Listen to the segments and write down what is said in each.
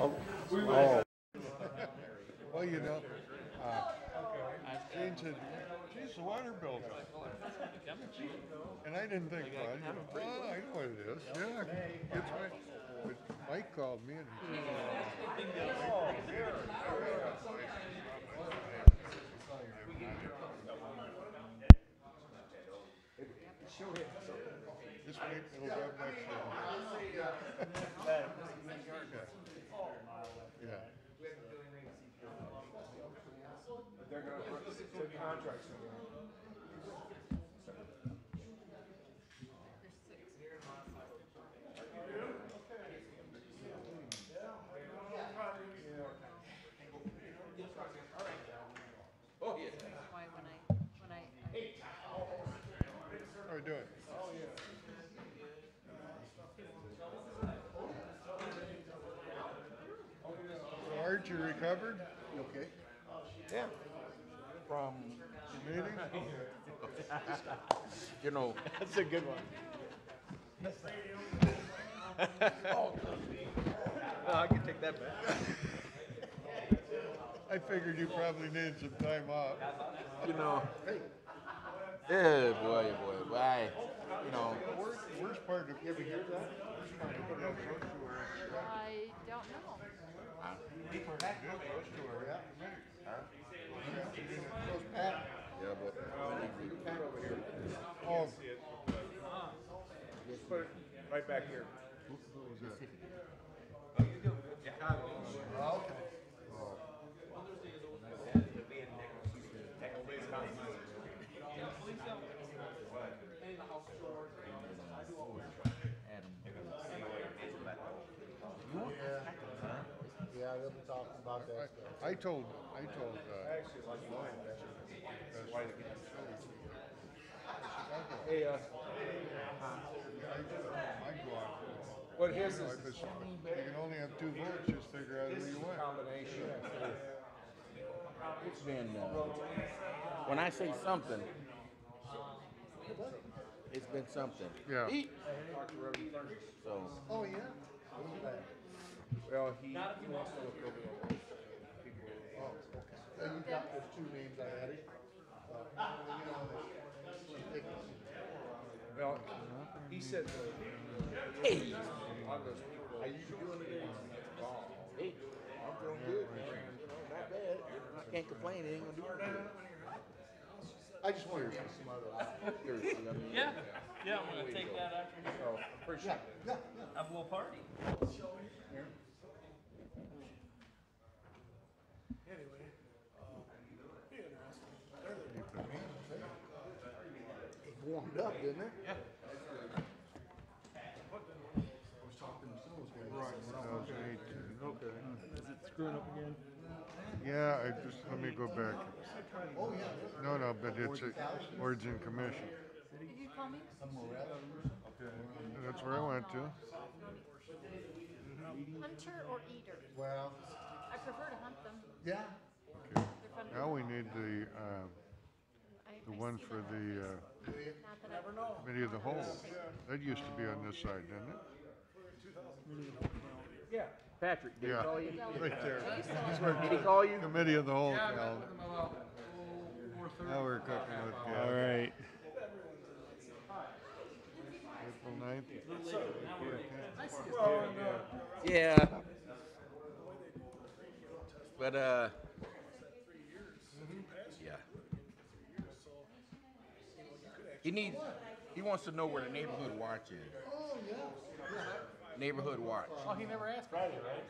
Oh. Well, Jane said, geez, the water bill's up. And I didn't think much. Oh, I know what it is. Yeah, it's right. But Mike called me and he said, this week it'll go up next week. Yeah. They're going to put contracts in there. Oh, yeah. That's why when I How are we doing? So Art, you recovered? You okay? Yeah. From, The meeting? you know, That's a good one. oh, I can take that back. I figured you probably needed some time off. You know, yeah, boy, why, you know. Worst part of you ever hear that? Worst part of it is those two are I don't know. those two are at the meeting. Yeah, but Oh, Put it right back here. what was that? Oh, okay. Yeah, they'll be talking about that stuff. I told Actually, like mine. why Hey, I go out. what his is If it's, you can only have 2 votes, just figure out who you want. combination. it's been, when I say something, it's been something. Yeah. Eat. So, Oh, yeah? Well, he wants to look over those people. Oh, okay. You got those 2 names I added. Well, he said hey, on those people. How you doing today? hey, I'm feeling good, man. You know, not bad. I can't complain. It ain't gonna do anything. I just wanted to see some other options. Seriously, I mean, Yeah, yeah, I'm gonna take that after here. So, I appreciate it. Have a little party. It warmed up, didn't it? Yeah. Right, 2018. Okay. Is it screwing up again? Yeah, let me go back. Oh, yeah. No, but it's words in commission. Did you call me? That's where I went to. Hunter or eater? Well, I prefer to hunt them. yeah. They're fun. Now we need the I one see for that. the Not that I committee of the whole. That used to be on this side, didn't it? Yeah. Patrick, did he call you? Right there. Did he call you? Committee of the whole, Cal. Now we're cooking with gas. All right. April 9th. Yeah. But, yeah. He wants to know where the neighborhood watch is. Oh, yeah. Neighborhood watch. Oh, he never asked. Friday, right?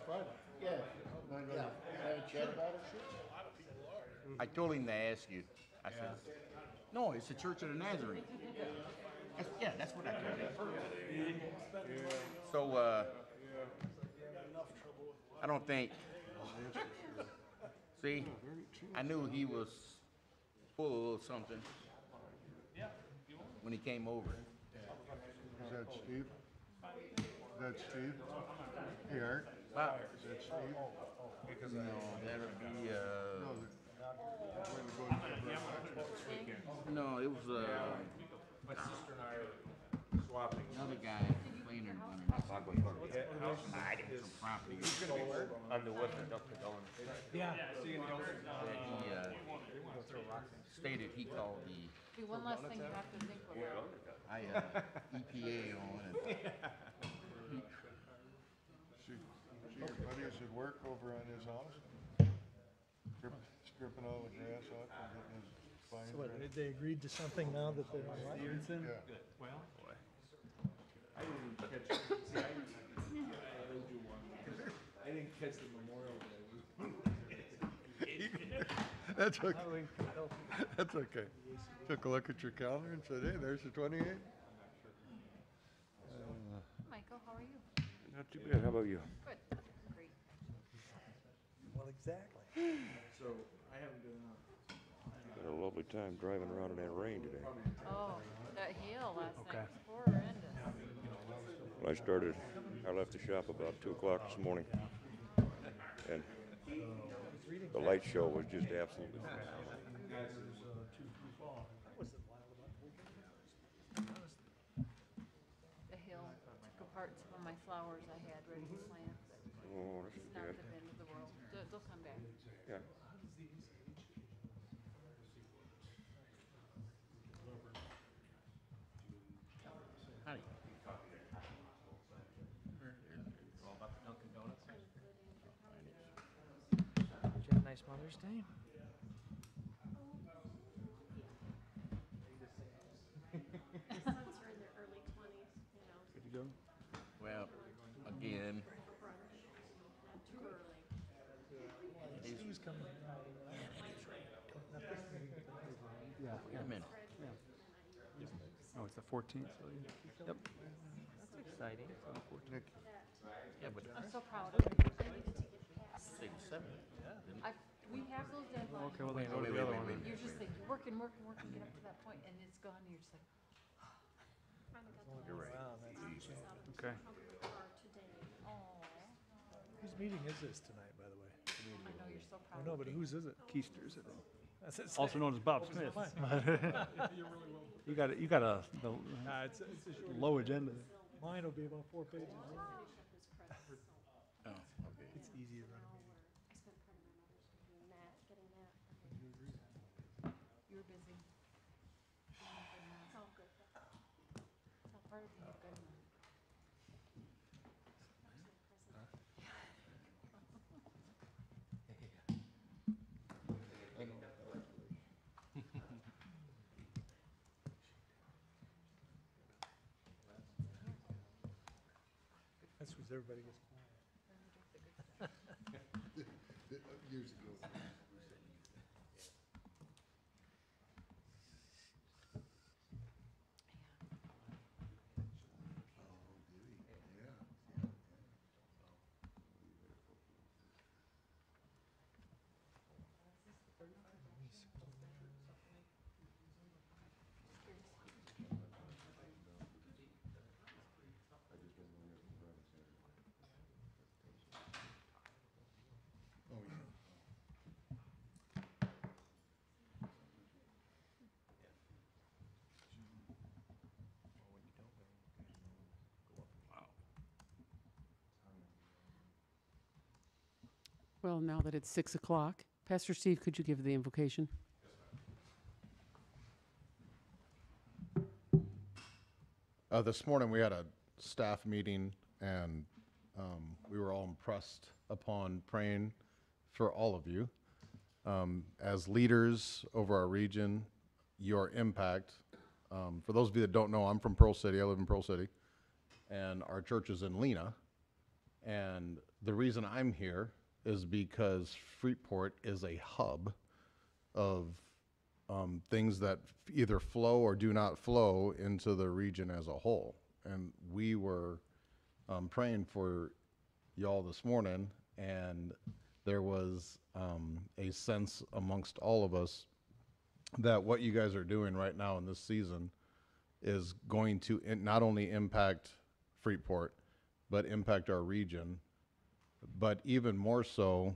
Friday. Yeah. Yeah. Have a chat about it, sure. I told him to ask you. I said, no, it's the Church of the Nazarene. That's what I told him. So, I don't think, see, I knew he was full of a little something when he came over. Is that Steve? Is that Steve? Hey, Art. Wow. Is that Steve? No, that'll be, no, it was, My sister and I are swapping. another guy, cleaner. I did some property. On the west of Dr. Dolan. Yeah. That he stated he called the Be one less thing you have to think about. EPA on it. See your buddies at work over on his house? Stripping all the grass off and getting his fine. So what, they agreed to something now that they're on what? Stevenson? Yeah. Good. Well, boy. I didn't catch, see, I didn't catch the Memorial Day. That's okay. That's okay. Took a look at your calendar and said, hey, there's the 28th. Michael, how are you? Not too bad. How about you? Good. Great. Well, exactly. So I haven't been out. Had a lovely time driving around in that rain today. Oh, that hail last Okay. night was horrendous. When I left the shop about 2 o'clock this morning, and the light show was just absolutely phenomenal. The hail took apart some of my flowers I had ready to plant, but Oh, this it's is not good. the end of the world. They'll come back. Yeah. Howdy. All about the Dunkin' Donuts. Did you have a nice Mother's Day? Sons are in their early 20s, you know, Good to go? Well, again, not too early. Who's coming? Yeah. wait a minute. Oh, it's the 14th, so yep. That's exciting. It's on the 14th. Yeah, but I'm so proud of you. I needed to get past. six, seven. We have those deadlines. Okay, well then go to the other one. You're just like, you're working, get up to that point, and it's gone, and you're just like, Finally got to You're right. Wow, that's get out of the Okay. trunk of the car today. oh, Whose meeting is this tonight, by the way? I know, you're so I proud know, of but me. whose is it? Keister's, I think. That's it. Also known as Bob Smith. You got the It's a low agenda. mine will be about 4 pages. Oh, okay. It's easy to run a meeting. I spent part of my Mother's Day doing that, getting that. You were busy. It's all good. It's all part of being a good one. That's because everybody gets quiet. Years ago. Oh, yeah. Well, now that it's 6 o'clock, Pastor Steve, could you give the invocation? This morning we had a staff meeting and we were all impressed upon praying for all of you. As leaders over our region, your impact, for those of you that don't know, I'm from Pearl City, I live in Pearl City, and our church is in Lena. And the reason I'm here is because Freeport is a hub of things that either flow or do not flow into the region as a whole. And we were praying for y'all this morning, and there was a sense amongst all of us that what you guys are doing right now in this season is going to not only impact Freeport, but impact our region. But even more so,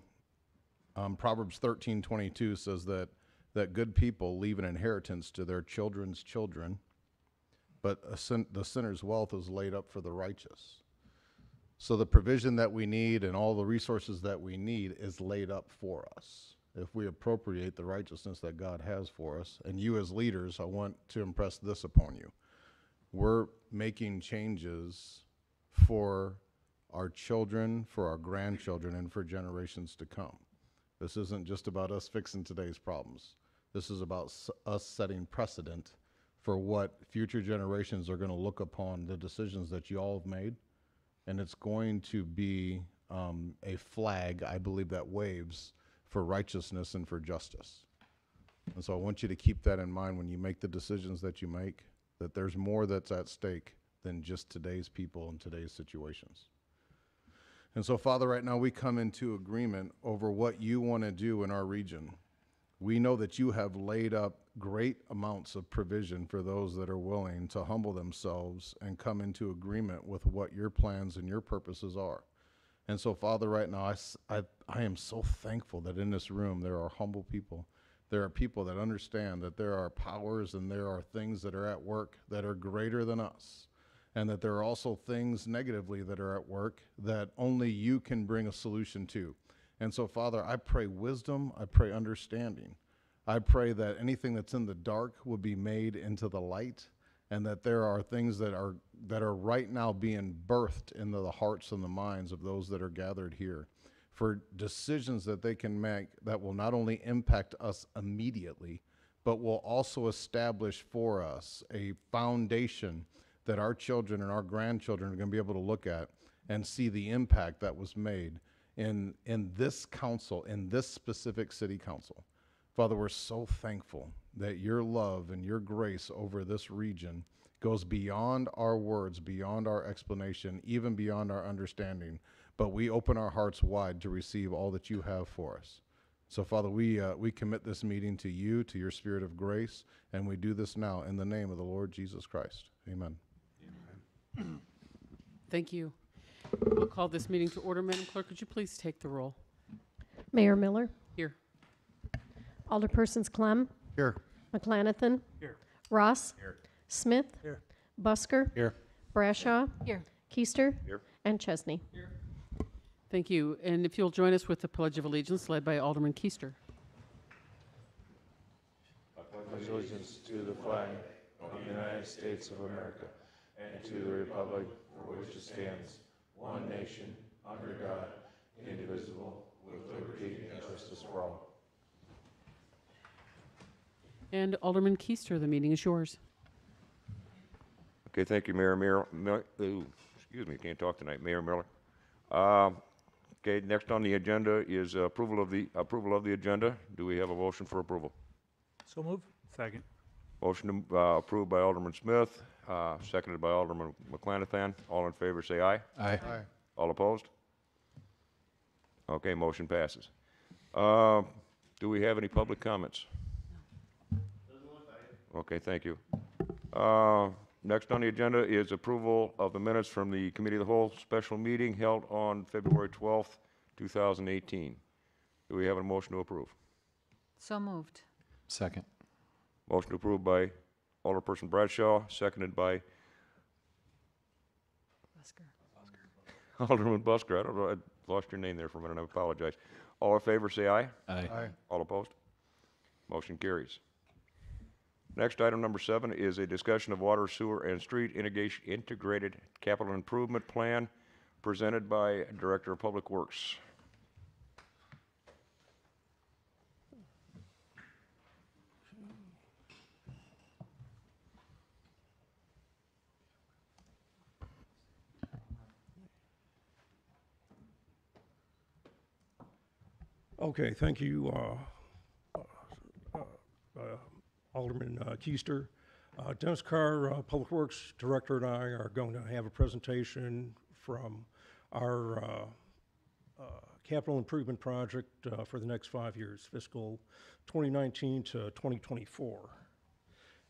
Proverbs 13:22 says that good people leave an inheritance to their children's children, but the sinner's wealth is laid up for the righteous. So the provision that we need and all the resources that we need is laid up for us if we appropriate the righteousness that God has for us. And you as leaders, I want to impress this upon you. We're making changes for our children, for our grandchildren, and for generations to come. This isn't just about us fixing today's problems. This is about us setting precedent for what future generations are going to look upon the decisions that you all have made. And it's going to be a flag, I believe, that waves for righteousness and for justice. And so I want you to keep that in mind when you make the decisions that you make, that there's more that's at stake than just today's people and today's situations. And so, Father, right now we come into agreement over what you want to do in our region. We know that you have laid up great amounts of provision for those that are willing to humble themselves and come into agreement with what your plans and your purposes are. And so, Father, right now, I am so thankful that in this room there are humble people. There are people that understand that there are powers and there are things that are at work that are greater than us. And that there are also things negatively that are at work that only you can bring a solution to. And so, Father, I pray wisdom, I pray understanding. I pray that anything that's in the dark will be made into the light, and that there are things that are right now being birthed into the hearts and the minds of those that are gathered here for decisions that they can make that will not only impact us immediately, but will also establish for us a foundation that our children and our grandchildren are going to be able to look at and see the impact that was made in this council, in this specific city council. Father, we're so thankful that your love and your grace over this region goes beyond our words, beyond our explanation, even beyond our understanding. But we open our hearts wide to receive all that you have for us. So, Father, we commit this meeting to you, to your spirit of grace, and we do this now in the name of the Lord Jesus Christ. Amen. Thank you. We'll call this meeting to order. Madam Clerk, could you please take the roll? Mayor Miller, Here. Alderpersons Clem, Here. McLanathan, Here. Ross, Here. Smith, Here. Busker, Here. Brashaw, Here. Keister, Here. and Chesney. Thank you. And if you'll join us with the Pledge of Allegiance led by Alderman Keister. I pledge allegiance to the flag of the United States of America and to the republic for which it stands, one nation, under God, indivisible, with liberty and justice for all. And Alderman Keister, the meeting is yours. Okay, thank you, Mayor excuse me, can't talk tonight, Mayor Miller. Okay, next on the agenda is approval of the agenda. Do we have a motion for approval? So move. Second. Motion approved by Alderman Smith, seconded by Alderman McLanathan. All in favor, say aye. Aye. All opposed? Okay, motion passes. Do we have any public comments? Okay, thank you. Next on the agenda is approval of the minutes from the Committee of the Whole special meeting held on February 12th, 2018. Do we have a motion to approve? So moved. Second. Motion approved by Alderperson Bradshaw, seconded by Busker. Alderman Busker. I don't know, I lost your name there for a minute, I apologize. All in favor, say aye. Aye. Aye. All opposed? Motion carries. Next, item number 7 is a discussion of water, sewer, and street integrated capital improvement plan presented by Director of Public Works. Okay, thank you, Alderman Keister. Dennis Carr, Public Works Director, and I are going to have a presentation from our capital improvement project for the next 5 years, fiscal 2019 to 2024.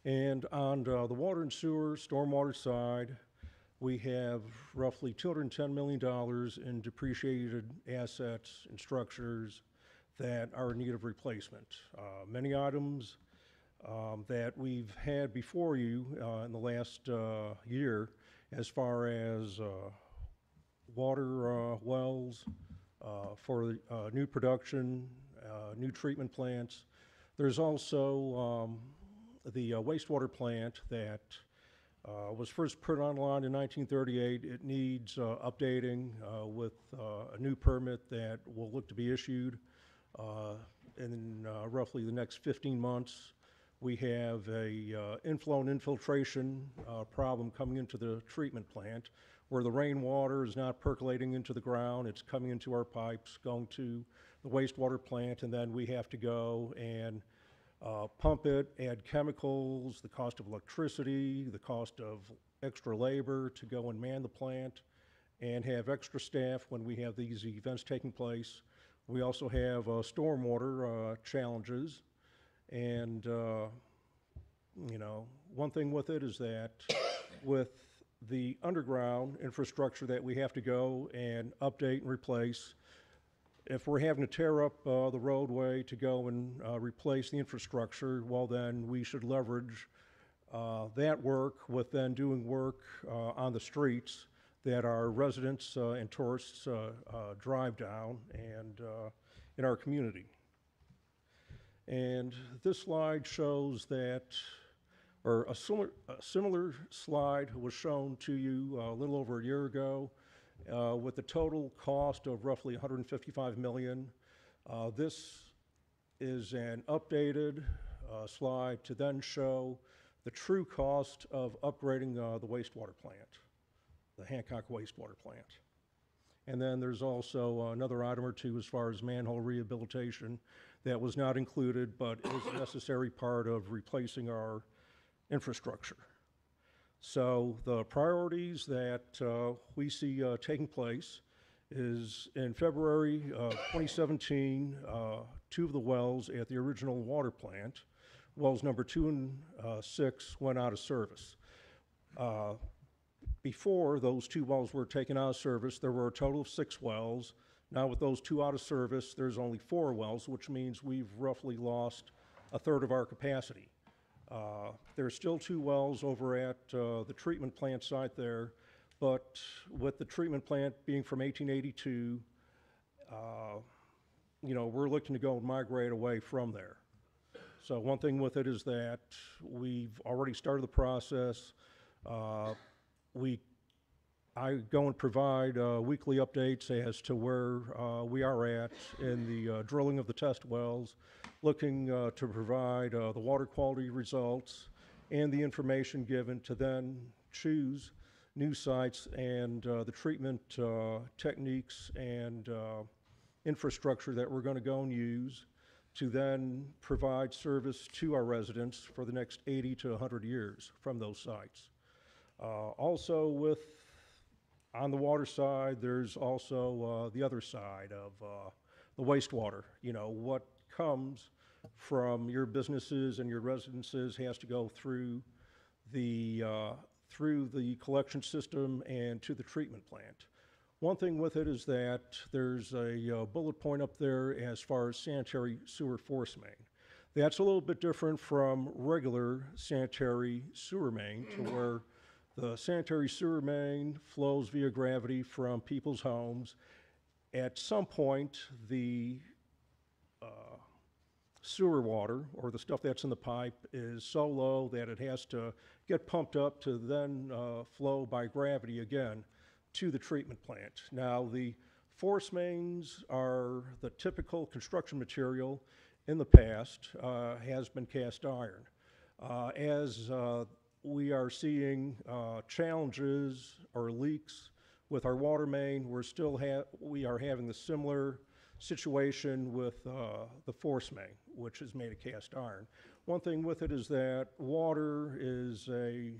And on the water and sewer, stormwater side, we have roughly $210 million in depreciated assets and structures that are in need of replacement. Many items that we've had before you in the last year, as far as water wells for new production, new treatment plants. There's also the wastewater plant that was first put online in 1938. It needs updating with a new permit that will look to be issued in roughly the next 15 months. We have a inflow and infiltration problem coming into the treatment plant where the rainwater is not percolating into the ground. It's coming into our pipes, going to the wastewater plant, and then we have to go and pump it, add chemicals, the cost of electricity, the cost of extra labor to go and man the plant, and have extra staff when we have these events taking place. We also have stormwater challenges, and you know, one thing with it is that with the underground infrastructure that we have to go and update and replace, if we're having to tear up the roadway to go and replace the infrastructure, well then we should leverage that work with then doing work on the streets that our residents and tourists drive down and in our community. And this slide shows that, or a similar slide was shown to you a little over a year ago with the total cost of roughly $155 million. This is an updated slide to then show the true cost of upgrading the wastewater plant, the Hancock wastewater plant. And then there's also another item or two as far as manhole rehabilitation that was not included, but is a necessary part of replacing our infrastructure. So the priorities that we see taking place is in February of 2017, two of the wells at the original water plant, wells number 2 and 6, went out of service. Before those 2 wells were taken out of service, there were a total of 6 wells. Now with those 2 out of service, there's only 4 wells, which means we've roughly lost a third of our capacity. There's still 2 wells over at the treatment plant site there, but with the treatment plant being from 1882, you know, we're looking to go and migrate away from there. So one thing with it is that we've already started the process. I go and provide weekly updates as to where we are at in the drilling of the test wells, looking to provide the water quality results and the information given to then choose new sites and the treatment techniques and infrastructure that we're going to go and use to then provide service to our residents for the next 80 to 100 years from those sites. Also on the water side, there's also the other side of the wastewater. You know, what comes from your businesses and your residences has to go through the collection system and to the treatment plant. One thing with it is that there's a bullet point up there as far as sanitary sewer force main. That's a little bit different from regular sanitary sewer main, to where the sanitary sewer main flows via gravity from people's homes. At some point, the sewer water, or the stuff that's in the pipe, is so low that it has to get pumped up to then flow by gravity again to the treatment plant. Now, the force mains are the typical construction material in the past, has been cast iron. As we are seeing challenges or leaks with our water main, we are having the similar situation with the force main, which is made of cast iron. One thing with it is that water is a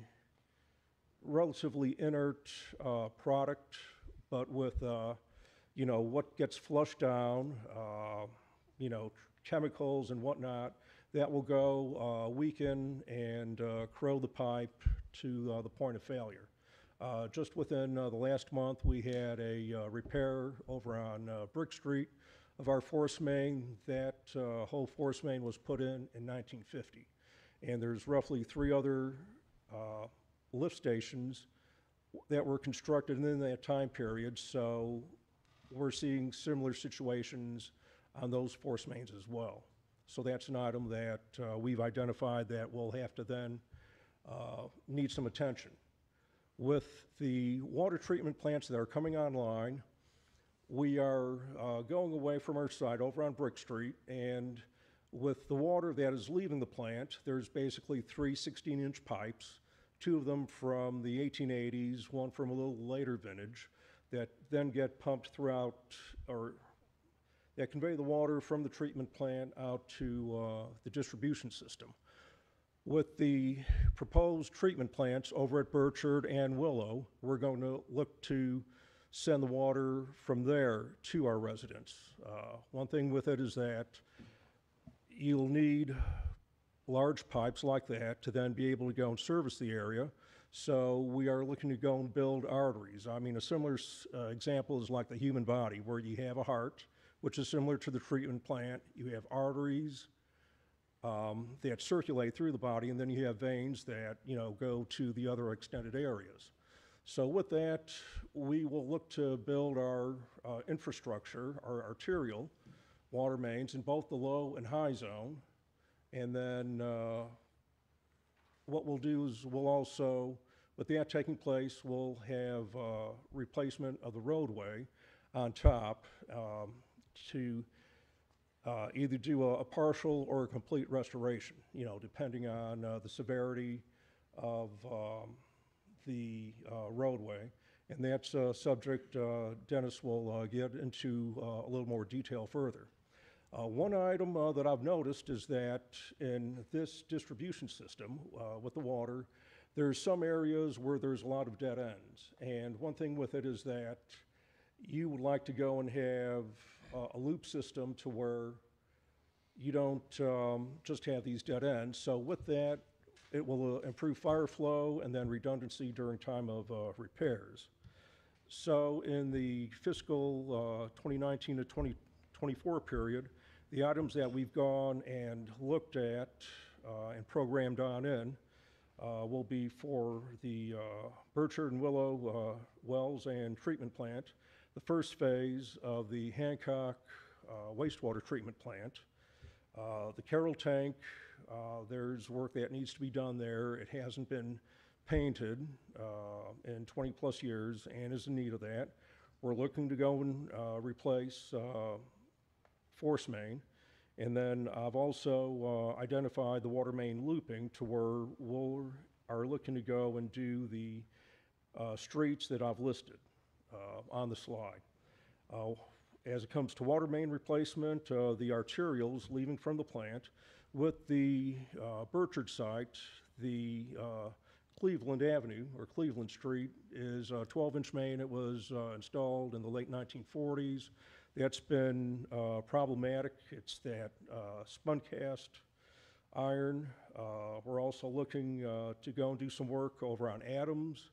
relatively inert product, but with you know, what gets flushed down, you know, chemicals and whatnot, that will go weaken and corrode the pipe to the point of failure. Just within the last month, we had a repair over on Brick Street of our force main. That whole force main was put in 1950. And there's roughly 3 other lift stations that were constructed in that time period, so we're seeing similar situations on those force mains as well. So that's an item that we've identified that will have to then need some attention. With the water treatment plants that are coming online, we are going away from our site over on Brick Street, and with the water that is leaving the plant, there's basically three 16-inch pipes, two of them from the 1880s, one from a little later vintage, that then get pumped throughout, or that convey the water from the treatment plant out to the distribution system. With the proposed treatment plants over at Burchard and Willow, we're going to look to send the water from there to our residents. One thing with it is that you'll need large pipes like that to then be able to go and service the area. So we are looking to go and build arteries. I mean, a similar example is like the human body, where you have a heart, which is similar to the treatment plant. You have arteries that circulate through the body, and then you have veins that, you know, go to the other extended areas. So with that, we will look to build our infrastructure, our arterial water mains in both the low and high zone. And then what we'll do is we'll also, with that taking place, we'll have replacement of the roadway on top to either do a partial or a complete restoration, you know, depending on the severity of the roadway. And that's a subject Dennis will get into a little more detail further. One item that I've noticed is that in this distribution system with the water, there's some areas where there's a lot of dead ends. And one thing with it is that you would like to go and have a loop system to where you don't just have these dead ends. So with that, it will improve fire flow and then redundancy during time of repairs. So in the fiscal 2019 to 2024 period, the items that we've gone and looked at and programmed on in will be for the Burchard and Willow wells and treatment plant, the first phase of the Hancock wastewater treatment plant, the Carroll tank. There's work that needs to be done there. It hasn't been painted in 20 plus years and is in need of that. We're looking to go and replace force main. And then I've also identified the water main looping to where we are looking to go and do the streets that I've listed on the slide. As it comes to water main replacement, the arterials leaving from the plant, with the Burchard site, the Cleveland Avenue, or Cleveland Street, is a 12-inch main. It was installed in the late 1940s. That's been problematic. It's that spun cast iron. We're also looking to go and do some work over on Adams.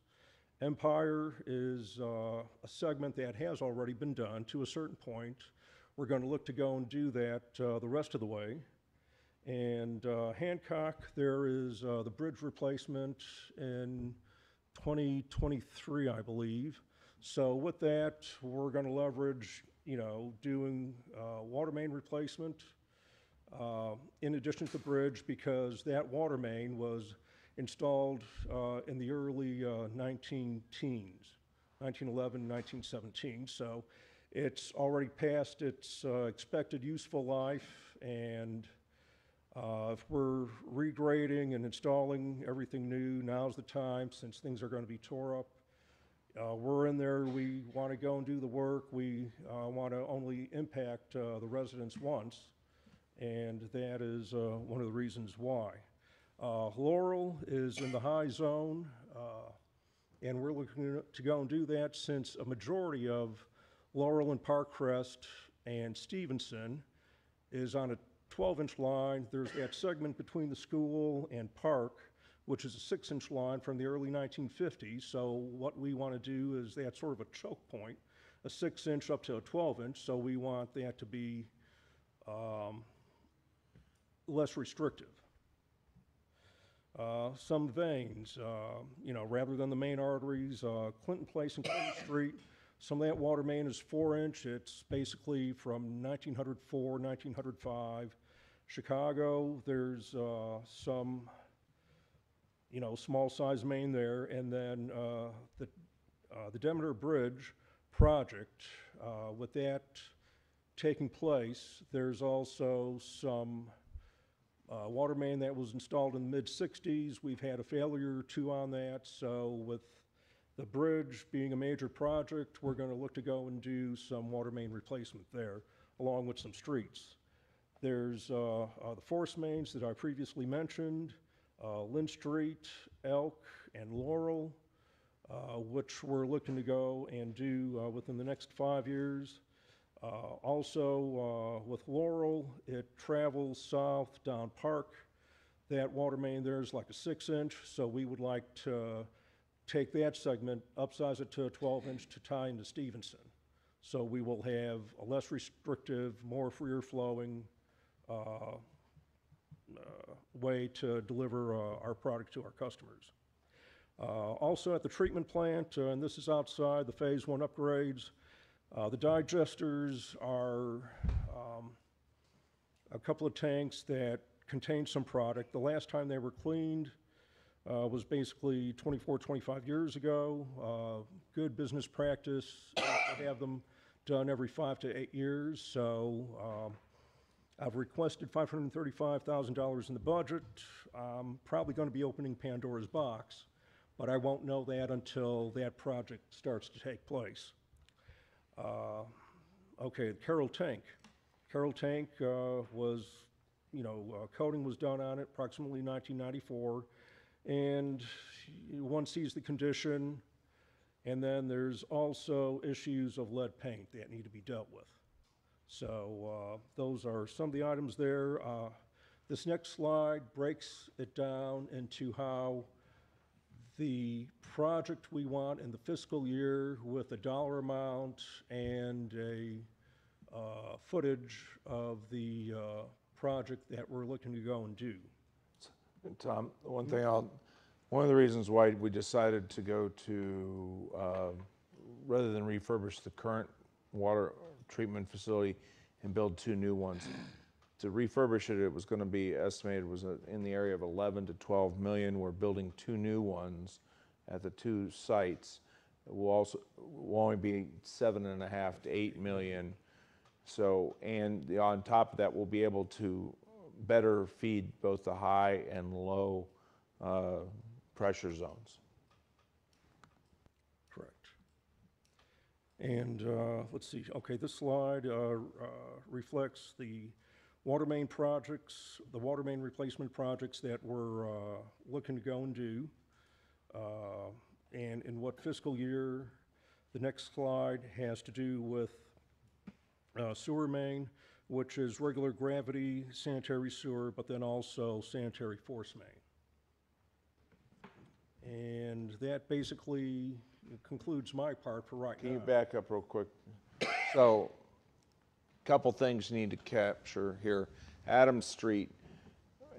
Empire is a segment that has already been done to a certain point. We're going to look to go and do that the rest of the way. And Hancock, there is the bridge replacement in 2023, I believe. So with that, we're going to leverage, you know, doing water main replacement in addition to the bridge, because that water main was installed in the early 19-teens, 1911, 1917. So it's already past its expected useful life, and if we're regrading and installing everything new, now's the time, since things are going to be tore up. We're in there, we want to go and do the work. We want to only impact the residents once, and that is one of the reasons why. Laurel is in the high zone, and we're looking to go and do that since a majority of Laurel and Parkcrest and Stevenson is on a 12-inch line. There's that segment between the school and park, which is a 6-inch line from the early 1950s. So what we want to do is that sort of a choke point, a 6-inch up to a 12-inch. So we want that to be less restrictive. Some veins, rather than the main arteries, Clinton Place and Clinton Street, some of that water main is 4-inch. It's basically from 1904, 1905. Chicago, there's some, small size main there. And then the Demeter Bridge project, with that taking place, there's also some water main that was installed in the mid-60s. We've had a failure or two on that. So with the bridge being a major project, we're going to look to go and do some water main replacement there, along with some streets. There's the force mains that I previously mentioned, Lynn Street, Elk, and Laurel, which we're looking to go and do within the next 5 years. Also, with Laurel, it travels south down Park. That water main there is like a 6-inch, so we would like to take that segment, upsize it to a 12-inch to tie into Stevenson. So we will have a less restrictive, more freer flowing way to deliver our product to our customers. Also at the treatment plant, and this is outside the Phase 1 upgrades, the digesters are a couple of tanks that contain some product. The last time they were cleaned was basically 24, 25 years ago. Good business practice to have them done every 5 to 8 years. So I've requested $535,000 in the budget. I'm probably going to be opening Pandora's box, but I won't know that until that project starts to take place. Okay, the Carroll Tank. Carroll Tank was, coating was done on it approximately 1994, and one sees the condition, and then there's also issues of lead paint that need to be dealt with. So those are some of the items there. This next slide breaks it down into how the project we want in the fiscal year with a dollar amount and a footage of the project that we're looking to go and do. Tom, one of the reasons why we decided to go to, rather than refurbish the current water treatment facility and build 2 new ones, to refurbish it, it was going to be estimated was in the area of 11 to 12 million. We're building 2 new ones at the 2 sites. It will only be 7.5 to 8 million. So, and on top of that, we'll be able to better feed both the high and low pressure zones. Correct. And let's see, okay, this slide reflects the water main projects, the water main replacement projects that we're looking to go and do. And in what fiscal year. The next slide has to do with sewer main, which is regular gravity sanitary sewer, but then also sanitary force main. And that basically concludes my part for right now. Can you back up real quick? So, couple things you need to capture here. Adams Street,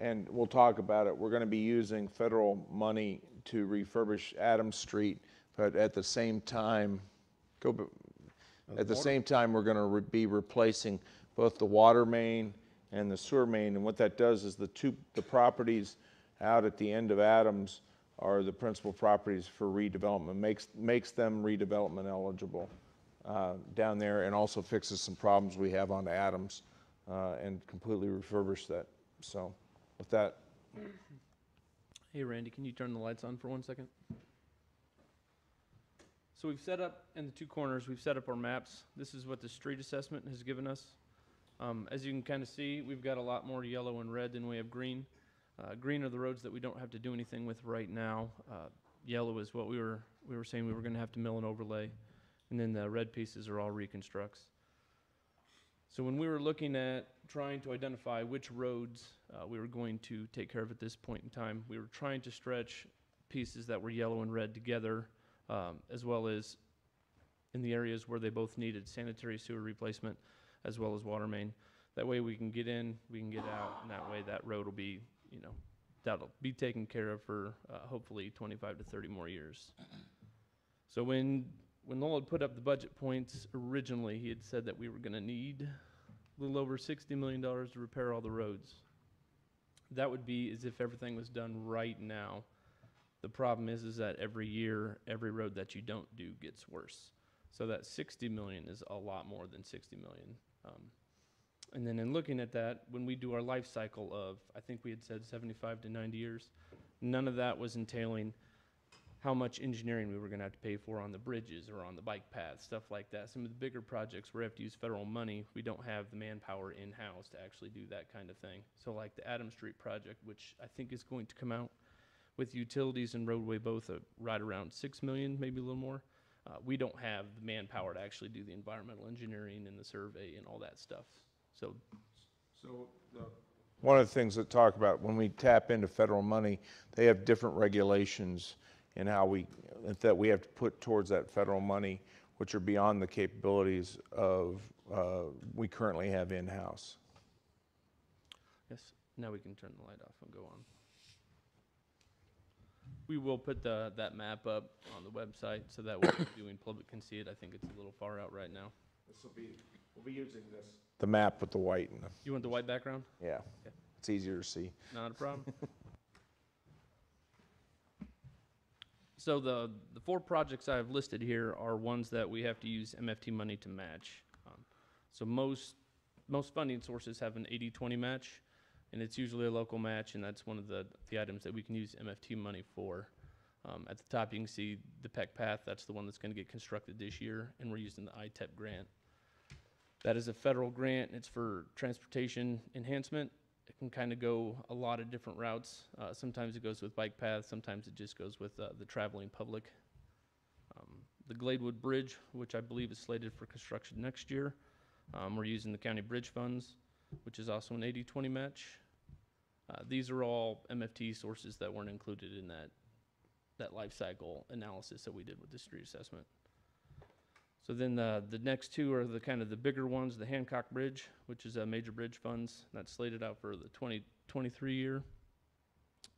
and we'll talk about it. We're going to be using federal money to refurbish Adams Street, but at the same time, we're going to be replacing both the water main and the sewer main. And what that does is the properties out at the end of Adams are the principal properties for redevelopment. Makes them redevelopment eligible down there, and also fixes some problems we have on Adams, and completely refurbish that. So, with that. Hey Randy, can you turn the lights on for 1 second? So we've set up, in the 2 corners, we've set up our maps. This is what the street assessment has given us. As you can kind of see, we've got a lot more yellow and red than we have green. Green are the roads that we don't have to do anything with right now. Yellow is what we were saying we were going to have to mill and overlay. And then the red pieces are all reconstructs. So when we were looking at trying to identify which roads we were going to take care of at this point in time, we were trying to stretch pieces that were yellow and red together, as well as in the areas where they both needed sanitary sewer replacement as well as water main. That way we can get in, we can get out, and that way that road will be, that'll be taken care of for hopefully 25 to 30 more years. So when Lowell had put up the budget points originally, he had said that we were going to need a little over $60 million to repair all the roads. That would be as if everything was done right now. The problem is that every year, every road that you don't do gets worse. So that 60 million is a lot more than 60 million. And then in looking at that, when we do our life cycle of, I think we had said 75 to 90 years, none of that was entailing how much engineering we were going to have to pay for on the bridges or on the bike paths, stuff like that. Some of the bigger projects where we have to use federal money, we don't have the manpower in-house to actually do that kind of thing. So like the Adams Street project, which I think is going to come out with utilities and roadway both right around 6 million, maybe a little more. We don't have the manpower to actually do the environmental engineering and the survey and all that stuff. So One of the things that talk about when we tap into federal money, they have different regulations in how that we have to put towards that federal money, which are beyond the capabilities of we currently have in-house. yes, now we can turn the light off and go on. We will put that map up on the website so that way the viewing public can see it. I think it's a little far out right now. We'll be using this. The map with the white and You want the white background? yeah, Okay. it's easier to see. Not a problem. So the 4 projects I have listed here are ones that we have to use MFT money to match. So most funding sources have an 80-20 match, and it's usually a local match, and that's one of the items that we can use MFT money for. At the top, you can see the Peck Path. That's the one that's going to get constructed this year, and we're using the ITEP grant. That is a federal grant. It's for transportation enhancement. It can kind of go a lot of different routes. Sometimes it goes with bike paths. Sometimes it just goes with the traveling public. The Gladewood Bridge, which I believe is slated for construction next year. We're using the county bridge funds, which is also an 80-20 match. These are all MFT sources that weren't included in that life cycle analysis that we did with the street assessment. So then the next 2 are the kind of the bigger ones, the Hancock Bridge, which is a major bridge funds. That's slated out for the 2023 year.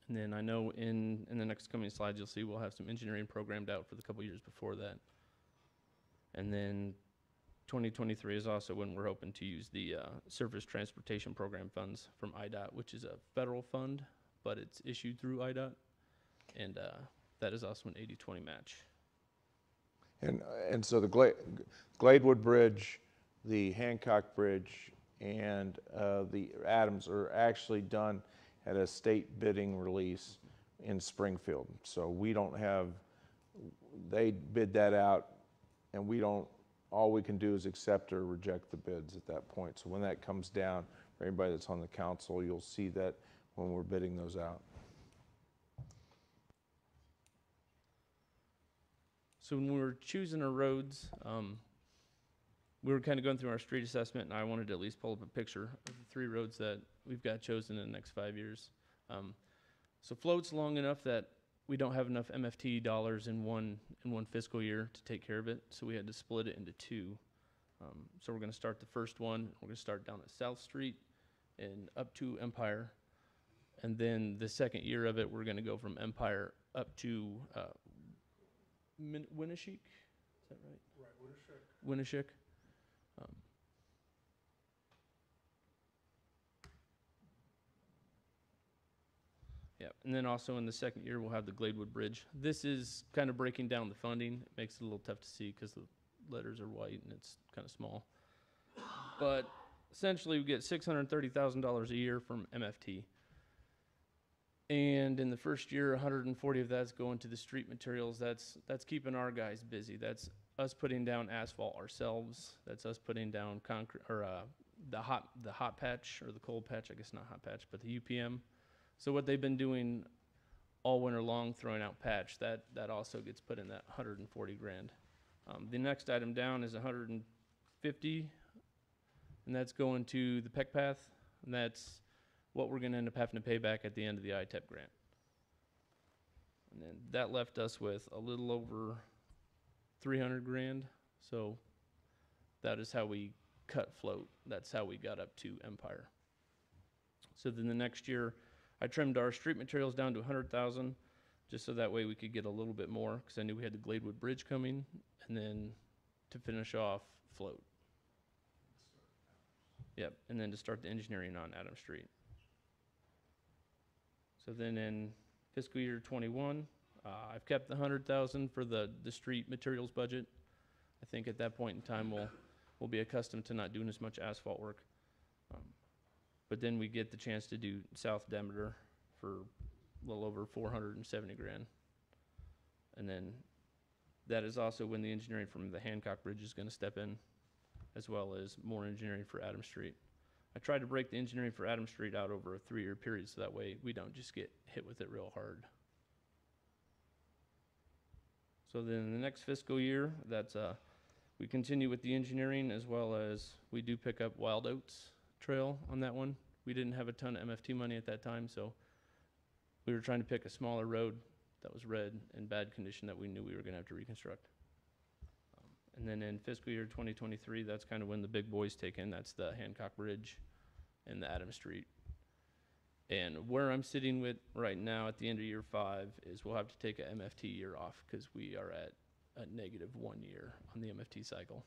And then I know in the next coming slides, you'll see we'll have some engineering programmed out for the couple years before that. And then 2023 is also when we're hoping to use the Surface Transportation Program funds from IDOT, which is a federal fund, but it's issued through IDOT. And that is also an 80-20 match. And so the Gladewood Bridge, the Hancock Bridge, and the Adams are actually done at a state bidding release in Springfield. So we don't have, they bid that out, and all we can do is accept or reject the bids at that point. So when that comes down, for anybody that's on the council, you'll see that when we're bidding those out. So when we were choosing our roads, we were kind of going through our street assessment, and I wanted to at least pull up a picture of the 3 roads that we've got chosen in the next 5 years. So float's long enough that we don't have enough MFT dollars in one fiscal year to take care of it, so we had to split it into 2. So we're going to start the first one. We're going to start down at South Street and up to Empire, and then the second year of it, we're going to go from Empire up to Winneshiek, is that right? Right, Winneshiek. Yeah, and then also in the second year, we'll have the Gladewood Bridge. This is kind of breaking down the funding. It makes it a little tough to see because the letters are white and it's kind of small. But essentially, we get $630,000 a year from MFT. And in the first year, 140 of that's going to the street materials. That's keeping our guys busy. That's us putting down asphalt ourselves. That's us putting down concrete or the hot patch or the cold patch. I guess not hot patch, but the UPM. So what they've been doing all winter long, throwing out patch, that also gets put in that 140 grand. The next item down is 150, and that's going to the Peck Path, and that's what we're going to end up having to pay back at the end of the ITEP grant. And then that left us with a little over 300 grand. So that is how we cut float. That's how we got up to Empire. So then the next year, I trimmed our street materials down to 100,000, just so that way we could get a little bit more, because I knew we had the Gladewood Bridge coming, and then to finish off float. Yep, and then to start the engineering on Adams Street. So then in fiscal year 21, I've kept the 100,000 for the street materials budget. I think at that point in time, we'll be accustomed to not doing as much asphalt work. But then we get the chance to do South Demeter for a little over 470 grand. And then that is also when the engineering from the Hancock Bridge is gonna step in, as well as more engineering for Adams Street. I tried to break the engineering for Adams Street out over a 3-year period, so that way we don't just get hit with it real hard. So then in the next fiscal year, that's we continue with the engineering, as well as we do pick up Wild Oats Trail on that one. We didn't have a ton of MFT money at that time, so we were trying to pick a smaller road that was red and bad condition that we knew we were gonna have to reconstruct. And then in fiscal year 2023, that's kind of when the big boys take in. That's the Hancock Bridge and the Adams Street. And where I'm sitting with right now at the end of year 5 is we'll have to take a MFT year off, because we are at a -1 year on the MFT cycle.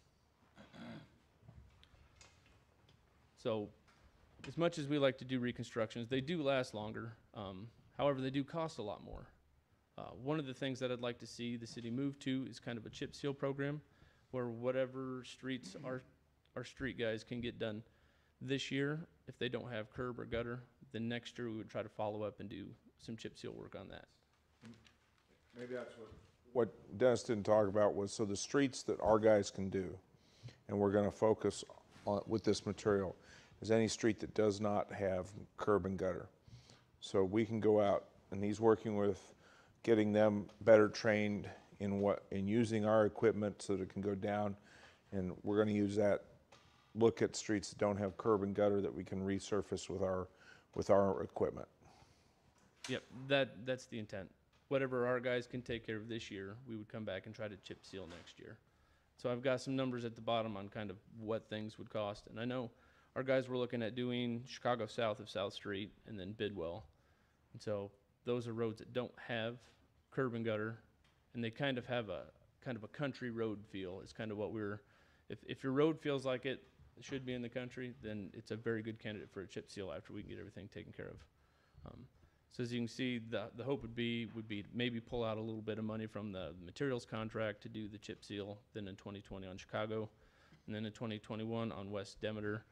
So as much as we like to do reconstructions, they do last longer. However, they do cost a lot more. One of the things that I'd like to see the city move to is kind of a chip seal program, where whatever streets our street guys can get done this year, if they don't have curb or gutter, then next year we would try to follow up and do some chip seal work on that. Maybe that's what Dennis didn't talk about was, so the streets that our guys can do, and we're gonna focus on with this material, is any street that does not have curb and gutter. So we can go out, and he's working with getting them better trained in using our equipment so that it can go down, and we're gonna use that, look at streets that don't have curb and gutter that we can resurface with our equipment. Yep, that's the intent. Whatever our guys can take care of this year, we would come back and try to chip seal next year. So I've got some numbers at the bottom on kind of what things would cost. And I know our guys were looking at doing Chicago south of South Street and then Bidwell. And so those are roads that don't have curb and gutter, and they kind of have a country road feel. It's kind of what if your road feels like it should be in the country, then it's a very good candidate for a chip seal after we can get everything taken care of. So as you can see, the hope would be maybe pull out a little bit of money from the materials contract to do the chip seal, then in 2020 on Chicago, and then in 2021 on West Demeter,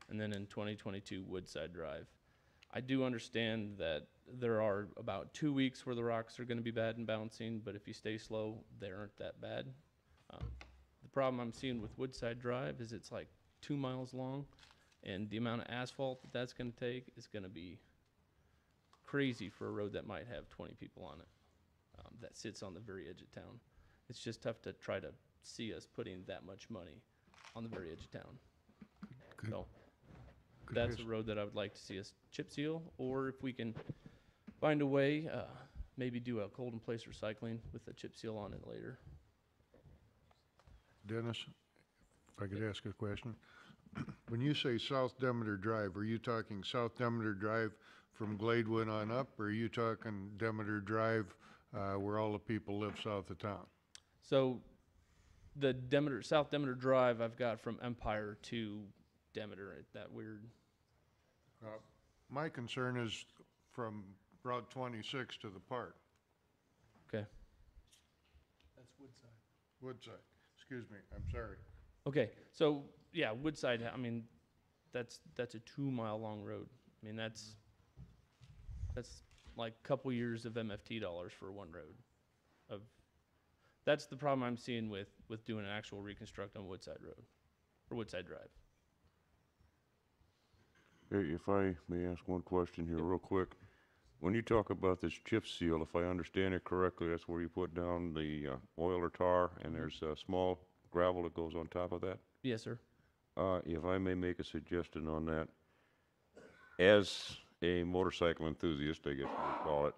and then in 2022 Woodside Drive. I do understand that there are about 2 weeks where the rocks are going to be bad and bouncing, but if you stay slow, they aren't that bad. The problem I'm seeing with Woodside Drive is it's like 2 miles long, and the amount of asphalt that's going to take is going to be crazy for a road that might have 20 people on it, that sits on the very edge of town. It's just tough to try to see us putting that much money on the very edge of town. So that's a road that I would like to see us chip seal, or if we can find a way, maybe do a cold in place recycling with a chip seal on it later. Dennis, if I could ask a question. When you say South Demeter Drive, are you talking South Demeter Drive from Gladewood on up, or are you talking Demeter Drive where all the people live south of town? So the South Demeter Drive I've got from Empire to Demeter, that weird. My concern is from Route 26 to the park. Okay. That's Woodside. Woodside, excuse me, I'm sorry. Okay, so yeah, Woodside, I mean, that's a 2 mile long road. I mean, that's like a couple years of MFT dollars for one road. That's the problem I'm seeing with doing an actual reconstruct on Woodside Road, or Woodside Drive. Hey, if I may ask one question here real quick. When you talk about this chip seal, if I understand it correctly, that's where you put down the oil or tar, and there's a small gravel that goes on top of that? Yes, sir. If I may make a suggestion on that, as a motorcycle enthusiast, I guess you would call it,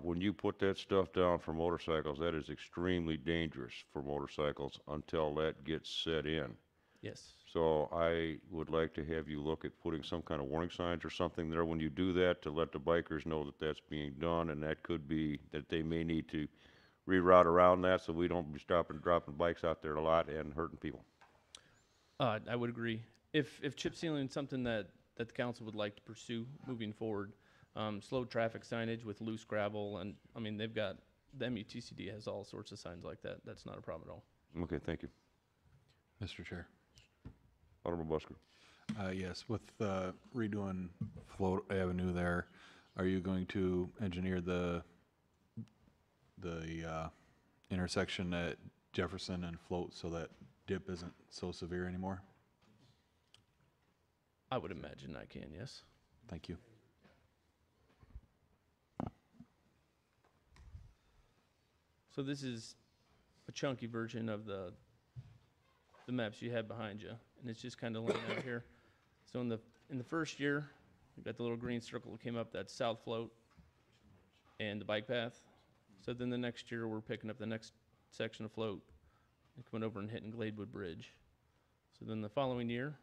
when you put that stuff down for motorcycles, that is extremely dangerous for motorcycles until that gets set in. Yes. So I would like to have you look at putting some kind of warning signs or something there when you do that to let the bikers know that that's being done, and that could be that they may need to reroute around that so we don't be stopping, dropping bikes out there a lot and hurting people. I would agree. If chip sealing is something that the council would like to pursue moving forward, slow traffic signage with loose gravel, and, I mean, they've got, the MUTCD has all sorts of signs like that. That's not a problem at all. Okay, thank you. Mr. Chair. Alderman Busker. Yes, with redoing Float Avenue there, are you going to engineer the intersection at Jefferson and Float so that dip isn't so severe anymore? I would imagine I can, yes. Thank you. So this is a chunky version of the maps you have behind you, and it's just kind of laying out here. So in the first year, we got the little green circle that came up, that's South Float and the bike path. So then the next year, we're picking up the next section of Float and coming over and hitting Gladewood Bridge. So then the following year,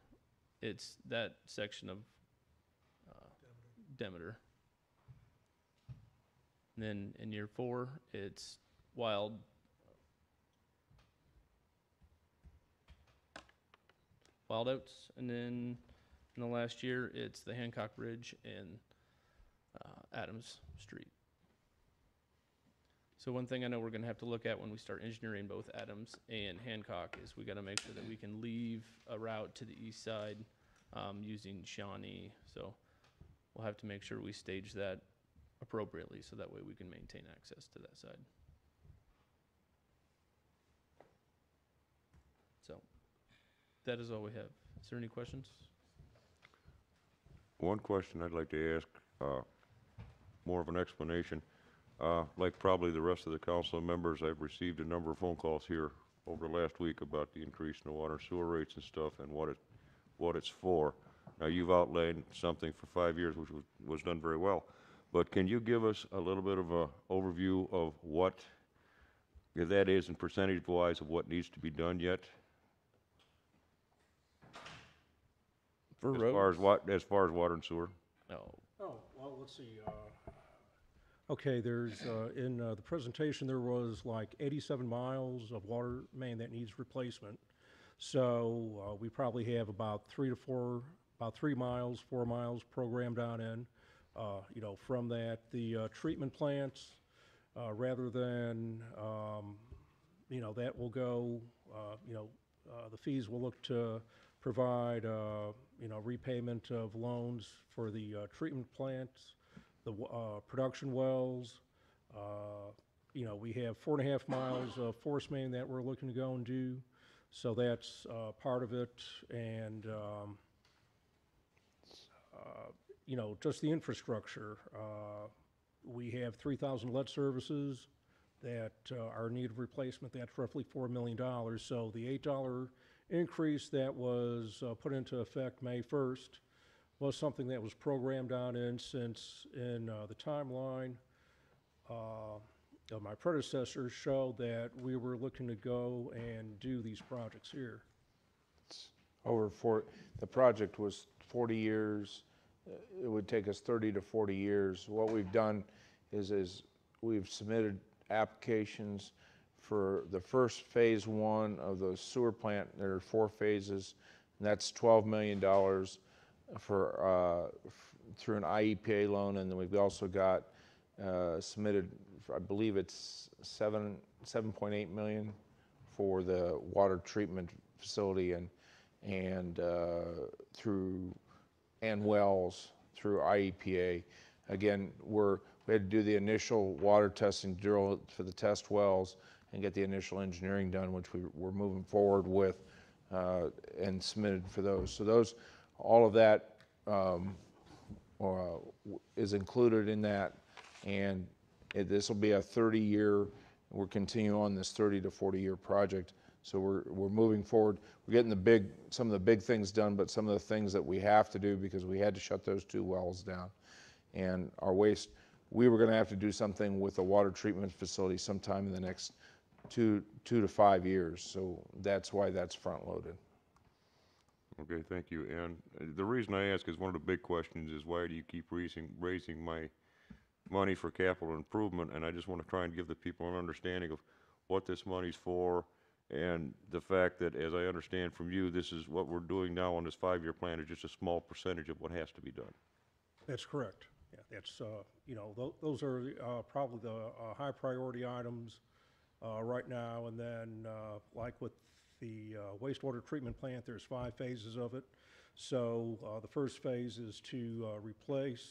it's that section of Demeter. And then in year 4, it's Wild Oats, and then in the last year, it's the Hancock Bridge and Adams Street. So one thing I know we're going to have to look at when we start engineering both Adams and Hancock is we got to make sure that we can leave a route to the east side using Shawnee. So we'll have to make sure we stage that appropriately so that way we can maintain access to that side. So that is all we have. Is there any questions? One question I'd like to ask, more of an explanation. Like probably the rest of the council members, I've received a number of phone calls here over the last week about the increase in the water and sewer rates and stuff and what it's for. Now, you've outlined something for 5 years, which was done very well. But can you give us a little bit of an overview of what that is in percentage-wise of what needs to be done yet? For as roads? As far as water and sewer? No. Oh, well, let's see. Okay, there's, in the presentation, there was like 87 miles of water main that needs replacement. So we probably have about 3 miles, 4 miles programmed out in. You know, from that, the treatment plants, rather than, you know, that will go, you know, the fees will look to provide, you know, repayment of loans for the treatment plants, the production wells. You know, we have 4.5 miles of force main that we're looking to go and do. So that's part of it. And, you know, just the infrastructure. We have 3,000 lead services that are in need of replacement. That's roughly $4 million. So the $8 increase that was put into effect May 1st was something that was programmed on in since in the timeline of my predecessors showed that we were looking to go and do these projects here. The project was 40 years. It would take us 30 to 40 years. What we've done is we've submitted applications for the first phase 1 of the sewer plant. There are 4 phases, and that's $12 million for through an IEPA loan, and then we've also got submitted, I believe it's 7.8 million for the water treatment facility and through and wells through IEPA. Again, we had to do the initial water testing, drill for the test wells, and get the initial engineering done, which we're moving forward with and submitted for those. So all of that is included in that, and this will be a 30-year. We're continuing on this 30 to 40-year project. So we're moving forward. We're getting some of the big things done, but some of the things that we have to do because we had to shut those 2 wells down, and our waste. We were going to have to do something with the water treatment facility sometime in the next 2 to 5 years. So that's why that's front loaded. Okay, thank you. And the reason I ask is one of the big questions is why do you keep raising my money for capital improvement? And I just want to try and give the people an understanding of what this money's for and the fact that, as I understand from you, this is what we're doing now on this 5-year plan is just a small percentage of what has to be done. That's correct. Yeah, that's, you know, those are probably the high priority items right now. And then, like with the wastewater treatment plant, there's 5 phases of it. So the first phase is to replace,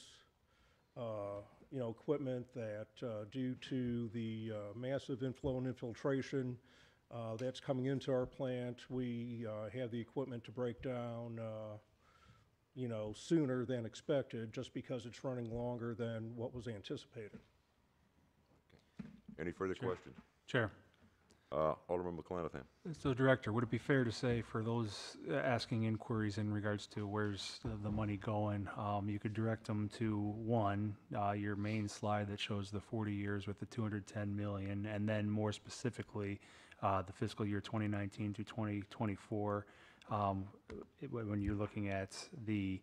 you know, equipment that, due to the massive inflow and infiltration that's coming into our plant, we have the equipment to break down, you know, sooner than expected, just because it's running longer than what was anticipated. Any further questions? Chair. Alderman McClenathan. So, Director, would it be fair to say for those asking inquiries in regards to where's the money going, you could direct them to one, your main slide that shows the 40 years with the 210 million, and then more specifically, the fiscal year 2019 to 2024, when you're looking at the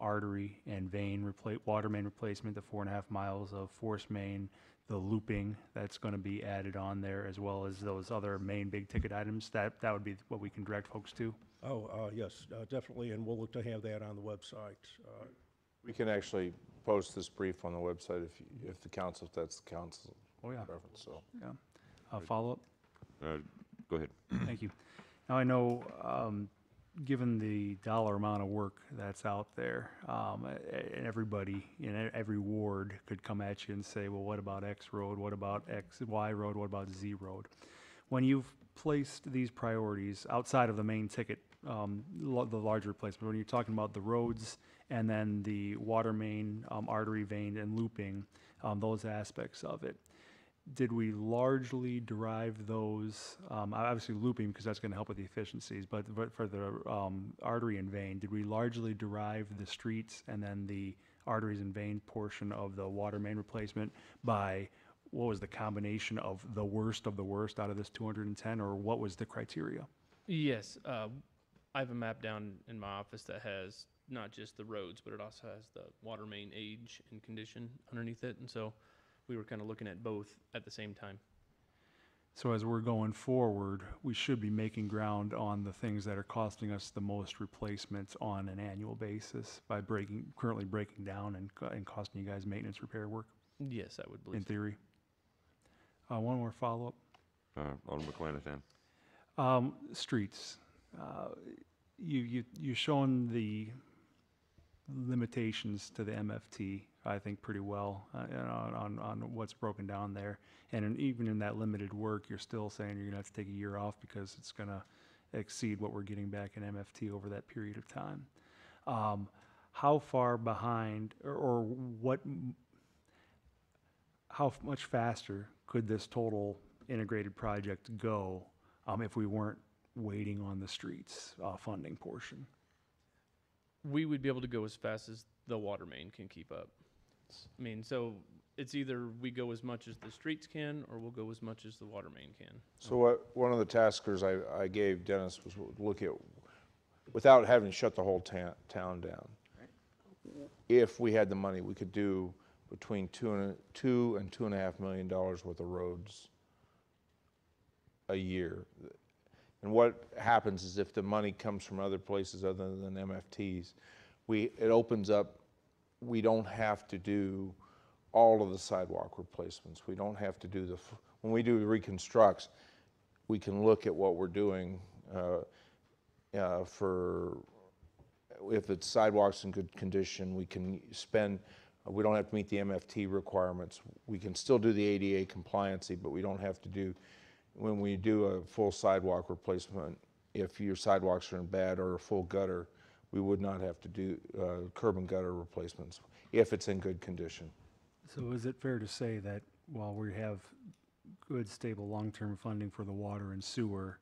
artery and vein water main replacement, the 4.5 miles of force main, the looping that's going to be added on there, as well as those other main big ticket items, that would be what we can direct folks to? Oh, yes, definitely, and we'll look to have that on the website. We can actually post this brief on the website if the council, if that's the council preference, so. Yeah. Follow-up? Go ahead. Thank you. Now, I know, given the dollar amount of work that's out there, and everybody in every ward could come at you and say, well, what about X road? What about Y road? What about Z road? When you've placed these priorities outside of the main ticket, the larger replacement, when you're talking about the roads and then the water main, artery, vein, and looping, those aspects of it, did we largely derive those, obviously looping because that's going to help with the efficiencies, but for the artery and vein, did we largely derive the streets and then the arteries and vein portion of the water main replacement by what was the combination of the worst out of this 210, or what was the criteria? Yes, I have a map down in my office that has not just the roads, but it also has the water main age and condition underneath it, and so we were kind of looking at both at the same time. So as we're going forward, we should be making ground on the things that are costing us the most replacements on an annual basis by currently breaking down and costing you guys maintenance repair work? Yes, I would believe in theory. One more follow-up. Alderman McClenathan. Streets. You've shown the limitations to the MFT, I think, pretty well on what's broken down there. And even in that limited work, you're still saying you're going to have to take a year off because it's going to exceed what we're getting back in MFT over that period of time. How far behind, or how much faster could this total integrated project go if we weren't waiting on the streets funding portion? we would be able to go as fast as the water main can keep up. I mean, so it's either we go as much as the streets can, or we'll go as much as the water main can. So one of the taskers I gave Dennis was look at, without having to shut the whole town down, if we had the money, we could do between $2 and $2.5 million worth of roads a year. And what happens is if the money comes from other places other than MFTs, it opens up, we don't have to do all of the sidewalk replacements. We don't have to do when we do reconstructs, we can look at what we're doing for, if it's sidewalks in good condition, we can spend, we don't have to meet the MFT requirements. We can still do the ADA compliancy, but we don't have to do, when we do a full sidewalk replacement, if your sidewalks are in bad or a full gutter, we would not have to do curb and gutter replacements if it's in good condition. So is it fair to say that while we have good, stable, long-term funding for the water and sewer,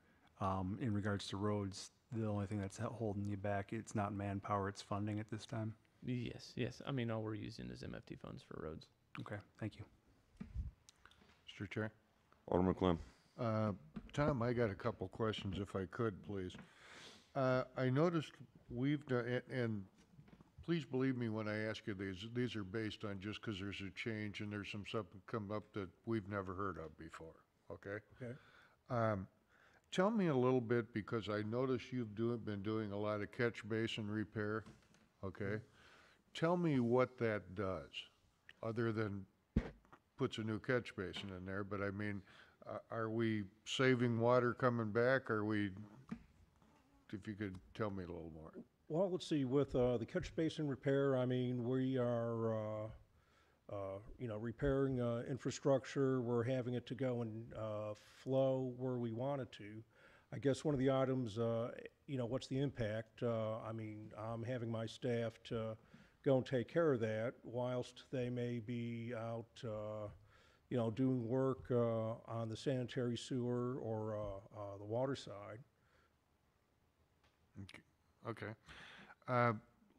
in regards to roads, the only thing that's holding you back, it's not manpower, it's funding at this time? Yes, yes. I mean, all we're using is MFT funds for roads. Okay, thank you. Mr. Chair. Alderman Clem. Tom, I got a couple questions if I could, please. I noticed we've done, and please believe me when I ask you these are based on just because there's a change and there's some stuff come up that we've never heard of before, okay? Okay. Tell me a little bit, because I noticed you've been doing a lot of catch basin repair, okay? Tell me what that does, other than puts a new catch basin in there, but I mean, are we saving water coming back? Are we, if you could tell me a little more. Well, let's see, with the catch basin repair, I mean, we are, repairing infrastructure. We're having it to go and flow where we want it to. I guess one of the items, what's the impact? I mean, I'm having my staff to go and take care of that whilst they may be out, doing work on the sanitary sewer or the water side. Okay.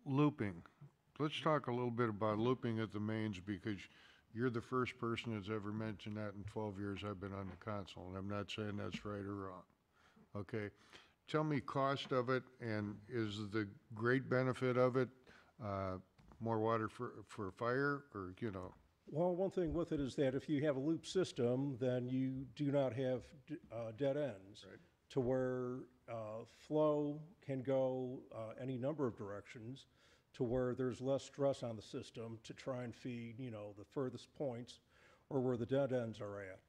Looping. Let's talk a little bit about looping at the mains, because you're the first person that's ever mentioned that in 12 years I've been on the council, and I'm not saying that's right or wrong. Okay. Tell me cost of it, and is the great benefit of it more water for fire, or, Well, one thing with it is that if you have a loop system, then you do not have dead ends. Right. To where flow can go any number of directions, to where there's less stress on the system to try and feed, the furthest points or where the dead ends are at.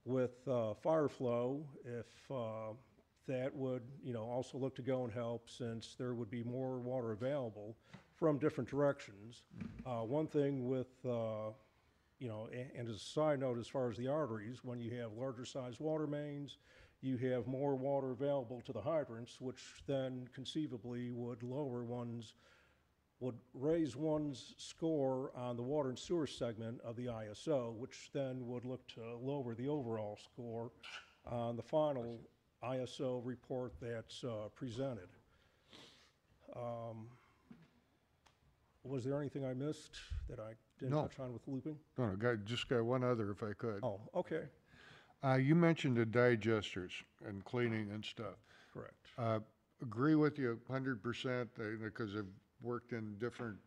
With fire flow, if that would, also look to go and help, since there would be more water available from different directions. One thing with, and as a side note, as far as the arteries, when you have larger sized water mains, you have more water available to the hydrants, which then conceivably would raise one's score on the water and sewer segment of the ISO, which then would look to lower the overall score on the final ISO report that's presented. Was there anything I missed that I didn't No. touch on with looping? No, just got one other if I could. Oh, okay, You mentioned the digesters and cleaning and stuff. correct. Agree with you 100%, because I've worked in different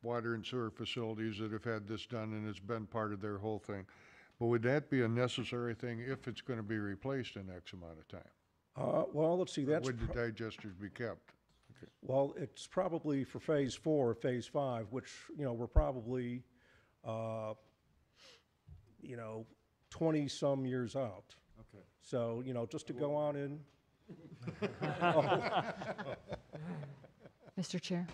water and sewer facilities that have had this done, and it's been part of their whole thing. But would that be a necessary thing if it's going to be replaced in X amount of time? Well, let's see, Or that's, would the digesters be kept? well, it's probably for phase 4 or phase 5, which, we're probably, 20-some years out. Okay. So, just to go on in. Mr. Chair,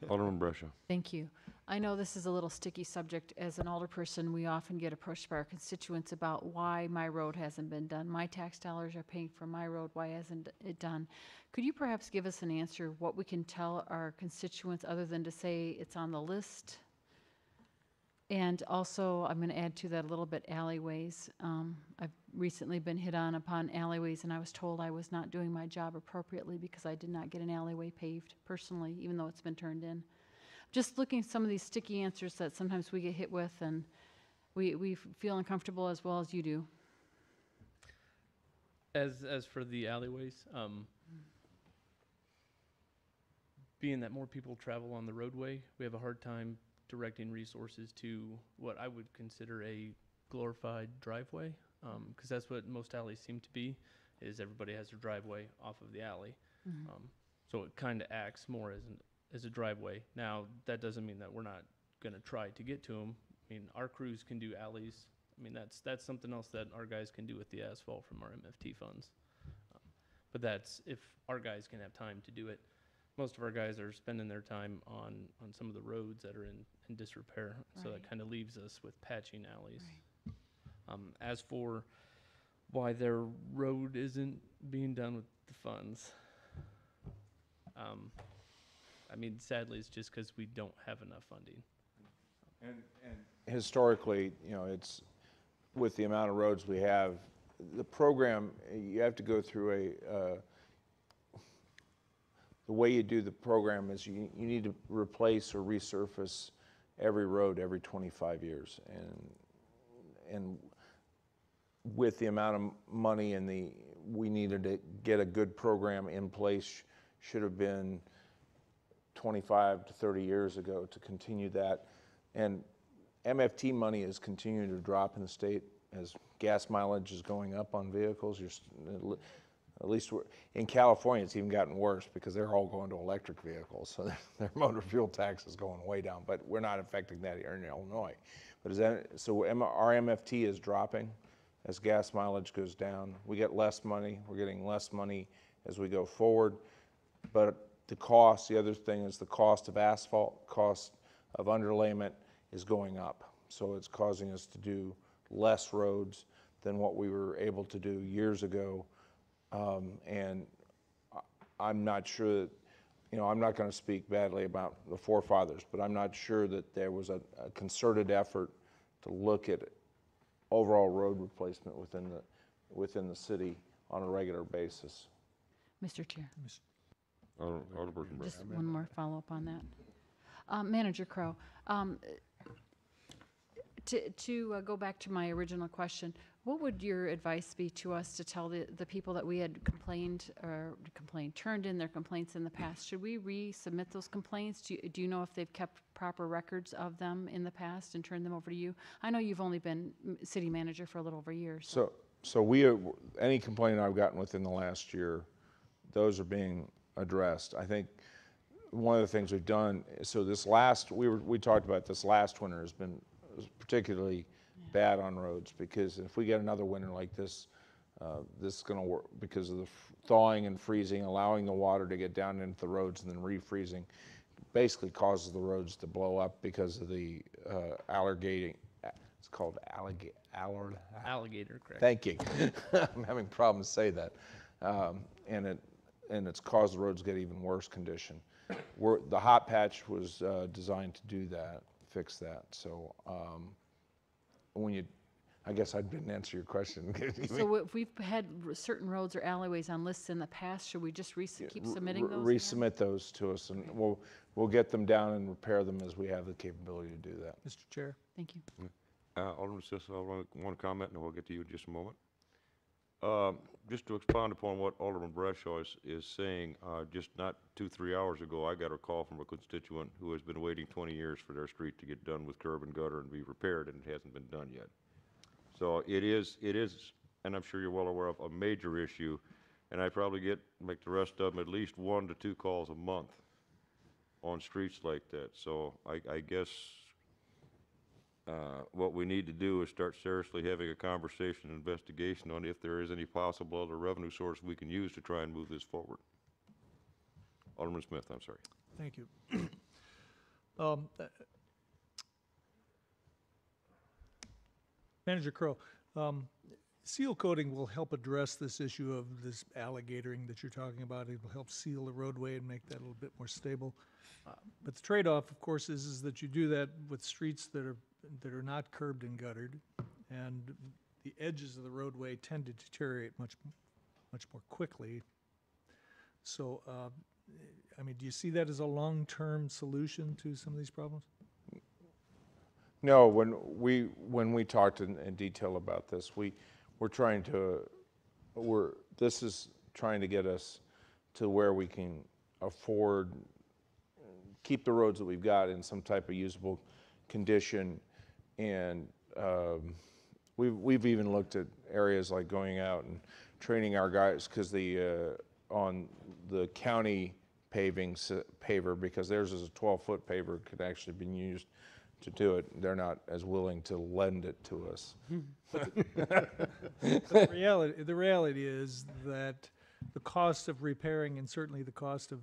Alderman Brescia. thank you. I know this is a little sticky subject. As an alderperson, we often get approached by our constituents about why my road hasn't been done. My tax dollars are paying for my road. Why hasn't it done? Could you perhaps give us an answer, what we can tell our constituents other than to say it's on the list? And also, I'm going to add to that a little bit, alleyways. I've recently been hit on upon alleyways, and I was told I was not doing my job appropriately because I did not get an alleyway paved personally, even though it's been turned in. Just looking at some of these sticky answers that sometimes we get hit with, and we feel uncomfortable as well as you do. As for the alleyways, being that more people travel on the roadway, we have a hard time directing resources to what I would consider a glorified driveway, because that's what most alleys seem to be, is everybody has their driveway off of the alley. So it kind of acts more as a driveway. Now, that doesn't mean that we're not going to try to get to them. I mean, our crews can do alleys. I mean, that's something else that our guys can do with the asphalt from our MFT funds. But that's if our guys can have time to do it. Most of our guys are spending their time on some of the roads that are in disrepair. So that kind of leaves us with patching alleys. As for why their road isn't being done with the funds, I mean, sadly, it's just because we don't have enough funding. And historically, it's with the amount of roads we have, the program, you have to go through the way you do the program is you need to replace or resurface every road every 25 years. And with the amount of money and we needed to get a good program in place, should have been 25 to 30 years ago to continue that. And MFT money is continuing to drop in the state as gas mileage is going up on vehicles. At least in California, it's even gotten worse because they're all going to electric vehicles. So their motor fuel tax is going way down, but we're not affecting that here in Illinois. But our MFT is dropping as gas mileage goes down. We get less money. We're getting less money as we go forward. But the other thing is the cost of asphalt, cost of underlayment is going up. So it's causing us to do less roads than what we were able to do years ago. And I'm not sure that, I'm not going to speak badly about the forefathers, but I'm not sure that there was a concerted effort to look at overall road replacement within the city on a regular basis. Mr. Chair. Alderperson Brett. Just one more follow-up on that. Manager Crow, to go back to my original question, what would your advice be to us to tell the people that we had turned in their complaints in the past? Should we resubmit those complaints? Do you know if they've kept proper records of them in the past and turned them over to you? I know you've only been city manager for a little over a year. So any complaint I've gotten within the last year, those are being addressed. I think one of the things we've done, so we talked about this last winter has been particularly bad on roads, because if we get another winter like this, this is going to work because of the thawing and freezing, allowing the water to get down into the roads and then refreezing, basically causes the roads to blow up because of the alligating. It's called Alligator, correct. Thank you. I'm having problems say that, and it's caused the roads to get even worse condition. The hot patch was designed to do that, fix that. So I guess I didn't answer your question. So if we've had certain roads or alleyways on lists in the past, should we just keep submitting those? Resubmit those to us, and we'll get them down and repair them as we have the capability to do that. Mr. Chair. Thank you. Alderman Sisson, I want to comment, and we'll get to you in just a moment. Just to expound upon what Alderman Bradshaw is saying, just not 2-3 hours ago, I got a call from a constituent who has been waiting 20 years for their street to get done with curb and gutter and be repaired, and it hasn't been done yet. So it is, and I'm sure you're well aware of, a major issue, and I probably get, like the rest of them, at least 1 to 2 calls a month on streets like that. So I guess what we need to do is start seriously having a conversation and investigation on if there is any possible other revenue source we can use to try and move this forward. Alderman Smith, I'm sorry. Thank you. Manager Crow, seal coating will help address this issue of this alligatoring that you're talking about. It will help seal the roadway and make that a little bit more stable. But the trade-off, of course, is that you do that with streets that are not curbed and guttered, and the edges of the roadway tend to deteriorate much more quickly. So, I mean, do you see that as a long-term solution to some of these problems? No, when we talked in detail about this, this is trying to get us to where we can afford, keep the roads that we've got in some type of usable condition, and we've even looked at areas like going out and training our guys, because on the county paver, because theirs is a 12-foot paver, could actually be used to do it. They're not as willing to lend it to us. The reality is that the cost of repairing, and certainly the cost of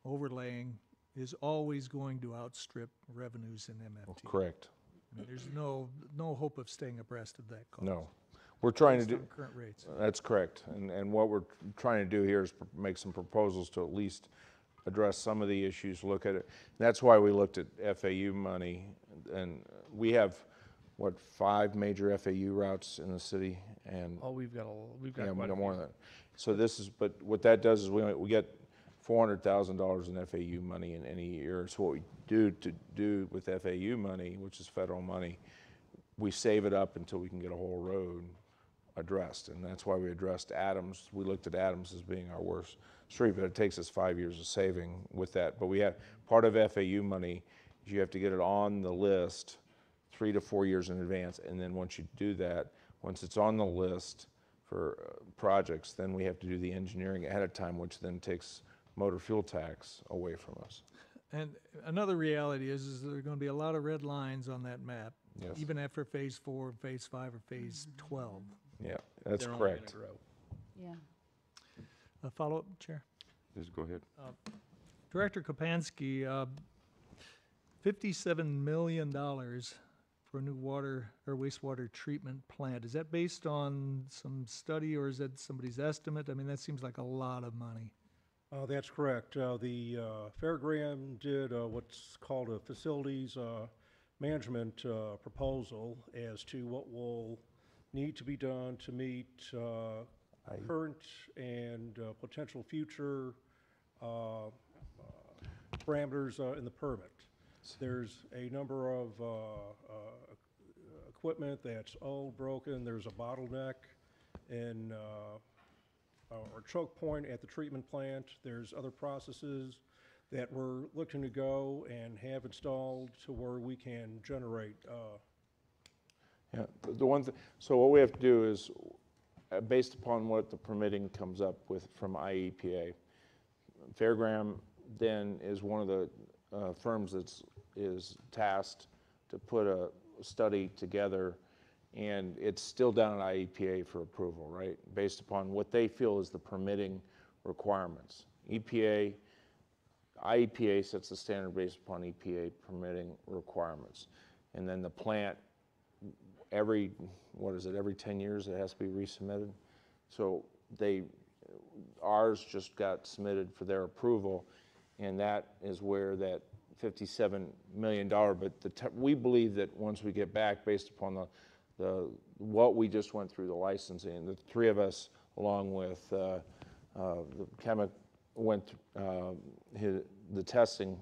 overlaying, is always going to outstrip revenues in MFT. Correct. I mean, there's no hope of staying abreast of that cost. No. We're trying to based do on current rates. That's correct, and what we're trying to do here is make some proposals to at least address some of the issues. Look at it. And that's why we looked at FAU money, and we have 5 major FAU routes in the city, and we've got yeah, quite we a got more few. than that. So but what that does is we get $400,000 in FAU money in any year. So what we do with FAU money, which is federal money, we save it up until we can get a whole road addressed, and that's why we addressed Adams. We looked at Adams as being our worst street, but it takes us 5 years of saving with that. But we have, part of FAU money, is you have to get it on the list 3 to 4 years in advance, and then once you do that, once it's on the list for projects, then we have to do the engineering ahead of time, which then takes motor fuel tax away from us. And another reality is there are going to be a lot of red lines on that map, Yes. even after phase 4, phase 5, or phase 12. Yeah, that's They're only gonna correct. grow. Yeah. A follow-up, Chair? Just go ahead. Director Kopansky, $57 million for a new water or wastewater treatment plant. Is that based on some study or is that somebody's estimate? I mean, that seems like a lot of money. That's correct. The Fairgraham did what's called a facilities management proposal as to what will need to be done to meet current and potential future parameters in the permit. There's a number of equipment that's old, broken. There's a bottleneck in or choke point at the treatment plant. There's other processes that we're looking to go and have installed to where we can generate. Yeah, the one so what we have to do is, based upon what the permitting comes up with from IEPA, Fairgraham then is one of the firms is tasked to put a study together, and it's still down at IEPA for approval, right? Based upon what they feel is the permitting requirements. IEPA sets the standard based upon EPA permitting requirements. And then the plant, every 10 years it has to be resubmitted. So ours just got submitted for their approval, and that is where that $57 million, but we believe that once we get back, based upon what we just went through, the licensing, the three of us, along with the chemic, went the testing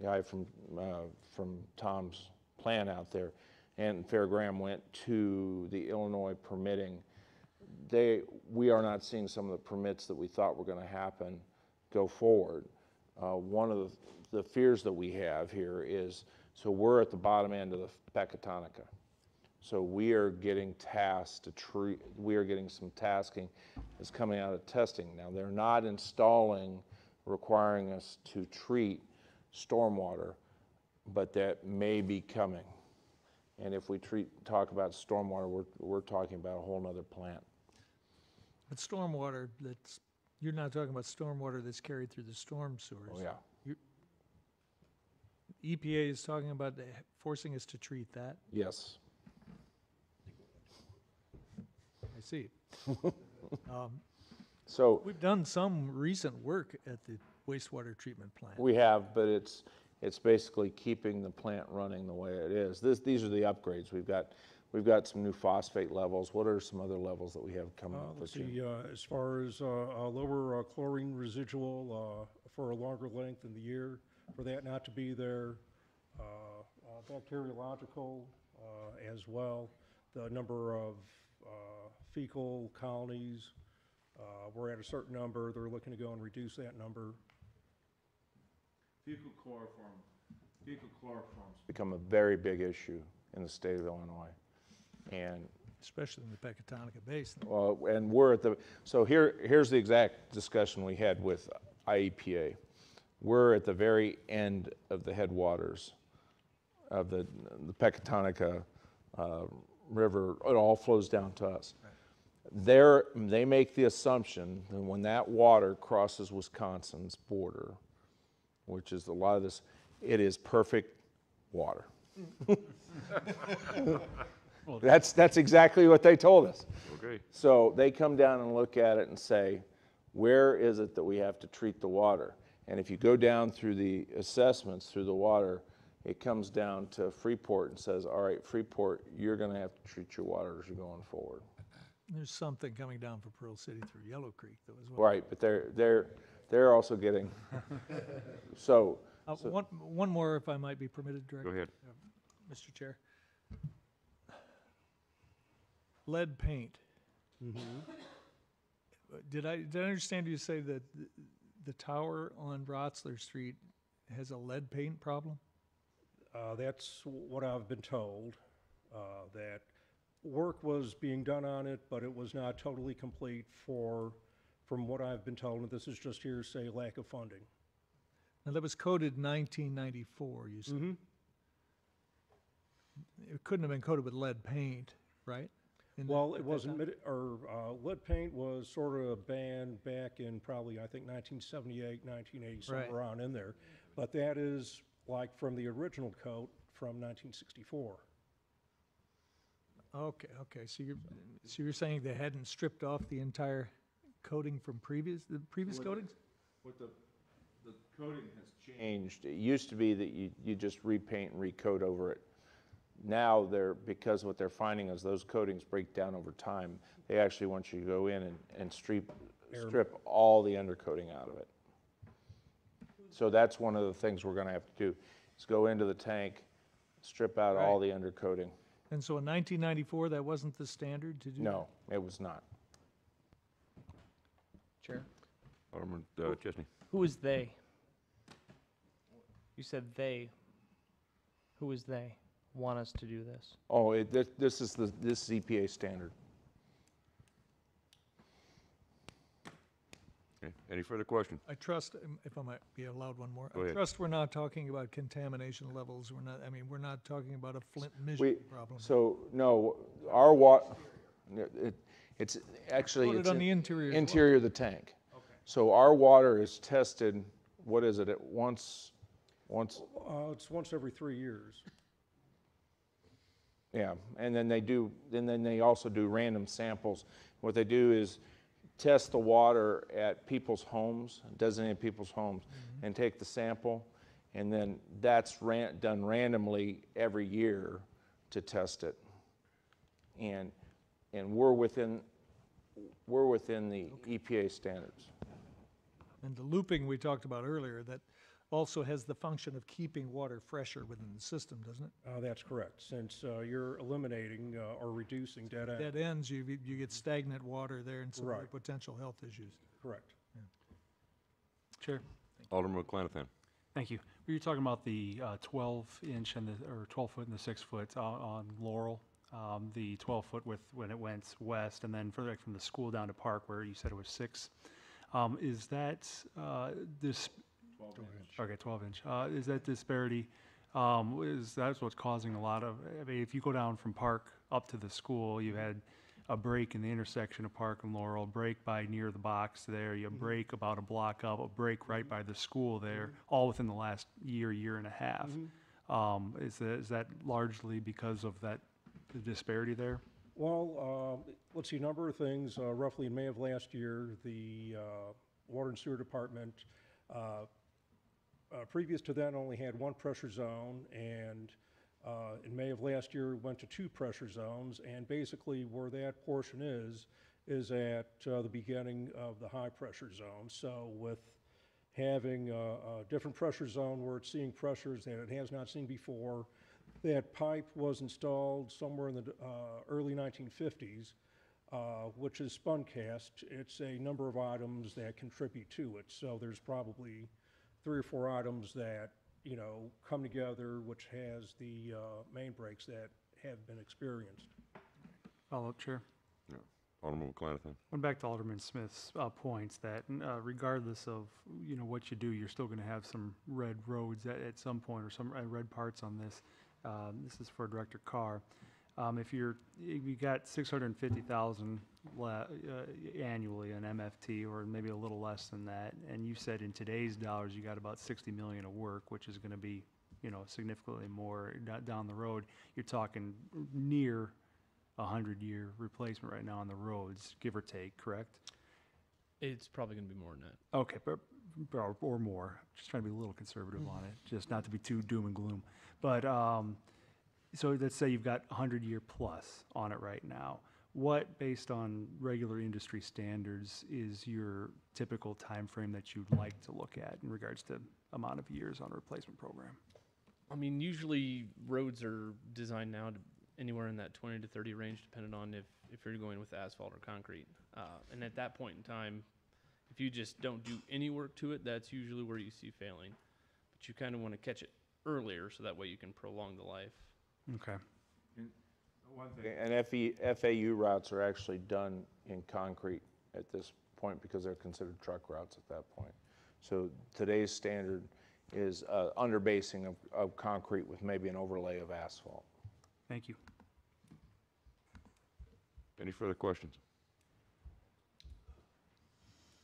guy from Tom's plant out there, and Fairgraham went to the Illinois permitting. We are not seeing some of the permits that we thought were going to happen go forward. One of the fears that we have here is, so we're at the bottom end of the Pecatonica. So we are getting tasked to treat, we are getting some tasking that's coming out of testing. Now, they're not requiring us to treat stormwater, but that may be coming. And if we talk about stormwater, we're talking about a whole nother plant. But stormwater, you're not talking about stormwater that's carried through the storm sewers. Oh, yeah. EPA is talking about forcing us to treat that. Yes. I see. So we've done some recent work at the wastewater treatment plant. We have, but it's basically keeping the plant running the way it is. These are the upgrades. We've got some new phosphate levels. What are some other levels that we have coming up Let's this see, year? as far as lower chlorine residual for a longer length in the year, for that not to be there, bacteriological as well, the number of fecal colonies, we're at a certain number. They're looking to go and reduce that number. Fecal chloroforms become a very big issue in the state of Illinois, and especially in the Pecatonica Basin. Well, and we're at so here's the exact discussion we had with IEPA. We're at the very end of the headwaters of the Pecatonica River. It all flows down to us. Right. They make the assumption that when that water crosses Wisconsin's border, which is a lot of this, it is perfect water. That's exactly what they told us. Okay. So they come down and look at it and say, where is it that we have to treat the water? And if you go down through the assessments through the water, it comes down to Freeport and says, all right, Freeport, you're going to have to treat your water as you're going forward. There's something coming down from Pearl City through Yellow Creek, though, as well. Right, but they're also getting so. One more, if I might be permitted, Director. Go ahead. Mr. Chair. lead paint. Mm-hmm. Did I understand you say that the tower on Rotzler Street has a lead paint problem? That's what I've been told, that work was being done on it, but it was not totally complete from what I've been told, and this is just hearsay, lack of funding. Now, that was coated in 1994, you said. Mm-hmm. It couldn't have been coated with lead paint, right? Well, it wasn't, lead paint was sort of banned back in probably, I think, 1978, 1980, somewhere Right. around in there. But that is like from the original coat from 1964. Okay, so you're saying they hadn't stripped off the entire coating from the previous coatings? What the coating has changed. It used to be that you just repaint and recoat over it. Now because what they're finding is those coatings break down over time. They actually want you to go in and strip all the undercoating out of it. So that's one of the things we're gonna have to do, is go into the tank, strip out all the undercoating. And so in 1994, that wasn't the standard to do? No, it was not. Chair. Alderman Chesney. Who is they? You said they. Who is they? Want us to do this? Oh, this is EPA standard. Okay. Any further questions? I trust, if I might be allowed one more. Go I ahead. trust we're not talking about contamination levels. We're not talking about a Flint, Michigan problem. So, no, it's actually, Coated it's on the interior as well. interior of the tank. So our water is tested, what is it, once? It's once every 3 years. Yeah, and then they also do random samples. What they do is test the water at people's homes, designated people's homes, and take the sample, and then that's done randomly every year to test it. And we're within the EPA standards. And the looping we talked about earlier, that also has the function of keeping water fresher within the system, doesn't it? That's correct. Since you're eliminating or reducing dead ends. Dead ends, you get stagnant water there and some other Right. potential health issues. Correct. Chair. Alderman Clanathan. Thank you. We were talking about the 12-inch or 12 foot and the 6 foot on Laurel. The 12 foot when it went west, and then further from the school down to Park, where you said it was 6. Is that this? 12-inch. Okay, 12-inch. Is that disparity? That's what's causing a lot of? I mean, if you go down from Park up to the school, you had a break in the intersection of Park and Laurel, break by near the box there, you break about a block up, a break right by the school there, all within the last year and a half. Is that largely because of the disparity there? Well, let's see, a number of things. Roughly in May of last year, the Water and Sewer Department, previous to that, only had 1 pressure zone, and in May of last year, went to 2 pressure zones, and basically where that portion is at the beginning of the high pressure zone. So with having a different pressure zone where it's seeing pressures that it has not seen before, that pipe was installed somewhere in the early 1950s, which is spun cast. It's a number of items that contribute to it. So there's probably 3 or 4 items that, come together, which has the main breaks that have been experienced. Follow-up, Chair. Yeah. Alderman Clanathan. Went back to Alderman Smith's points that regardless of what you do, you're still going to have some red roads at some point, or some red parts on this. This is for Director Carr. If you got $650,000 annually in MFT, or maybe a little less than that, and you said in today's dollars you got about $60 million of work, which is going to be significantly more down the road. You're talking near 100-year replacement right now on the roads, give or take, correct? It's probably going to be more than that. Okay, or more. Just trying to be a little conservative on it, just not to be too doom and gloom. But so let's say you've got 100-year plus on it right now. What, based on regular industry standards, is your typical time frame that you'd like to look at in regards to amount of years on a replacement program? I mean, usually roads are designed now to anywhere in that 20 to 30 range, depending on if if you're going with asphalt or concrete. And at that point in time, if you just don't do any work to it, that's usually where you see failing. But you kind of want to catch it earlier so that way you can prolong the life. Okay. And FAU routes are actually done in concrete at this point because they're considered truck routes at that point. So today's standard is underbasing of concrete with maybe an overlay of asphalt. Thank you. Any further questions?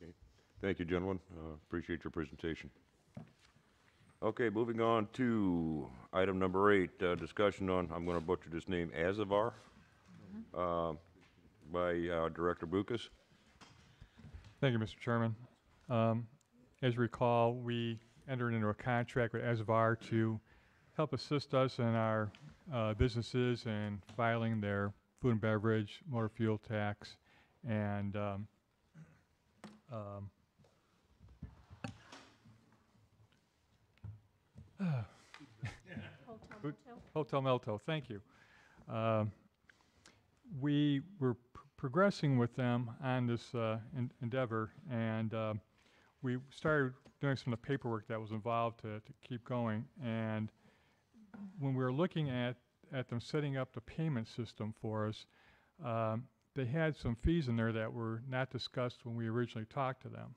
Okay. Thank you, gentlemen. Appreciate your presentation. Okay, moving on to item number 8, discussion on, I'm going to butcher this name, Azavar, by Director Bucas. Thank you, Mr. Chairman. As you recall, we entered into a contract with Azavar to help assist us in our businesses in filing their food and beverage, motor fuel tax, and Hotel Melto, thank you. We were progressing with them on this endeavor, and we started doing some of the paperwork that was involved to keep going. And when we were looking at them setting up the payment system for us, they had some fees in there that were not discussed when we originally talked to them.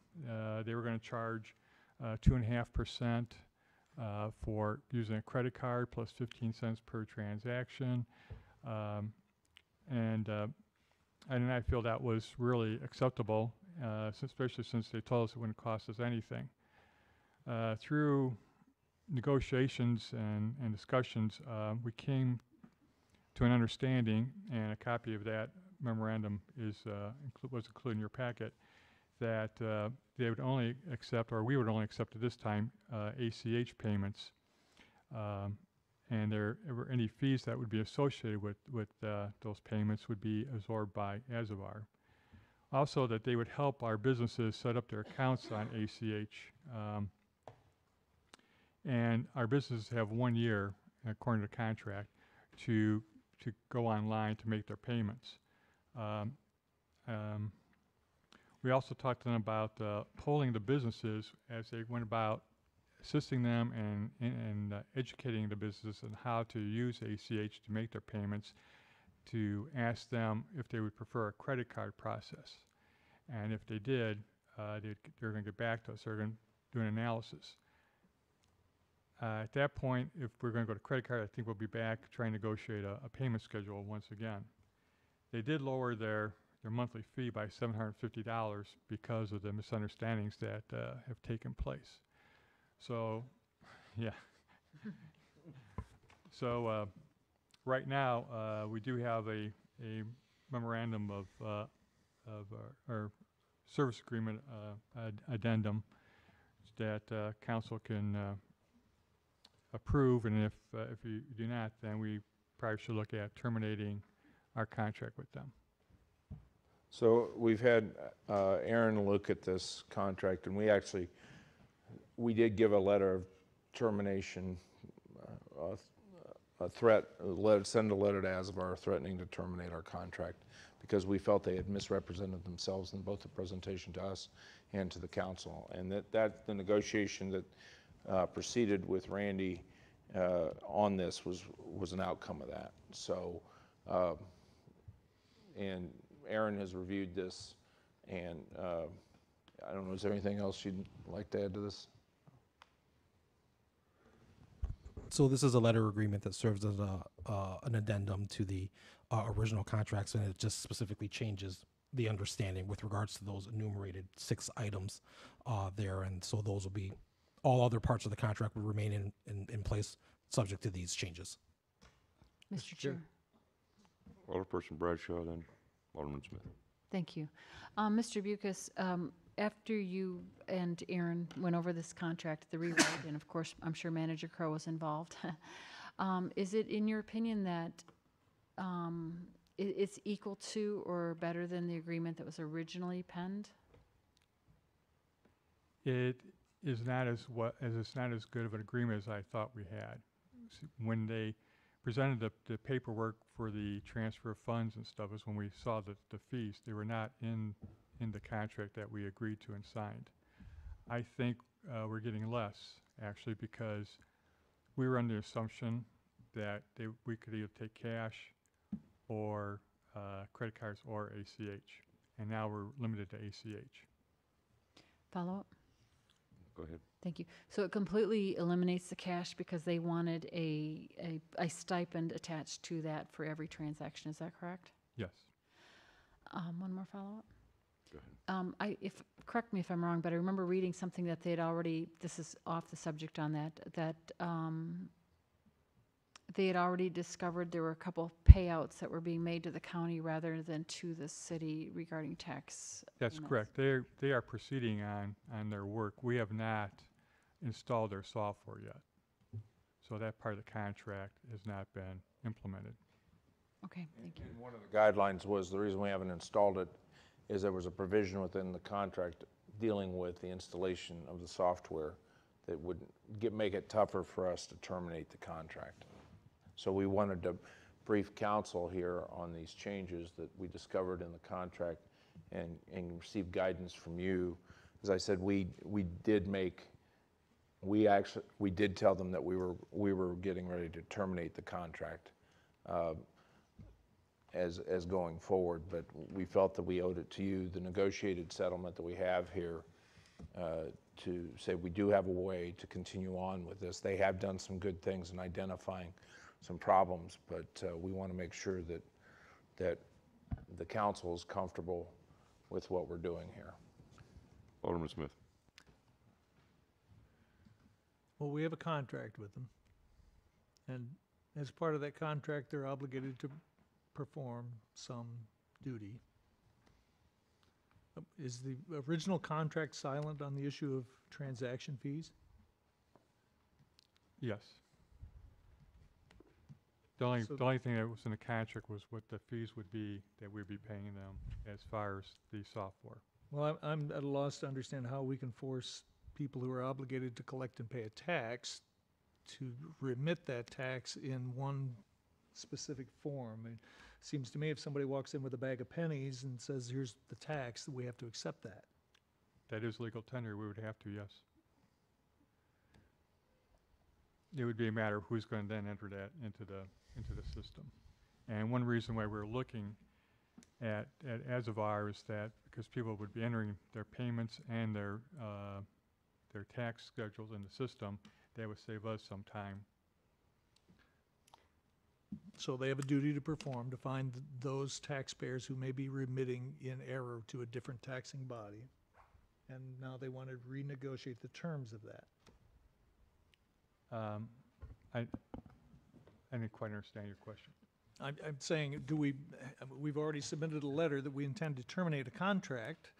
They were going to charge 2.5% for using a credit card plus 15 cents per transaction. And I feel that was really acceptable, especially since they told us it wouldn't cost us anything. Through negotiations and discussions, we came to an understanding, and a copy of that memorandum was included in your packet, that they would only accept, or we would only accept at this time, ACH payments. And any fees that would be associated with those payments would be absorbed by Azavar. Also, that they would help our businesses set up their accounts on ACH. And our businesses have 1 year, according to the contract, to go online to make their payments. We also talked to them about polling the businesses as they went about assisting them and educating the businesses on how to use ACH to make their payments, to ask them if they would prefer a credit card process. And if they did, they're going to get back to us. They're going to do an analysis. At that point, if we're going to go to credit card, I think we'll be back trying to negotiate a payment schedule once again. They did lower their monthly fee by $750 because of the misunderstandings that have taken place. So, yeah. So right now, we do have a memorandum of our service agreement addendum that council can approve, and if you do not, then we probably should look at terminating our contract with them. So we've had Aaron look at this contract, and we did give a letter of termination, a threat, send a letter to Azavar threatening to terminate our contract because we felt they had misrepresented themselves in both the presentation to us and to the council, and that the negotiation that proceeded with Randy on this was an outcome of that. So, and Aaron has reviewed this, and I don't know, is there anything else you'd like to add to this? So this is a letter agreement that serves as an addendum to the original contracts, and it just specifically changes the understanding with regards to those enumerated 6 items there, and so those will be, all other parts of the contract will remain in place subject to these changes. Mr. Chair. Alderperson Bradshaw, then Alderman Smith. Thank you. Mr. Bucas, after you and Aaron went over this contract, the rewrite, and of course, I'm sure Manager Crow was involved, is it in your opinion that it's equal to or better than the agreement that was originally penned? It is not as good of an agreement as I thought we had. When they presented the paperwork for the transfer of funds and stuff is when we saw the fees. They were not in the contract that we agreed to and signed. I think we're getting less, actually, because we were under the assumption that we could either take cash or credit cards or ACH, and now we're limited to ACH. Follow up? Go ahead. Thank you. So it completely eliminates the cash because they wanted a stipend attached to that for every transaction. Is that correct? Yes. One more follow-up? Go ahead. Correct me if I'm wrong, but I remember reading something that they had already, this is off the subject on that they had already discovered there were a couple payouts that were being made to the county rather than to the city regarding tax. That's correct. They are proceeding on their work. We have not installed their software yet. So that part of the contract has not been implemented. Okay, thank you. And one of the guidelines was, the reason we haven't installed it is there was a provision within the contract dealing with the installation of the software that would make it tougher for us to terminate the contract. So we wanted to brief council here on these changes that we discovered in the contract and receive guidance from you. As I said, we did tell them that we were getting ready to terminate the contract as going forward, but we felt that we owed it to you, the negotiated settlement that we have here, to say we do have a way to continue on with this. They have done some good things in identifying some problems, but we want to make sure that the council is comfortable with what we're doing here. Alderman Smith. Well, we have a contract with them, and as part of that contract, they're obligated to perform some duty. Is the original contract silent on the issue of transaction fees? Yes. The only thing that was in the contract was what the fees would be that we'd be paying them as far as the software. Well, I'm at a loss to understand how we can force people who are obligated to collect and pay a tax to remit that tax in one specific form. It seems to me if somebody walks in with a bag of pennies and says, here's the tax, we have to accept that. That is legal tender. We would have to, yes. It would be a matter of who's going to then enter that into the system. And one reason why we're looking at as of R is that because people would be entering their payments and their tax schedules in the system, that would save us some time. So they have a duty to perform to find those taxpayers who may be remitting in error to a different taxing body. And now they want to renegotiate the terms of that. I didn't quite understand your question. I'm saying, we've already submitted a letter that we intend to terminate a contract,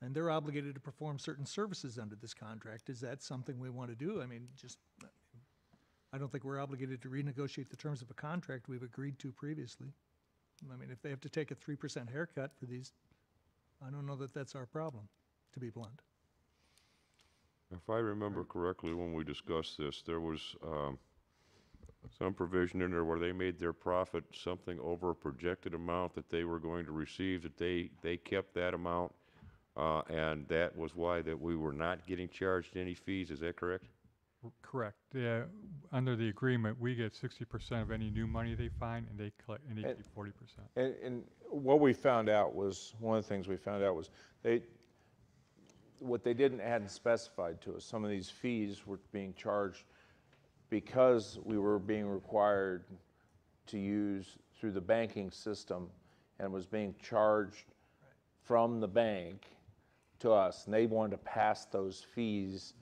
and they're obligated to perform certain services under this contract. Is that something we want to do? I mean, I don't think we're obligated to renegotiate the terms of a contract we've agreed to previously. I mean, if they have to take a 3% haircut for these, I don't know that that's our problem, to be blunt. If I remember correctly, when we discussed this, there was some provision in there where they made their profit something over a projected amount that they were going to receive, that they kept that amount, and that was why that we were not getting charged any fees. Is that correct? Correct. Under the agreement, we get 60% of any new money they find, and they collect and they keep 40%. And what we found out was, one of the things we found out was what they hadn't specified to us, some of these fees were being charged because we were being required to use through the banking system, and was being charged from the bank to us, and they wanted to pass those fees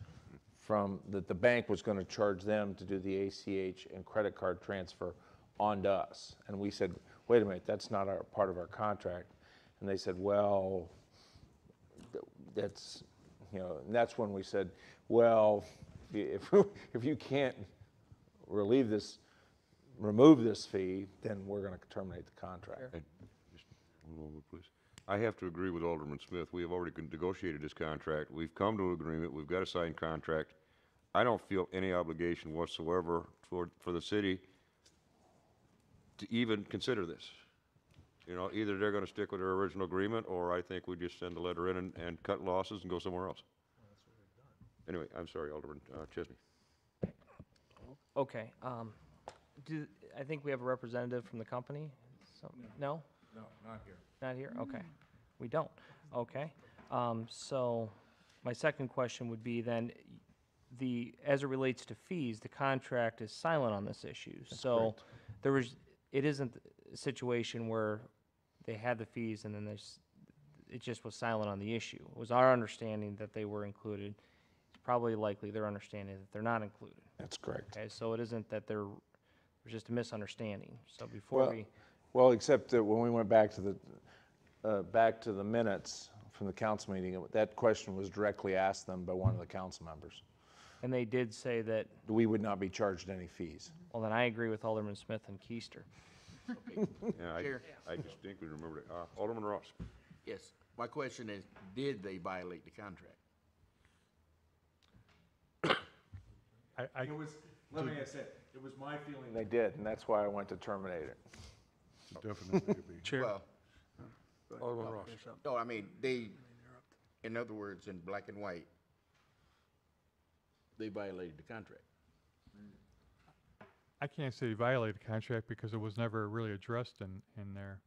that the bank was going to charge them to do the ACH and credit card transfer onto us. And we said, wait a minute, that's not part of our contract. And they said, well, that's, and that's when we said, well, if you can't remove this fee, then we're going to terminate the contract. Just one moment, please. I have to agree with Alderman Smith. We have already negotiated this contract. We've come to an agreement. We've got a signed contract. I don't feel any obligation whatsoever for the city to even consider this. You know, either they're gonna stick with their original agreement, or I think we just send a letter in and cut losses and go somewhere else. Anyway, I'm sorry, Alderman Chesney. Okay, I think we have a representative from the company? No? No, not here. Not here? Okay. We don't. Okay. So my second question would be then, as it relates to fees, the contract is silent on this issue. So it isn't a situation where they had the fees and then it just was silent on the issue. It was our understanding that they were included. It's probably likely their understanding that they're not included. That's correct. Okay, so it isn't that there's just a misunderstanding. So before Well, except that when we went back to the minutes from the council meeting, that question was directly asked them by one of the council members. And they did say that we would not be charged any fees. Well, then I agree with Alderman Smith and Keister. Yeah, I distinctly remember it. Alderman Ross. Yes, my question is, did they violate the contract? Let me say, it was my feeling. They did, and that's why I went to terminate it. Definitely could be. Chair. Well, Alderman Ross. no, I mean, in other words, in black and white, they violated the contract. I can't say violated the contract because it was never really addressed in there.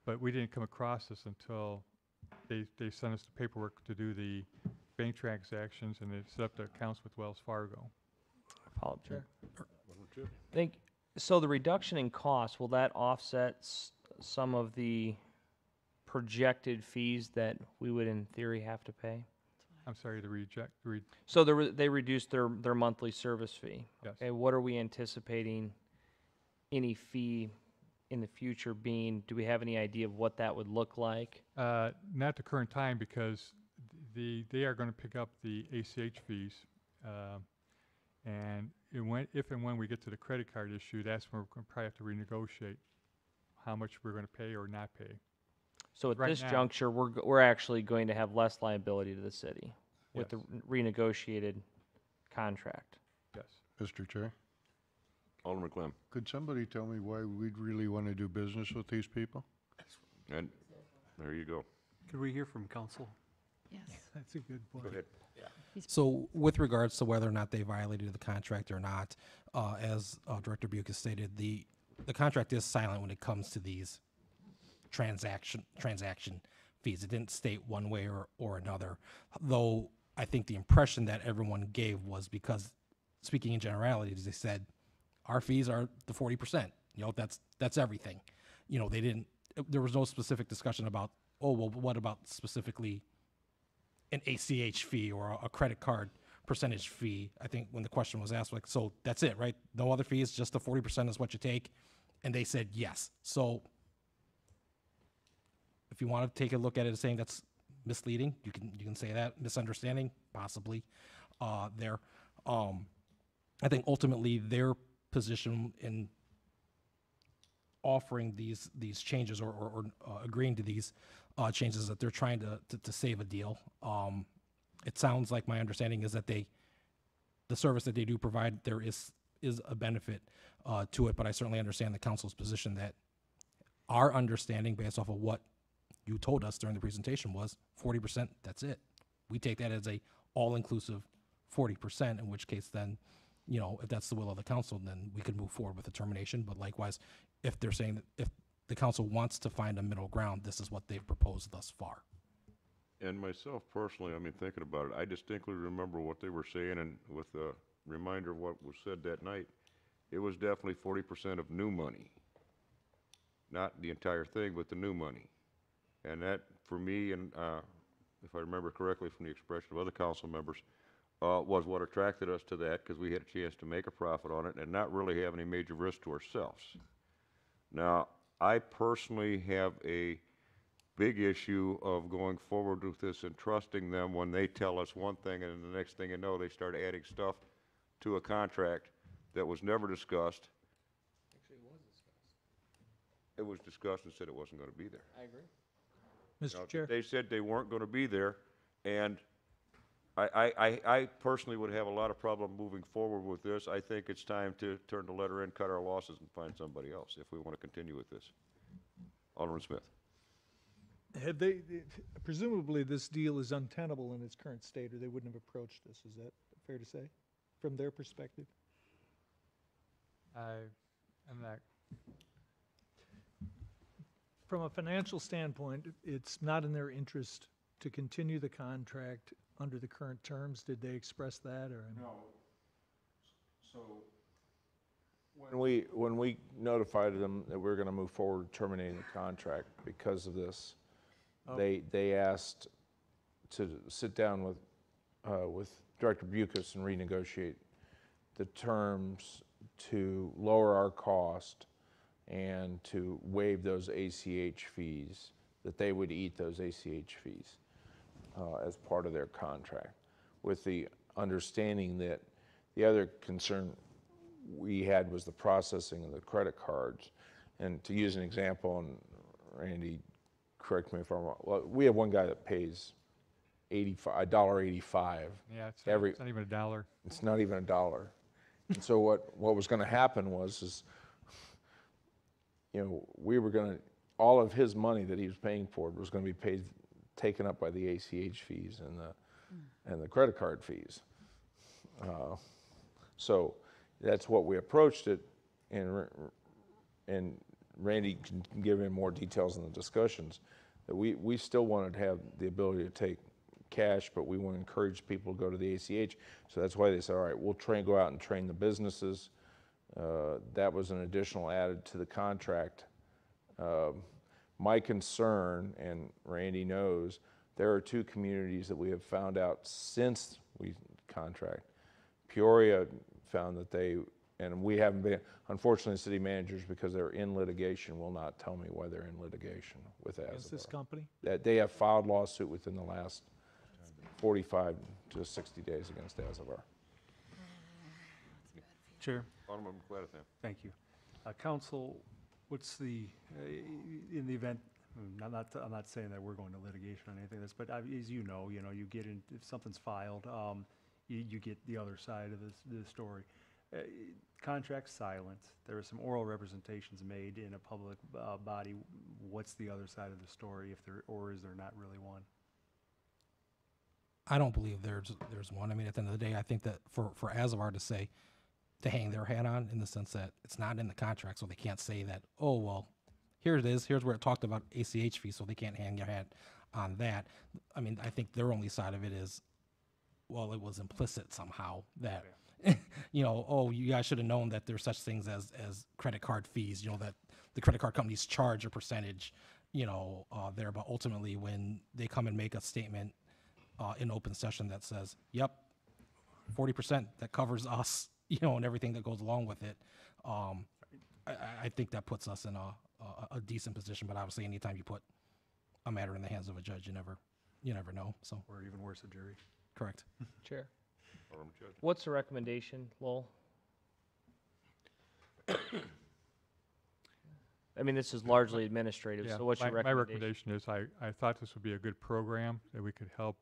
But we didn't come across this until they sent us the paperwork to do the bank transactions, and they set up the accounts with Wells Fargo. Apologize. So the reduction in cost, will that offset some of the projected fees that we would in theory have to pay? I'm sorry, So they reduced their monthly service fee. Yes. Okay, what are we anticipating any fee in the future being? Do we have any idea of what that would look like? Not the current time, because they are going to pick up the ACH fees, and if and when we get to the credit card issue, that's when we're going to probably have to renegotiate how much we're going to pay or not pay. So at Right this now- juncture, we're actually going to have less liability to the city with the Yes. renegotiated contract. Yes. Mr. Chair, Alderman Clem. could somebody tell me why we'd really want to do business with these people? And there you go. Could we hear from council? Yes. That's a good point. Go ahead. So with regards to whether or not they violated the contract or not, as Director Buick has stated, the contract is silent when it comes to these transaction fees. It didn't state one way or another, though I think the impression that everyone gave was because, speaking in generalities, they said our fees are the 40%. You know, that's everything. You know, there was no specific discussion about, oh, well, what about specifically an ACH fee or a credit card percentage fee. I think when the question was asked, like, so that's it, right? No other fees, just the 40% is what you take. And they said yes. So if you want to take a look at it as saying that's misleading, you can say that. Misunderstanding, possibly there. I think ultimately their position in offering these changes or agreeing to these changes that they're trying to save a deal. It sounds like my understanding is that the service that they do provide, there is a benefit to it, but I certainly understand the council's position that our understanding based off of what you told us during the presentation was 40%, that's it. We take that as a all-inclusive 40%, in which case then, you know, if that's the will of the council, then we could move forward with the termination. But likewise, if they're saying that if the council wants to find a middle ground, this is what they've proposed thus far. And myself personally, I mean, thinking about it, I distinctly remember what they were saying, and with a reminder of what was said that night, it was definitely 40% of new money. Not the entire thing, but the new money. And that, for me, and if I remember correctly from the expression of other council members, was what attracted us to that, because we had a chance to make a profit on it and not really have any major risk to ourselves. Now, I personally have a big issue of going forward with this and trusting them when they tell us one thing and the next thing you know, they start adding stuff to a contract that was never discussed. Actually, it was discussed. It was discussed and said it wasn't going to be there. I agree. Mr. Chair? They said they weren't going to be there, and I personally would have a lot of problem moving forward with this. I think it's time to turn the letter in, cut our losses, and find somebody else if we want to continue with this. Alderman Smith. Have they, presumably this deal is untenable in its current state, or they wouldn't have approached this. Is that fair to say, from their perspective? I'm not. From a financial standpoint, it's not in their interest to continue the contract under the current terms. Did they express that, or? No. So when we notified them that we were going to move forward terminating the contract because of this, they asked to sit down with Director Bucus and renegotiate the terms to lower our cost and to waive those ACH fees, that they would eat those ACH fees as part of their contract, with the understanding that the other concern we had was the processing of the credit cards. And to use an example, and Randy, correct me if I'm wrong, well, we have one guy that pays $1.85. Yeah, it's not even $1. It's not even $1. And so what was going to happen was, we were going to, all of his money that he was paying for was going to be taken up by the ACH fees and the credit card fees. So that's what we approached it, and Randy can give in more details in the discussions, that we still wanted to have the ability to take cash, but we want to encourage people to go to the ACH. So that's why they said, all right, we'll go out and train the businesses. That was an additional added to the contract. My concern, and Randy knows, there are two communities that we have found out since we contract. Peoria found that and we haven't been, unfortunately, city managers, because they're in litigation, will not tell me why they're in litigation with Azabar. Against this company? That they have filed lawsuit within the last 45 to 60 days against Azabar. Chair. Alderman Clattenham. Thank you. Council, what's the, in the event, I'm not saying that we're going to litigation on anything like this, but as you know, you get in, if something's filed, you get the other side of the story. Contract's silent. There are some oral representations made in a public body. What's the other side of the story, or is there not really one? I don't believe there's one. I mean, at the end of the day, I think that for Azabar to hang their hat on, in the sense that it's not in the contract, so they can't say that, oh, well, here it is, here's where it talked about ACH fees, so they can't hang their hat on that. I mean, I think their only side of it is, well, it was implicit somehow that, oh, you guys should have known that there's such things as credit card fees, that the credit card companies charge a percentage, there, but ultimately when they come and make a statement in open session that says, yep, 40% that covers us, and everything that goes along with it, I think that puts us in a decent position. But obviously, anytime you put a matter in the hands of a judge, you never know. So, or even worse, a jury. Correct. Chair. What's the recommendation, Lowell? I mean, this is largely administrative, so what's your recommendation? My recommendation is I thought this would be a good program that we could help,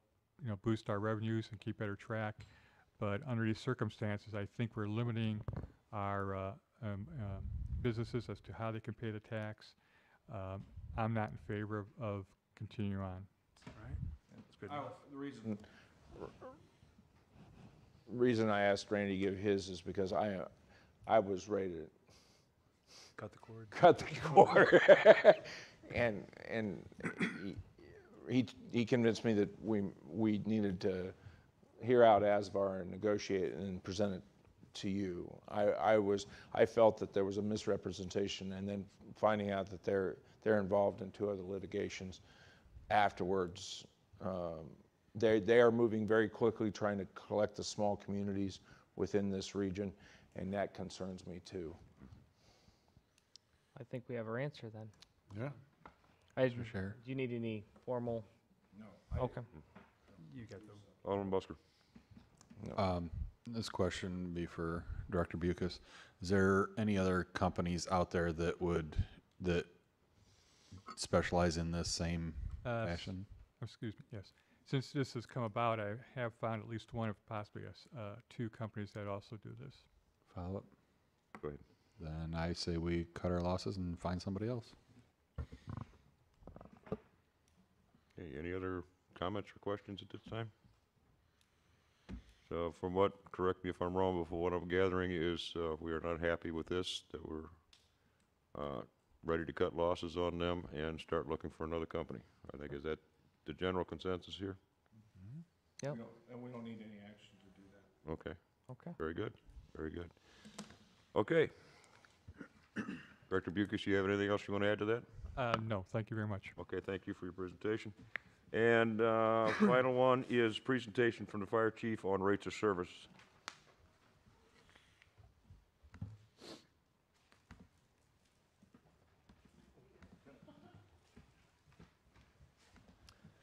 boost our revenues and keep better track. But under these circumstances, I think we're limiting our businesses as to how they can pay the tax. I'm not in favor of continuing on. All right. That's good. The reason I asked Randy to give his is because I was ready to cut the cord. Cut the cord. and he convinced me that we needed to hear out Azabar and negotiate and then present it to you. I felt that there was a misrepresentation, and then finding out that they're involved in 2 other litigations afterwards. They are moving very quickly, trying to collect the small communities within this region, and that concerns me too. I think we have our answer then. Yeah. For sure. Do you need any formal? No. Okay. You got them. Alderman Busker. No. This question would be for Director Bucus. Is there any other companies out there that specialize in this same fashion? Excuse me. Yes. since this has come about, I have found at least one, if possibly two companies that also do this. Follow up? Go ahead. Then I say we cut our losses and find somebody else. Okay, any other comments or questions at this time? So from what, correct me if I'm wrong, but from what I'm gathering is we are not happy with this, that we're ready to cut losses on them and start looking for another company. I think, is that the general consensus here? Yep. And we don't need any action to do that. Okay. Okay. Very good, very good. Okay. Director Bucus, you have anything else you want to add to that? No, thank you very much. Okay, thank you for your presentation. And final one is presentation from the fire chief on rates of service.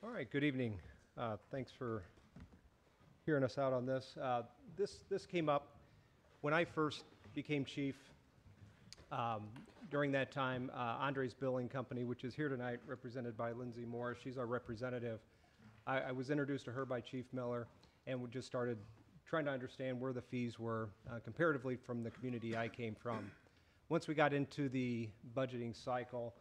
All right, good evening. Thanks for hearing us out on this. This came up when I first became chief. During that time, Andre's Billing Company, which is here tonight, represented by Lindsay Morris, she's our representative. I was introduced to her by Chief Miller, and we just started trying to understand where the fees were comparatively from the community I came from. Once we got into the budgeting cycle,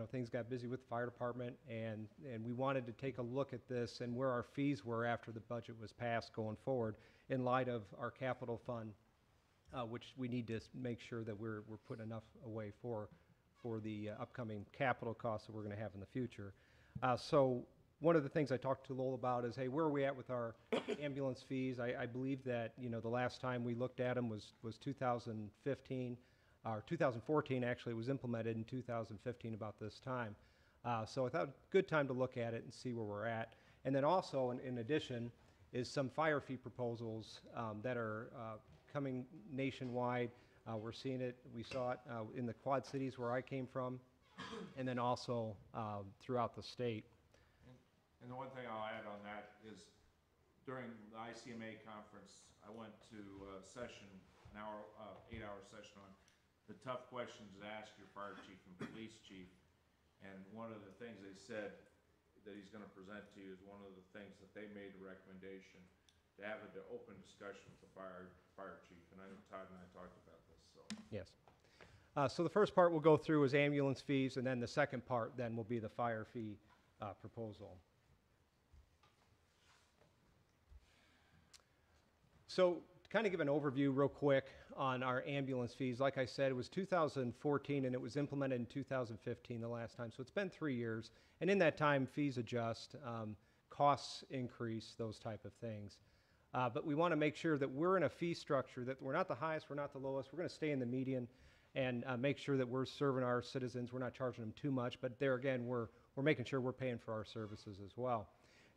things got busy with the fire department, and we wanted to take a look at this and where our fees were after the budget was passed going forward in light of our capital fund, which we need to make sure that we're putting enough away for the upcoming capital costs that we're going to have in the future. So one of the things I talked to Lowell about is, hey, where are we at with our ambulance fees? I believe that, the last time we looked at them was 2015. Or 2014, actually. It was implemented in 2015 about this time. So I thought good time to look at it and see where we're at. And then also, in addition, is some fire fee proposals that are coming nationwide. We're seeing it, we saw it in the Quad Cities where I came from, and then also throughout the state. And the one thing I'll add on that is during the ICMA conference, I went to a session, an hour, 8-hour session on the tough questions to ask your fire chief and police chief. And one of the things they said that he's going to present to you is one of the things that they made a recommendation to have an open discussion with the fire chief. And I know Todd and I talked about this. So Yes. So the first part we'll go through is ambulance fees, and then the second part then will be the fire fee proposal. So to kind of give an overview real quick on our ambulance fees, like I said, it was 2014 and it was implemented in 2015 the last time. So it's been 3 years. And in that time, fees adjust, costs increase, those type of things. But we want to make sure that we're in a fee structure that we're not the highest, we're not the lowest. We're going to stay in the median and make sure that we're serving our citizens. We're not charging them too much, but there again, we're making sure we're paying for our services as well.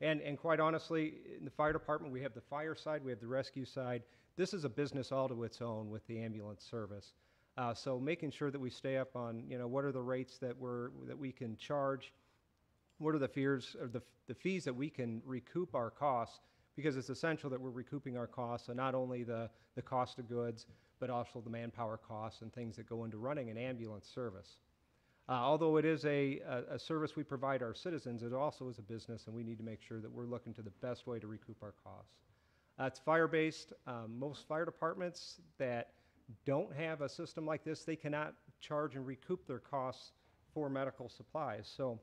And quite honestly, in the fire department, we have the fire side, we have the rescue side. This is a business all to its own with the ambulance service. So making sure that we stay up on, what are the rates that we can charge, what are the fees, or the fees that we can recoup our costs, because it's essential that we're recouping our costs, and not only the cost of goods, but also the manpower costs and things that go into running an ambulance service. Although it is a service we provide our citizens, it also is a business, and we need to make sure that we're looking to the best way to recoup our costs. It's fire-based. Most fire departments that don't have a system like this, they cannot charge and recoup their costs for medical supplies. So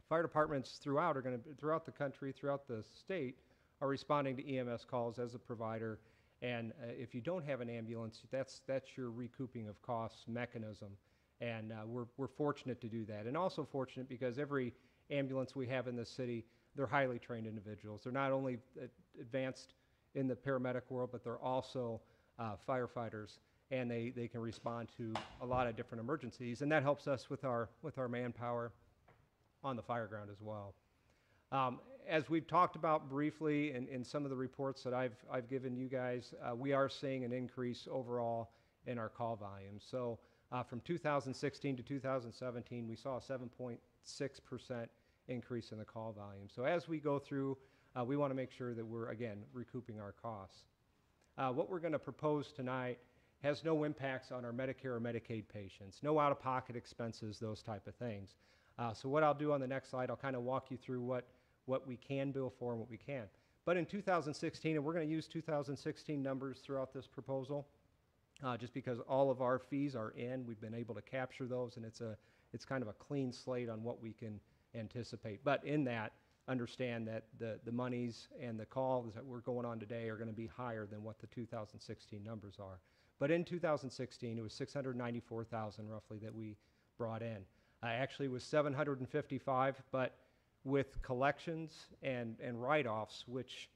fire departments throughout the country, throughout the state, are responding to EMS calls as a provider. And if you don't have an ambulance, that's your recouping of costs mechanism. And we're fortunate to do that. And also fortunate because every ambulance we have in the city, they're highly trained individuals. They're not only advanced in the paramedic world, but they're also firefighters, and they can respond to a lot of different emergencies. And that helps us with our manpower on the fire ground as well. As we've talked about briefly in some of the reports that I've given you guys, we are seeing an increase overall in our call volume. So from 2016 to 2017, we saw a 7.6% increase in the call volume. So as we go through, we want to make sure that we're, again, recouping our costs. What we're going to propose tonight has no impacts on our Medicare or Medicaid patients, no out-of-pocket expenses, those type of things. So what I'll do on the next slide, I'll kind of walk you through what what we can bill for and what we can. But in 2016, and we're going to use 2016 numbers throughout this proposal, just because all of our fees are in, we've been able to capture those, and it's kind of a clean slate on what we can anticipate. But in that, understand that the monies and the calls that we're going on today are going to be higher than what the 2016 numbers are. But in 2016, it was 694,000 roughly that we brought in. Actually, it was 755, but with collections and write-offs, which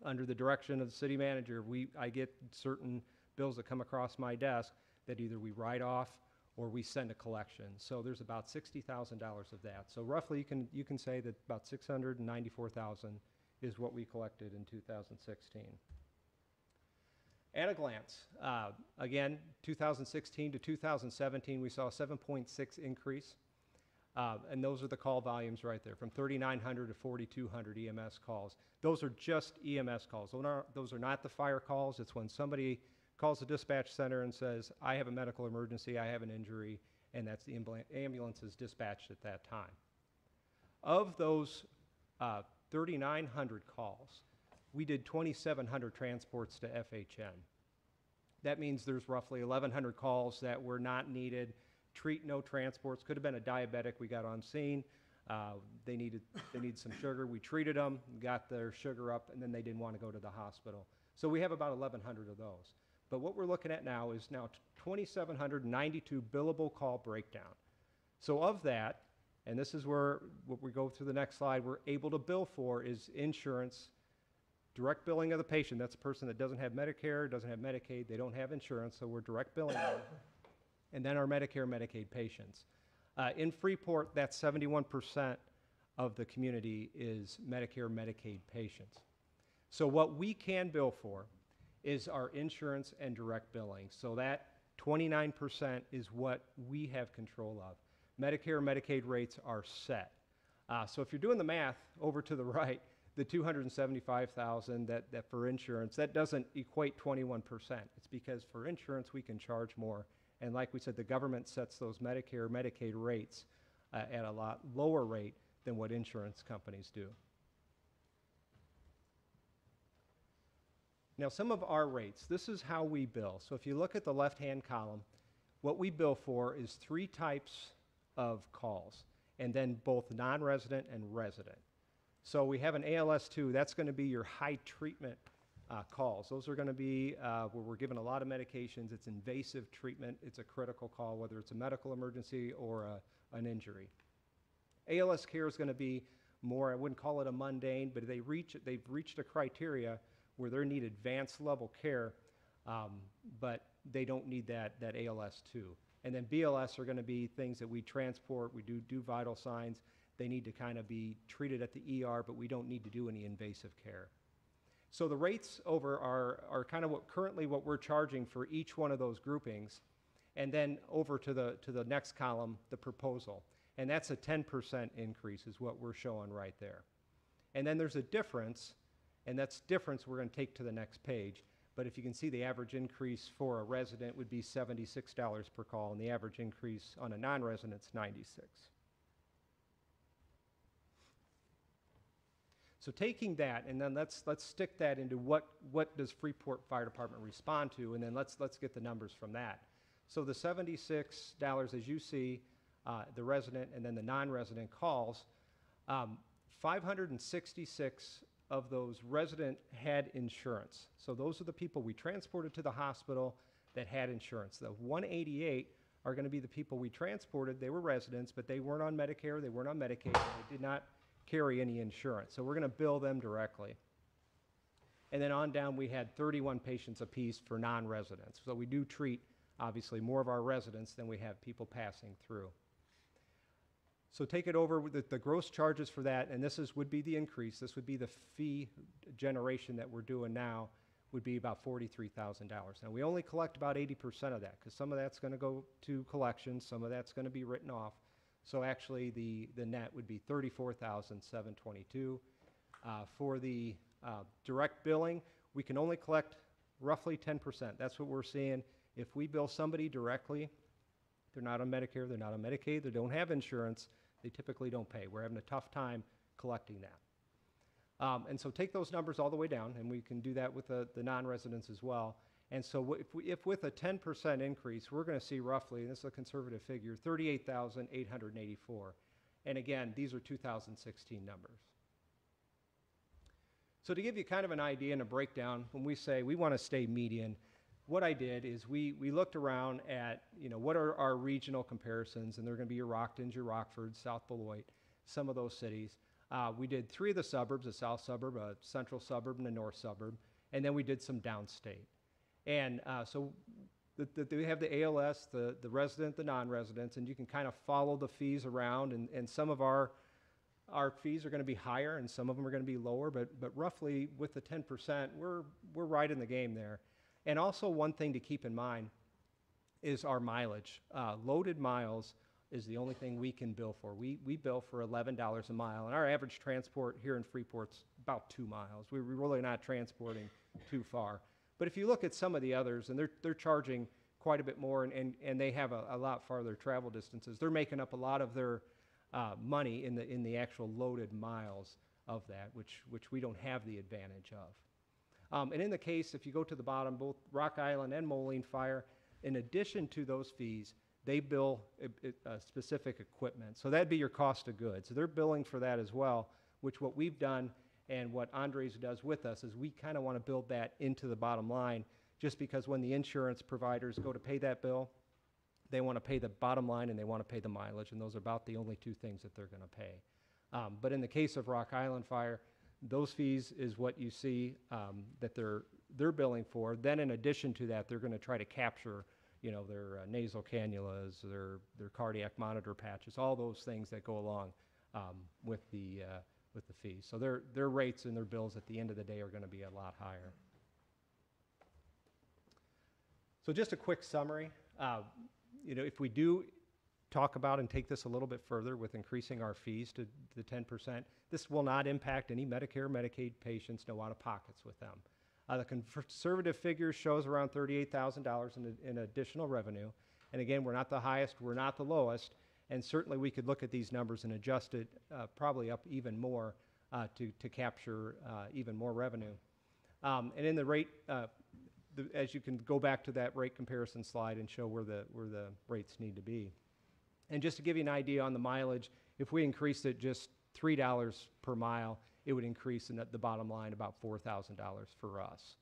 under the direction of the city manager, I get certain bills that come across my desk that either we write off or we send a collection. So there's about $60,000 of that. So roughly you can say that about 694,000 is what we collected in 2016. At a glance, again, 2016 to 2017, we saw a 7.6 increase. And those are the call volumes right there, from 3,900 to 4,200 EMS calls. Those are just EMS calls. Those are not the fire calls. It's when somebody calls the dispatch center and says, I have a medical emergency, I have an injury, and that's the ambulance is dispatched at that time. Of those 3,900 calls, we did 2,700 transports to FHN. That means there's roughly 1,100 calls that were not needed. Treat, no transports. Could have been a diabetic we got on scene. They need some sugar. We treated them, got their sugar up, and then they didn't want to go to the hospital. So we have about 1,100 of those. But what we're looking at now is 2,792 billable call breakdown. So of that, and this is where what we go through the next slide, we're able to bill for is insurance, direct billing of the patient. That's a person that doesn't have Medicare, doesn't have Medicaid, they don't have insurance, so we're direct billing them. And then our Medicare, Medicaid patients. In Freeport, that's 71% of the community is Medicare, Medicaid patients. So what we can bill for is our insurance and direct billing. So that 29% is what we have control of. Medicare, Medicaid rates are set. So if you're doing the math over to the right, the 275,000 that for insurance, that doesn't equate 21%. It's because for insurance we can charge more. And like we said, the government sets those Medicare, Medicaid rates at a lot lower rate than what insurance companies do. Now, some of our rates, this is how we bill. So if you look at the left-hand column, what we bill for is 3 types of calls, and then both non-resident and resident. So we have an ALS2, that's going to be your high treatment calls. Those are going to be where we're given a lot of medications. It's invasive treatment. It's a critical call, whether it's a medical emergency or an injury. ALS care is going to be more, I wouldn't call it a mundane, but they've reached a criteria where they need advanced level care, but they don't need that ALS2. And then BLS are going to be things that we transport, we do vital signs. They need to kind of be treated at the ER, but we don't need to do any invasive care. So the rates over are kind of currently what we're charging for each one of those groupings, and then over to the next column, the proposal. And that's a 10% increase is what we're showing right there. And then there's a difference, and that's difference we're going to take to the next page. But if you can see, the average increase for a resident would be $76 per call, and the average increase on a non-resident is $96. So taking that, and then let's stick that into what does Freeport Fire Department respond to, and then let's get the numbers from that. So the $76, as you see, the resident and then the non-resident calls, 566 of those resident had insurance. So those are the people we transported to the hospital that had insurance. The 188 are going to be the people we transported. They were residents, but they weren't on Medicare, they weren't on Medicaid, they did not carry any insurance. So we're going to bill them directly. And then on down, we had 31 patients apiece for non-residents. So we do treat, obviously, more of our residents than we have people passing through. So take it over with the gross charges for that, and would be the increase. This would be the fee generation that we're doing now, would be about $43,000. Now, we only collect about 80% of that, because some of that's going to go to collections, some of that's going to be written off. So actually, the net would be $34,722. For the direct billing, we can only collect roughly 10%. That's what we're seeing. If we bill somebody directly, they're not on Medicare, they're not on Medicaid, they don't have insurance, they typically don't pay. We're having a tough time collecting that. And so take those numbers all the way down, and we can do that with the non-residents as well. And so if with a 10% increase, we're going to see roughly, and this is a conservative figure, 38,884. And again, these are 2016 numbers. So to give you kind of an idea and a breakdown, when we say we want to stay median, what I did is we looked around at, what are our regional comparisons, and they're going to be your Rocktons, your Rockfords, South Beloit, some of those cities. We did 3 of the suburbs, a south suburb, a central suburb, and a north suburb, and then we did some downstate. And so we have the ALS, the resident, the non-residents, and you can kind of follow the fees around, and some of our fees are going to be higher, and some of them are going to be lower, but roughly with the 10%, we're right in the game there. And also one thing to keep in mind is our mileage. Loaded miles is the only thing we can bill for. We bill for $11 a mile, and our average transport here in Freeport's about 2 miles. We're really not transporting too far. But if you look at some of the others, and they're charging quite a bit more, and they have a lot farther travel distances, they're making up a lot of their money in the actual loaded miles of that, which we don't have the advantage of. And in the case, if you go to the bottom, both Rock Island and Moline Fire, in addition to those fees, they bill specific equipment. So that'd be your cost of goods. So they're billing for that as well, which what we've done and what Andres does with us is we kind of want to build that into the bottom line, just because when the insurance providers go to pay that bill, they want to pay the bottom line and they want to pay the mileage, and those are about the only 2 things that they're going to pay. But in the case of Rock Island Fire, those fees is what you see that they're billing for. Then in addition to that, they're going to try to capture, their nasal cannulas, their cardiac monitor patches, all those things that go along with the fees. So their rates and their bills at the end of the day are going to be a lot higher. So just a quick summary. If we do talk about and take this a little bit further with increasing our fees to the 10%, this will not impact any Medicare, Medicaid patients, no out-of-pockets with them. The conservative figure shows around $38,000 in additional revenue. And again, we're not the highest, we're not the lowest, and certainly we could look at these numbers and adjust it probably up even more to capture even more revenue. And in the rate, as you can go back to that rate comparison slide and show where the rates need to be. And just to give you an idea on the mileage, if we increased it just $3 per mile, it would increase in the bottom line about $4,000 for us,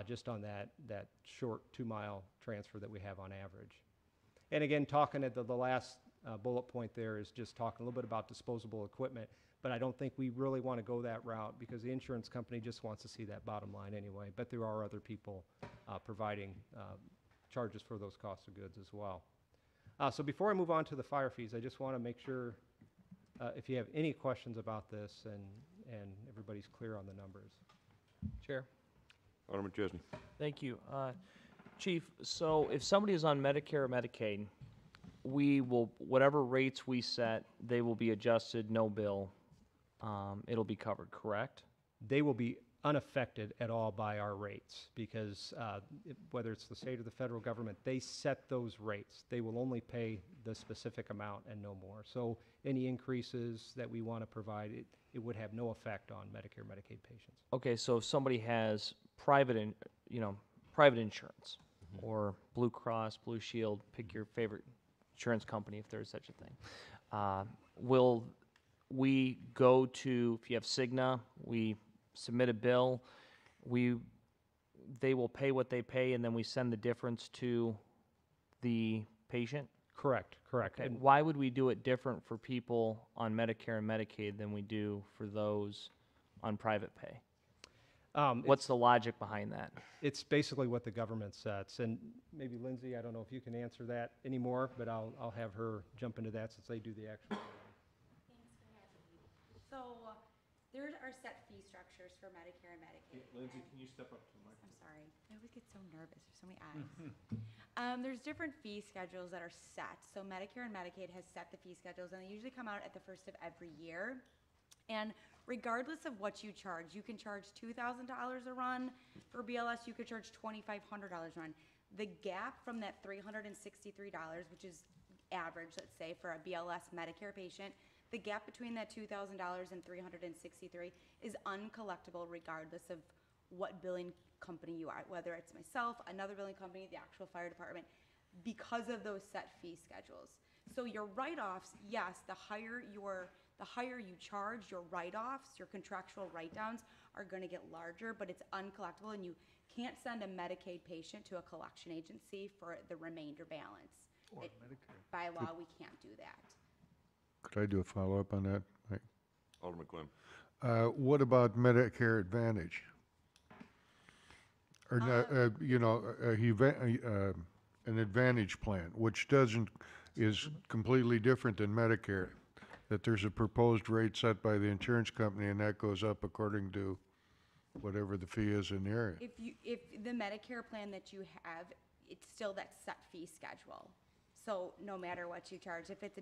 just on that short 2-mile transfer that we have on average. And again, talking at the last bullet point there is just talking a little bit about disposable equipment, but I don't think we really want to go that route because the insurance company just wants to see that bottom line anyway, but there are other people providing charges for those costs of goods as well. So before I move on to the fire fees, I just want to make sure if you have any questions about this and everybody's clear on the numbers. Chair. Alderman Chesney. Thank you. Chief, so if somebody is on Medicare or Medicaid, we will, whatever rates we set, they will be adjusted, no bill. It'll be covered, correct? They will be unaffected at all by our rates because whether it's the state or the federal government, they set those rates. They will only pay the specific amount and no more. So any increases that we want to provide, it would have no effect on Medicare, Medicaid patients. Okay, so if somebody has private insurance or Blue Cross, Blue Shield, pick your favorite insurance company if there's such a thing. Will we go to, if you have Cigna, we submit a bill, they will pay what they pay, and then we send the difference to the patient? Correct. Okay. And why would we do it different for people on Medicare and Medicaid than we do for those on private pay? What's the logic behind that? It's basically what the government sets, and maybe Lindsay, I don't know if you can answer that anymore, but I'll have her jump into that since they do the actual. Thanks for having me. So there are set fee structures for Medicare and Medicaid. Lindsay, can you step up to the mic? I'm sorry. I always get so nervous. There's so many eyes. There's different fee schedules that are set. So Medicare and Medicaid has set the fee schedules, and they usually come out at the first of every year. And regardless of what you charge, you can charge $2,000 a run. For BLS, you could charge $2,500 a run. The gap from that $363, which is average, let's say, for a BLS Medicare patient, The gap between that $2,000 and $363 is uncollectible regardless of what billing company you are, whether it's myself, another billing company, the actual fire department, because of those set fee schedules. So your write-offs, yes, the higher you charge, your write-offs, your contractual write-downs are gonna get larger, but it's uncollectible, and you can't send a Medicaid patient to a collection agency for the remainder balance. By law, we can't do that. Could I do a follow-up on that? Mike? Alderman Clem. What about Medicare Advantage? Or, an Advantage plan, which is completely different than Medicare, that there's a proposed rate set by the insurance company and that goes up according to whatever the fee is in the area. If the Medicare plan that you have, it's still that set fee schedule. So no matter what you charge, if it's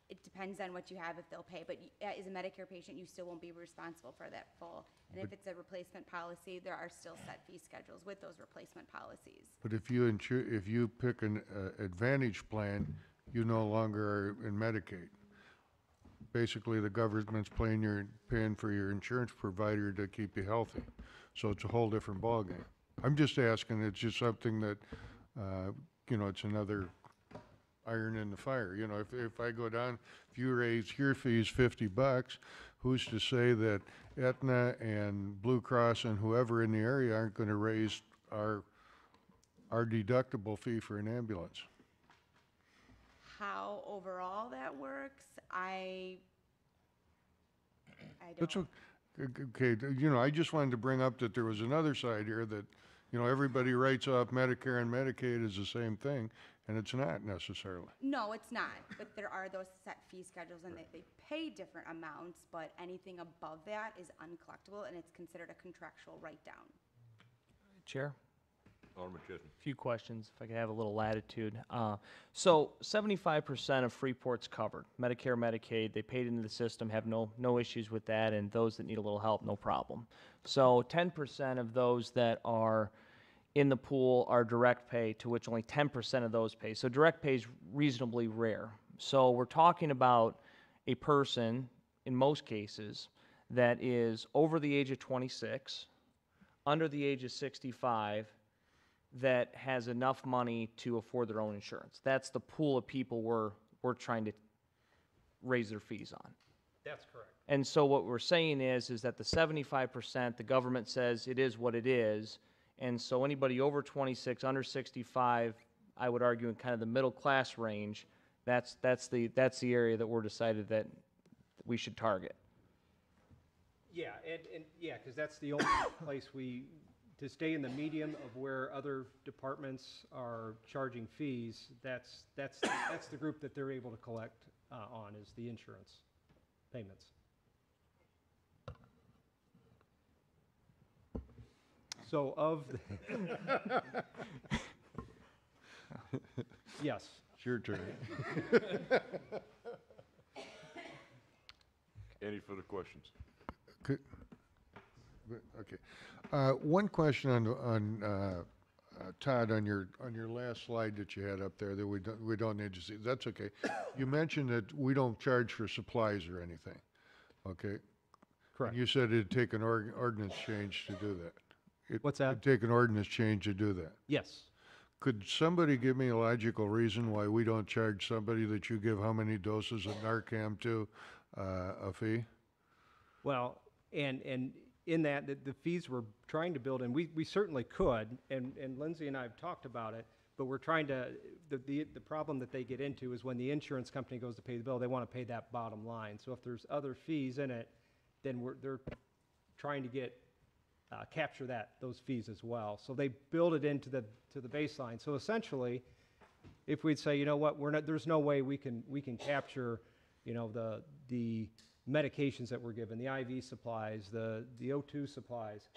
it depends on what you have, if they'll pay, but as a Medicare patient, you still won't be responsible for that full. And if it's a replacement policy, there are still set fee schedules with those replacement policies. But if you pick an Advantage plan, you no longer are in Medicaid. Basically, the government's paying for your insurance provider to keep you healthy. So it's a whole different ballgame. I'm just asking, it's just something that, it's another iron in the fire. If I go down, if you raise your fees $50, who's to say that Aetna and Blue Cross and whoever in the area aren't going to raise our deductible fee for an ambulance? How overall that works, I That's don't. okay. I just wanted to bring up that there was another side here that, everybody writes off Medicare and Medicaid as the same thing, and it's not necessarily. No, it's not, but there are those set fee schedules and they pay different amounts, but anything above that is uncollectible and it's considered a contractual write-down. Chair? Alderman Chisholm. Few questions, if I could have a little latitude. So 75% of Freeport's covered. Medicare, Medicaid, they paid into the system, have no issues with that, and those that need a little help, no problem. So 10% of those that are in the pool are direct pay, to which only 10% of those pay. So direct pay is reasonably rare. So we're talking about a person, in most cases, that is over the age of 26, under the age of 65, that has enough money to afford their own insurance. That's the pool of people we're trying to raise their fees on. That's correct. And so what we're saying is that the 75%, the government says it is what it is, and so anybody over 26, under 65, I would argue in kind of the middle class range, that's the area that we're decided that we should target. Yeah, and because that's the only place to stay in the medium of where other departments are charging fees. That's the group that they're able to collect on, is the insurance payments. So of yes. It's your turn. Any further questions? Okay. One question on Todd, on your last slide that you had up there that we don't need to see. That's okay. You mentioned that we don't charge for supplies or anything. Okay. Correct. And you said it'd take an ordinance change to do that. What's that? It'd take an ordinance change to do that. Yes. Could somebody give me a logical reason why we don't charge somebody that you give how many doses of Narcan to a fee? Well, and in that, the fees we're trying to build in, we certainly could, and Lindsay and I have talked about it, but we're trying to, the problem that they get into is when the insurance company goes to pay the bill, they want to pay that bottom line. So if there's other fees in it, then they're trying to capture those fees as well. So they build it into the baseline. So essentially, if we'd say, you know what, there's no way we can capture, the medications that we're given, the IV supplies, the O2 supplies,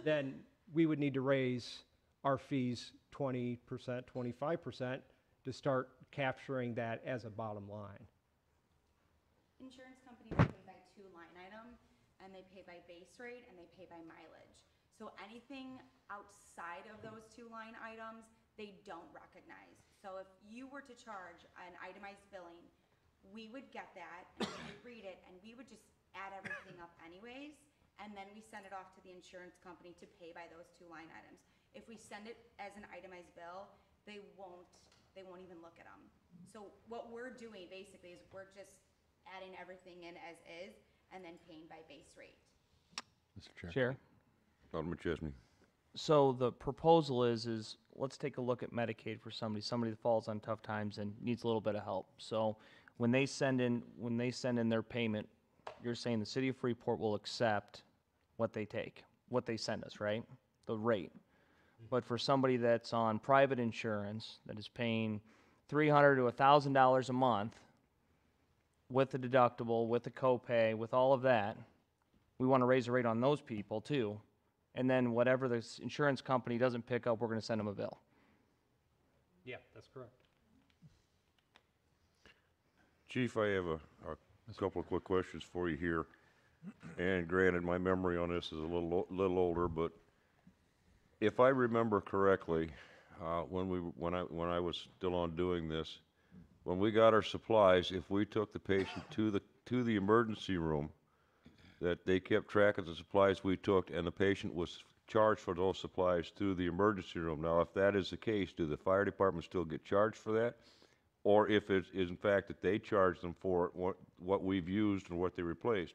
then we would need to raise our fees 20%, 25% to start capturing that as a bottom line. Insurance companies pay by two line items, and they pay by base rate and they pay by mileage. So anything outside of those two line items, they don't recognize. So if you were to charge an itemized billing we would get that, and we would read it, and we would just add everything up anyways, and then we send it off to the insurance company to pay by those 2 line items. If we send it as an itemized bill, they won't even look at them. So what we're doing basically is we're just adding everything in as is, and then paying by base rate. Mr. Chair. Chair? Alderman Chesney. So the proposal is let's take a look at Medicaid for somebody that falls on tough times and needs a little bit of help. So when they send in their payment, you're saying the city of Freeport will accept what they send us, right? The rate. But for somebody that's on private insurance that is paying $300 to $1,000 a month with the deductible, with the copay, with all of that, we want to raise the rate on those people too. And then whatever the insurance company doesn't pick up, we're going to send them a bill. Yeah, that's correct. Chief, I have a couple of quick questions for you here. And granted, my memory on this is a little older, but if I remember correctly, when I was still on doing this, when we got our supplies, if we took the patient to the emergency room, that they kept track of the supplies we took, and the patient was charged for those supplies through the emergency room. Now, if that is the case, do the fire department still get charged for that? Or if it is in fact that they charge them for what we've used and what they replaced,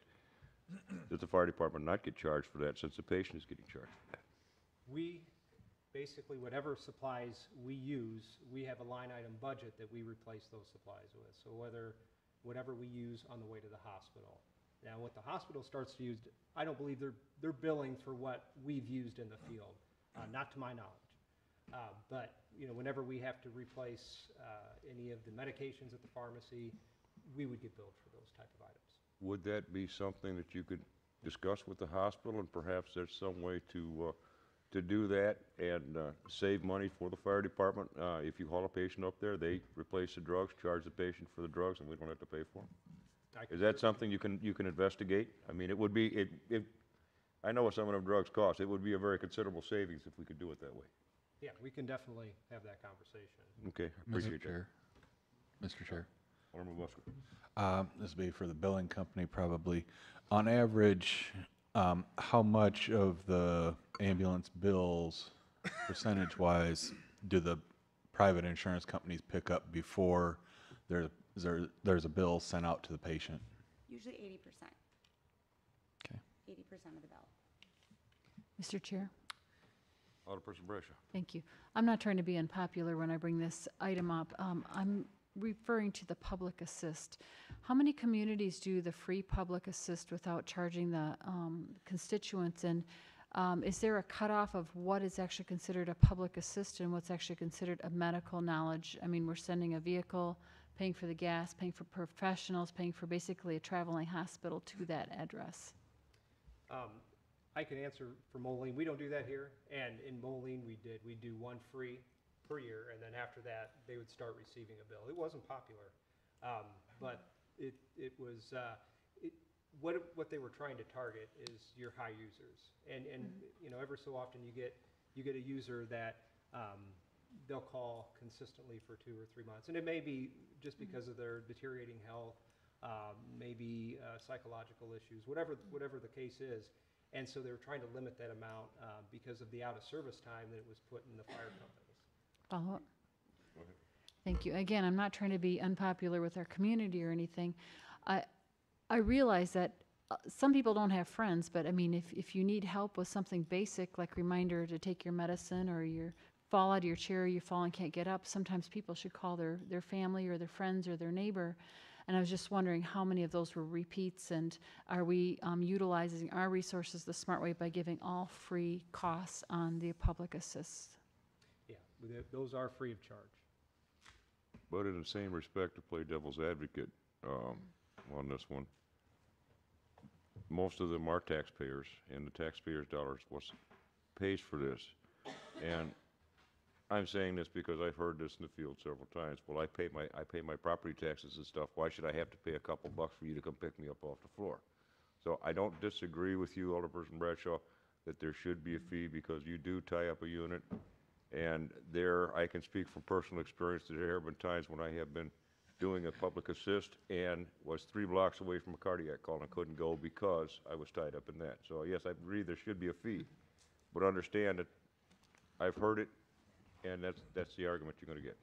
does the fire department not get charged for that since the patient is getting charged for that? We, basically, whatever supplies we use, we have a line item budget that we replace those supplies with. So whatever we use on the way to the hospital. Now, what the hospital starts to use, I don't believe they're billing for what we've used in the field, not to my knowledge. But whenever we have to replace any of the medications at the pharmacy, we would get billed for those type of items. Would that be something that you could discuss with the hospital, and perhaps there's some way to do that and save money for the fire department? If you haul a patient up there, they replace the drugs, charge the patient for the drugs, and we don't have to pay for them? Is that something you can investigate? I mean, it would be, I know what some of them drugs cost. It would be a very considerable savings if we could do it that way. Yeah, we can definitely have that conversation. Okay, appreciate that. Mr. Chair. Alderman Busker. This would be for the billing company probably. On average, how much of the ambulance bills, percentage-wise, do the private insurance companies pick up before there's a bill sent out to the patient? Usually 80%. Okay. 80% of the bill. Mr. Chair? Alderperson Brescia. Thank you. I'm not trying to be unpopular when I bring this item up. I'm referring to the public assist. How many communities do the free public assist without charging the constituents? And is there a cutoff of what is actually considered a public assist and what's actually considered a medical knowledge? I mean, we're sending a vehicle, paying for the gas, paying for professionals, paying for basically a traveling hospital to that address. I can answer for Moline. We don't do that here. And in Moline, we do one free per year, and then after that, they would start receiving a bill. It wasn't popular, but it was, what they were trying to target is your high users. And ever so often you get a user that they'll call consistently for 2 or 3 months. And it may be just because of their deteriorating health, maybe psychological issues, whatever the case is. And so they were trying to limit that amount because of the out-of-service time that it was put in the fire companies. Follow up? Thank you. Again, I'm not trying to be unpopular with our community or anything. I realize that some people don't have friends, but I mean, if you need help with something basic, like reminder to take your medicine, or you fall out of your chair, you fall and can't get up, sometimes people should call their family or their friends or their neighbor. And I was just wondering how many of those were repeats, and are we utilizing our resources the smart way by giving all free costs on the public assist? Yeah, those are free of charge. But in the same respect, to play devil's advocate on this one, most of them are taxpayers, and the taxpayers' dollars pays for this. And I'm saying this because I've heard this in the field several times. Well, I pay my property taxes and stuff. Why should I have to pay a couple bucks for you to come pick me up off the floor? So I don't disagree with you, Alderperson Bradshaw, that there should be a fee, because you do tie up a unit. And I can speak from personal experience that there have been times when I have been doing a public assist and was 3 blocks away from a cardiac call and couldn't go because I was tied up in that. So yes, I agree there should be a fee, but understand that I've heard it, and that's the argument you're gonna get.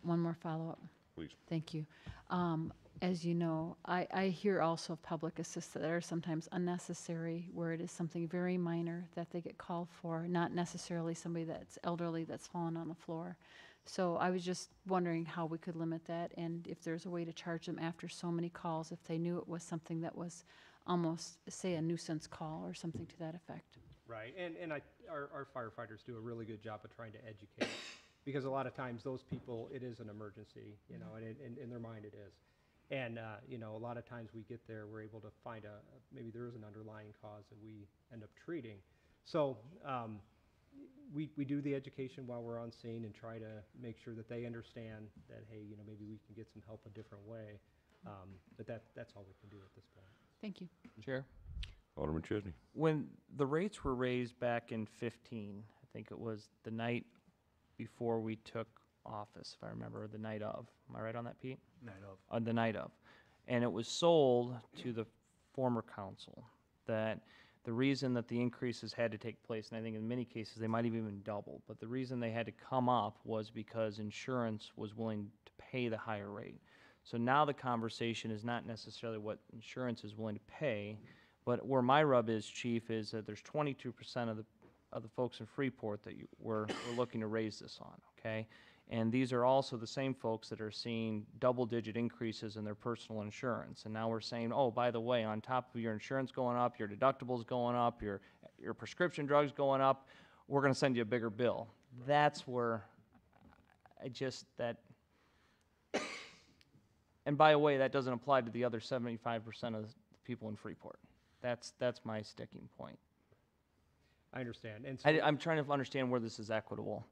One more follow-up. Please. Thank you. As you know, I hear also of public assists that are sometimes unnecessary, where it is something very minor that they get called for, not necessarily somebody that's elderly that's fallen on the floor. So I was just wondering how we could limit that, and if there's a way to charge them after so many calls, if they knew it was something that was almost, say, a nuisance call or something to that effect. Right, and our firefighters do a really good job of trying to educate, because a lot of times those people, it is an emergency, you know, and in their mind it is. And, you know, a lot of times we get there, we're able to find maybe there is an underlying cause that we end up treating. So we do the education while we're on scene and try to make sure that they understand that, hey, you know, maybe we can get some help a different way. But that's all we can do at this point. Thank you. Chair? Alderman Chisney. When the rates were raised back in 15, I think it was the night before we took office, if I remember, the night of. Am I right on that, Pete? Night of. On the night of. And it was sold to the former council that the reason that the increases had to take place, and I think in many cases they might have even doubled, but the reason they had to come up was because insurance was willing to pay the higher rate. So now the conversation is not necessarily what insurance is willing to pay, but where my rub is, Chief, is that there's 22% of the folks in Freeport that we're looking to raise this on, okay? And these are also the same folks that are seeing double-digit increases in their personal insurance. And now we're saying, oh, by the way, on top of your insurance going up, your deductibles going up, your prescription drugs going up, we're going to send you a bigger bill. That's where and by the way, that doesn't apply to the other 75% of the people in Freeport. That's my sticking point. I understand. And so I'm trying to understand where this is equitable.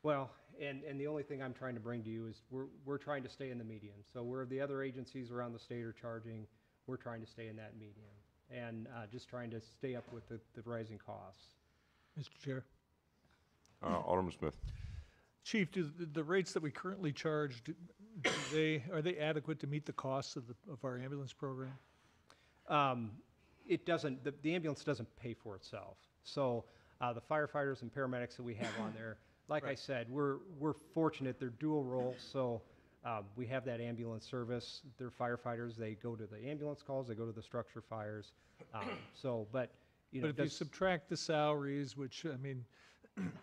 well, and the only thing I'm trying to bring to you is we're trying to stay in the median. So where the other agencies around the state are charging, we're trying to stay in that median. And just trying to stay up with the rising costs. Mr. Chair. Alderman Smith. Chief, do the rates that we currently charge, are they adequate to meet the costs of our ambulance program? It doesn't, the ambulance doesn't pay for itself. So the firefighters and paramedics that we have on there, like I said, we're fortunate, they're dual roles. So we have that ambulance service. They're firefighters, they go to the ambulance calls, they go to the structure fires. But you know. But if you subtract the salaries, which, I mean,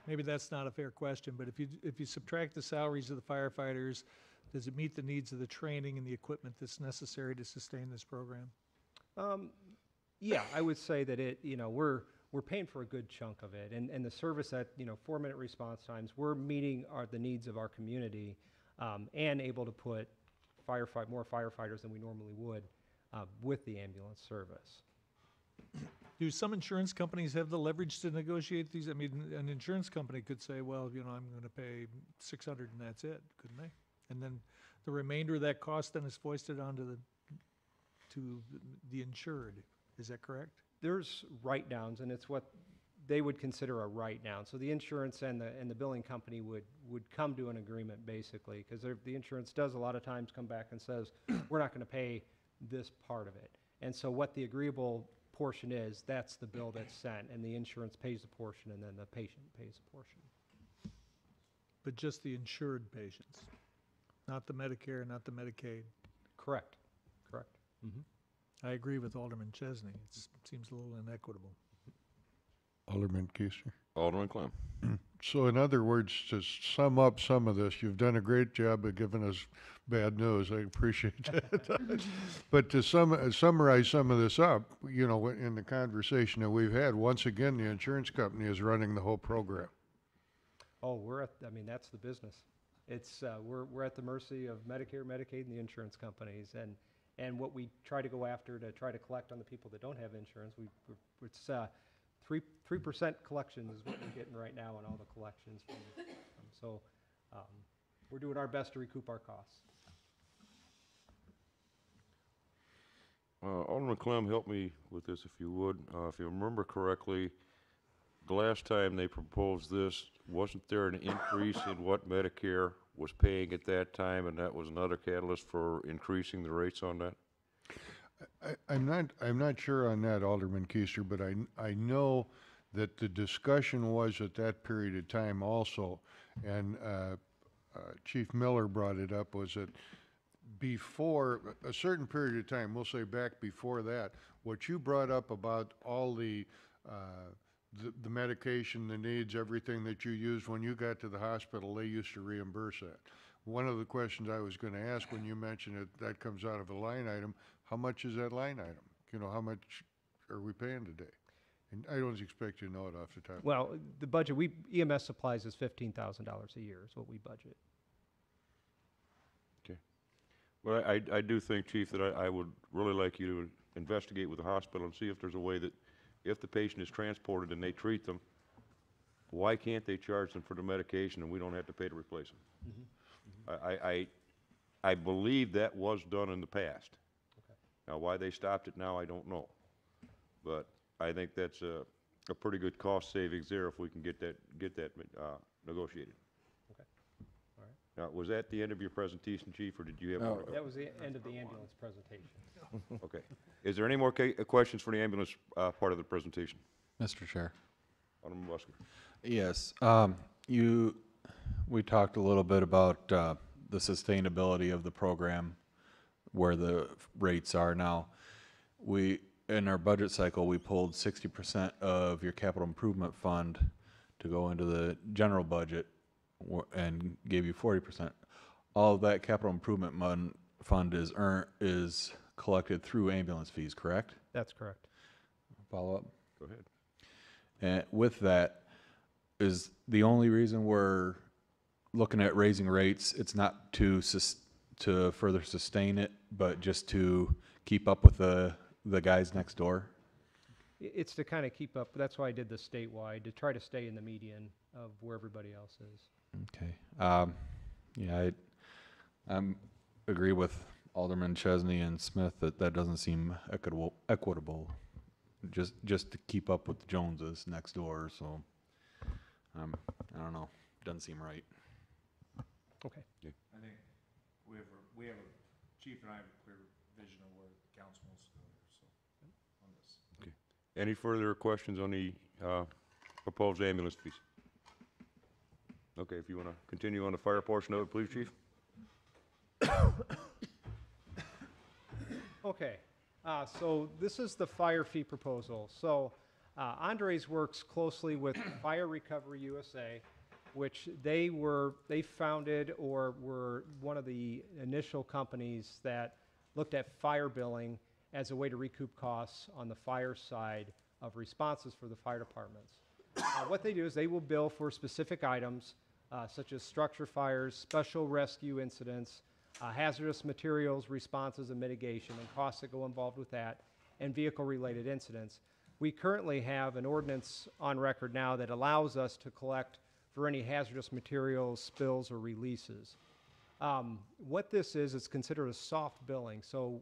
maybe that's not a fair question, but if you subtract the salaries of the firefighters, does it meet the needs of the training and the equipment that's necessary to sustain this program? Yeah, I would say that we're paying for a good chunk of it, and the service at 4-minute response times, we're meeting the needs of our community, and able to put more firefighters than we normally would with the ambulance service. Do some insurance companies have the leverage to negotiate these? I mean, an insurance company could say, well, I'm going to pay $600 and that's it, couldn't they? And then the remainder of that cost then is foisted onto the insured. Is that correct? There's write-downs, and it's what they would consider a write-down. So the insurance and the billing company would come to an agreement, basically, because the insurance does a lot of times come back and says, we're not going to pay this part of it. And so what the agreeable portion is, that's the bill that's sent, and the insurance pays a portion, and then the patient pays a portion. But just the insured patients, not the Medicare, not the Medicaid? Correct. Correct. Mm-hmm. I agree with Alderman Chesney. It seems a little inequitable. Alderman Keister. Alderman Clem. So in other words, to sum up some of this, you've done a great job of giving us bad news. I appreciate that. But to summarize some of this up, in the conversation that we've had, once again, the insurance company is running the whole program. Oh, that's the business. It's, we're at the mercy of Medicare, Medicaid, and the insurance companies. And what we try to go after to try to collect on the people that don't have insurance, it's 3% collection is what we're getting right now on all the collections. So we're doing our best to recoup our costs. Alderman Clem, help me with this if you would. If you remember correctly, the last time they proposed this, wasn't there an increase in what Medicare was paying at that time, and that was another catalyst for increasing the rates on that? I'm not sure on that, Alderman Keister, but I know that the discussion was at that period of time also, and Chief Miller brought it up, was that before a certain period of time, we'll say back before that, what you brought up about all the medication, the needs, everything that you used when you got to the hospital, they used to reimburse that. One of the questions I was going to ask when you mentioned it, that comes out of a line item, how much is that line item? You know, how much are we paying today? And I don't expect you to know it off the top. Well, the budget, EMS supplies is $15,000 a year is what we budget. Okay. Well, I do think, Chief, that I would really like you to investigate with the hospital and see if there's a way that if the patient is transported and they treat them, why can't they charge them for the medication and we don't have to pay to replace them? I believe that was done in the past. Okay. Now, why they stopped it now, I don't know. But I think that's a pretty good cost savings there if we can get that negotiated. Okay. All right. Now, was that the end of your presentation, Chief, or did you have more to go? That was the end of the ambulance presentation. Okay. Is there any more questions for the ambulance part of the presentation? Mr. Chair. Alderman Busker. Yes. We talked a little bit about the sustainability of the program, where the rates are now. In our budget cycle, we pulled 60% of your capital improvement fund to go into the general budget and gave you 40%. All of that capital improvement fund is collected through ambulance fees, correct? That's correct. Follow up? Go ahead. And with that, is the only reason we're looking at raising rates, it's not to further sustain it, but just to keep up with the guys next door? It's to kind of keep up. That's why I did the statewide, to try to stay in the median of where everybody else is. Okay. Yeah, I agree with Alderman Chesney and Smith that doesn't seem equitable. Just to keep up with the Joneses next door. So I don't know. Doesn't seem right. Okay. Yeah. I think we have a chief and I have a clear vision of where the council wants to go here, so on this. Okay. Any further questions on the proposed ambulance fees? Okay, if you want to continue on the fire portion of it, please, Chief. Okay, so this is the fire fee proposal. So Andres works closely with Fire Recovery USA, which they founded or were one of the initial companies that looked at fire billing as a way to recoup costs on the fire side of responses for the fire departments. What they do is they will bill for specific items such as structure fires, special rescue incidents, hazardous materials responses and mitigation, and costs that go involved with that, and vehicle-related incidents. We currently have an ordinance on record now that allows us to collect for any hazardous materials, spills, or releases. What this is, it's considered a soft billing. So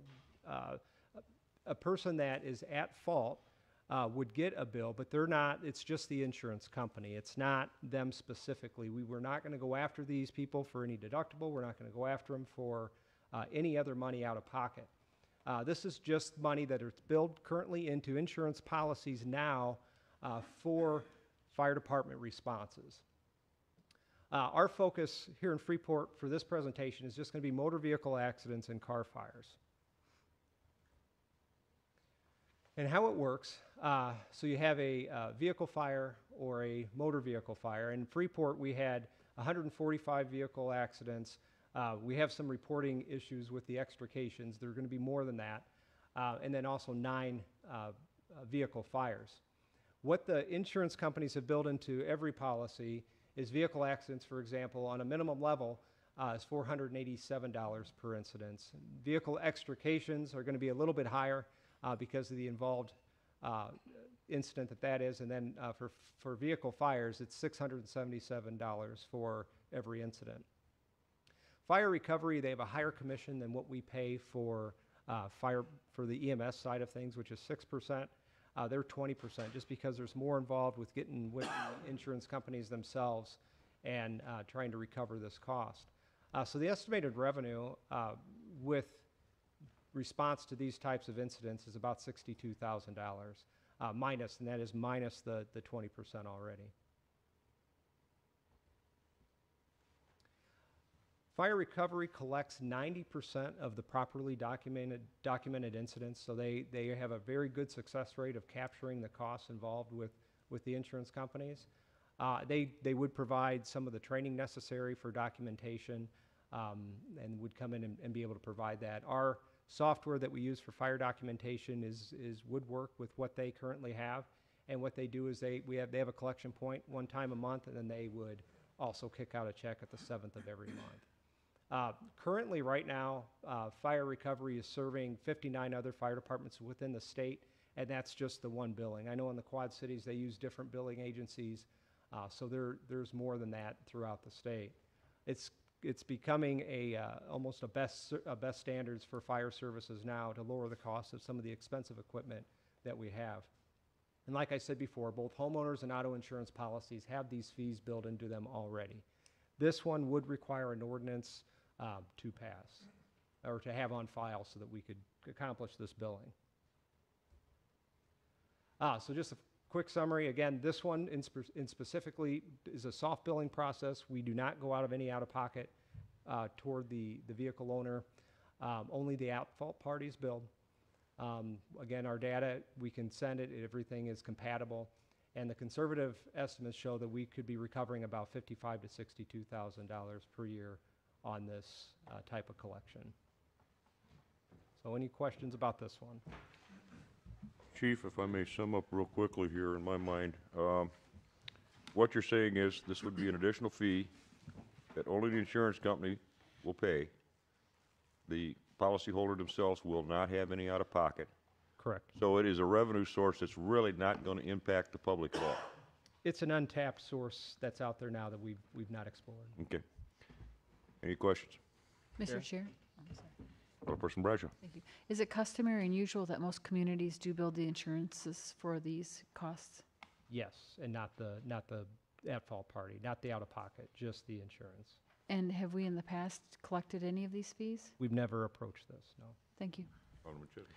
a person that is at fault would get a bill, but they're not, it's just the insurance company. It's not them specifically. We're not going to go after these people for any deductible. We're not going to go after them for any other money out of pocket. This is just money that is billed currently into insurance policies now for fire department responses. Our focus here in Freeport for this presentation is just going to be motor vehicle accidents and car fires. And how it works, so you have a vehicle fire or a motor vehicle fire. In Freeport, we had 145 vehicle accidents. We have some reporting issues with the extrications. There are going to be more than that. And then also 9 vehicle fires. What the insurance companies have built into every policy is vehicle accidents, for example, on a minimum level is $487 per incident. Vehicle extrications are going to be a little bit higher because of the involved incident that is. And then for vehicle fires, it's $677 for every incident. Fire recovery, they have a higher commission than what we pay for for the EMS side of things, which is 6%. They're 20% just because there's more involved with getting with the insurance companies themselves and trying to recover this cost. So the estimated revenue with response to these types of incidents is about $62,000 minus, and that is minus the 20% already. Fire recovery collects 90% of the properly documented incidents, so they have a very good success rate of capturing the costs involved with the insurance companies. They would provide some of the training necessary for documentation and would come in and be able to provide that. Our software that we use for fire documentation would work with what they currently have, and what they do is they have a collection point one time a month, and then they would also kick out a check at the 7th of every month. Currently, right now, fire recovery is serving 59 other fire departments within the state, and that's just the one billing. I know in the Quad Cities they use different billing agencies, so there's more than that throughout the state. It's becoming almost a best standards for fire services now to lower the cost of some of the expensive equipment that we have. And like I said before, both homeowners and auto insurance policies have these fees built into them already. This one would require an ordinance to pass, or to have on file so that we could accomplish this billing. So just a quick summary. Again, this one in specifically is a soft billing process. We do not go out of any out-of-pocket toward the vehicle owner. Only the at-fault parties billed. Again, our data, we can send it, everything is compatible. And the conservative estimates show that we could be recovering about $55,000 to $62,000 per year on this type of collection. So any questions about this one? Chief, if I may sum up real quickly here in my mind, what you're saying is this would be an additional fee that only the insurance company will pay. The policyholder themselves will not have any out-of-pocket. Correct. So it is a revenue source that's really not going to impact the public at all. It's an untapped source that's out there now that we've not explored. Okay. Any questions? Mr. Chair? I'm sorry. Alderperson Bradshaw. Thank you. Is it customary and usual that most communities do build the insurances for these costs? Yes, and not the at-fault party, not the out-of-pocket, just the insurance. And have we in the past collected any of these fees? We've never approached this, no. Thank you. Alderman Chisholm.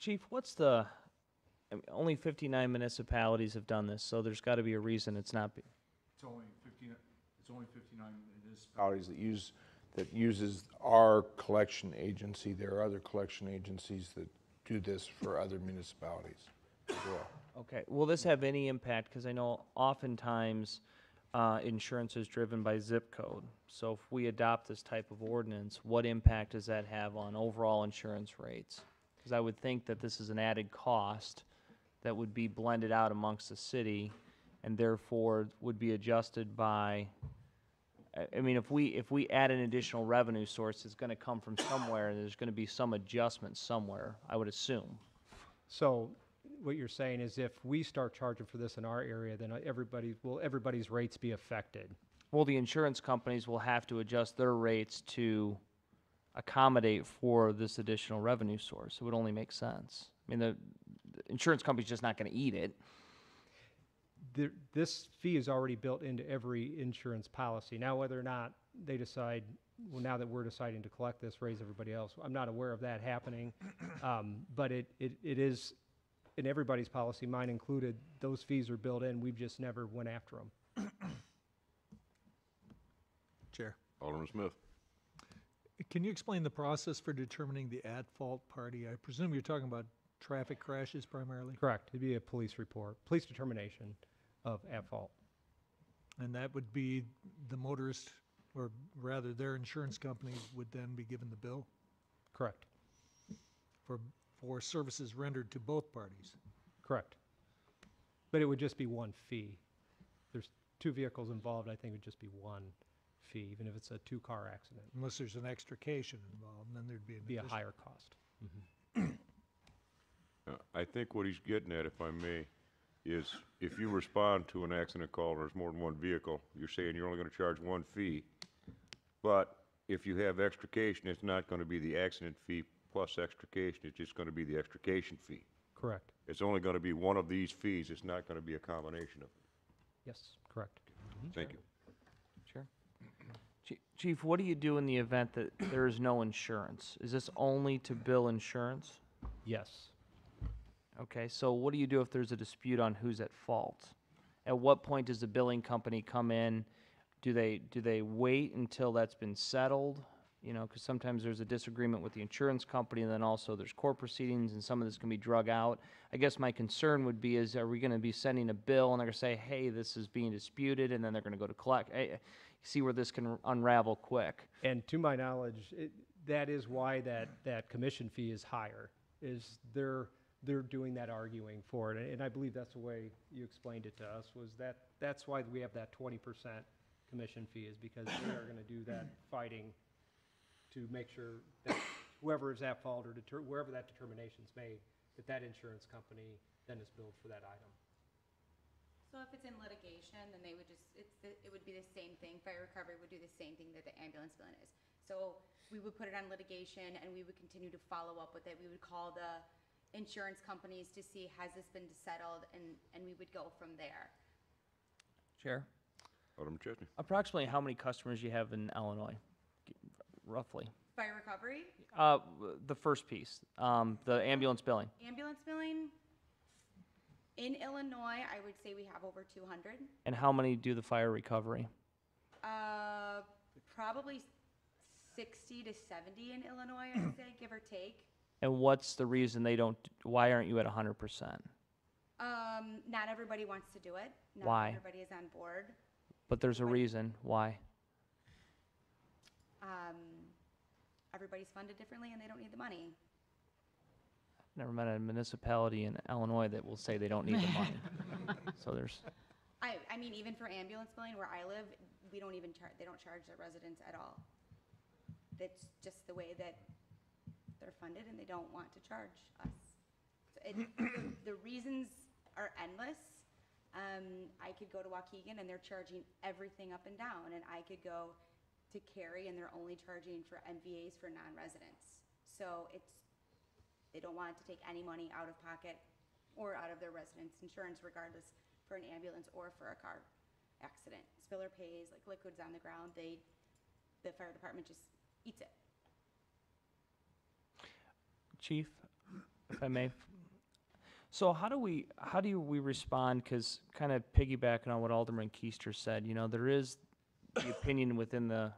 Chief, what's the, I mean, only 59 municipalities have done this, so there's got to be a reason it's not. It's only 59 municipalities that uses our collection agency. There are other collection agencies that do this for other municipalities as well. Okay, will this have any impact? Because I know oftentimes insurance is driven by zip code. So if we adopt this type of ordinance, what impact does that have on overall insurance rates? Because I would think that this is an added cost that would be blended out amongst the city and therefore would be adjusted by, I mean, if we add an additional revenue source, it's going to come from somewhere and there's going to be some adjustment somewhere, I would assume. So what you're saying is if we start charging for this in our area, then everybody's rates be affected? Well, the insurance companies will have to adjust their rates to accommodate for this additional revenue source. It would only make sense. I mean, the insurance company's just not going to eat it. This fee is already built into every insurance policy. Now, whether or not they decide, well, now that we're deciding to collect this, raise everybody else, I'm not aware of that happening. But it is in everybody's policy, mine included. Those fees are built in. We've just never went after them. Chair. Alderman Smith. Can you explain the process for determining the at-fault party? I presume you're talking about traffic crashes primarily? Correct. It'd be a police report, police determination of at-fault. And that would be the motorist, or rather their insurance company would then be given the bill? Correct. For services rendered to both parties? Correct. But it would just be one fee. There's two vehicles involved, I think it would just be one fee, even if it's a two-car accident. Unless there's an extrication involved, then there'd be a higher cost. I think what he's getting at, if I may, is if you respond to an accident call and there's more than one vehicle, you're saying you're only going to charge one fee. But if you have extrication, it's not going to be the accident fee plus extrication. It's just going to be the extrication fee. Correct. It's only going to be one of these fees. It's not going to be a combination of them. Yes, correct. Thank you. Sure. Chief, what do you do in the event that there is no insurance? Is this only to bill insurance? Yes. Okay, so what do you do if there's a dispute on who's at fault? At what point does the billing company come in? Do they wait until that's been settled? You know, because sometimes there's a disagreement with the insurance company, and then also there's court proceedings, and some of this can be drug out. I guess my concern would be are we going to be sending a bill, and they're going to say, hey, this is being disputed, and then they're going to go to collect. See where this can unravel quick. And to my knowledge, that is why that commission fee is higher, is they're doing that arguing for it. And I believe that's the way you explained it to us, was that's why we have that 20% commission fee, is because they are going to do that fighting to make sure that whoever is at fault or wherever that determination is made, that insurance company then is billed for that item. So if it's in litigation, then they would it would be the same thing. Fire recovery would do the same thing that the ambulance billing is. So we would put it on litigation, and we would continue to follow up with it. We would call the insurance companies to see, has this been settled, and we would go from there. Chair? Alderman Chesney. Approximately how many customers you have in Illinois, roughly? Fire recovery? The first piece, the ambulance billing. Ambulance billing? In Illinois, I would say we have over 200. And how many do the fire recovery? Probably 60 to 70 in Illinois, I'd say, give or take. And what's the reason why aren't you at 100%? Not everybody wants to do it. Not Why? everybody is on board. But there's a reason why. Everybody's funded differently, and they don't need the money. Never met a municipality in Illinois that will say they don't need the money. So there's. I mean, even for ambulance billing where I live, we don't even charge. They don't charge their residents at all. That's just the way that they're funded, and they don't want to charge us. So the reasons are endless. I could go to Waukegan, and they're charging everything up and down, and I could go to Cary, and they're only charging for MVAs for non-residents. So they don't want to take any money out of pocket or out of their residents' insurance, regardless, for an ambulance or for a car accident. Spiller pays, like liquids on the ground, the fire department just eats it. Chief, if I may. So how do we respond? Because kind of piggybacking on what Alderman Keister said, you know, there is the opinion within the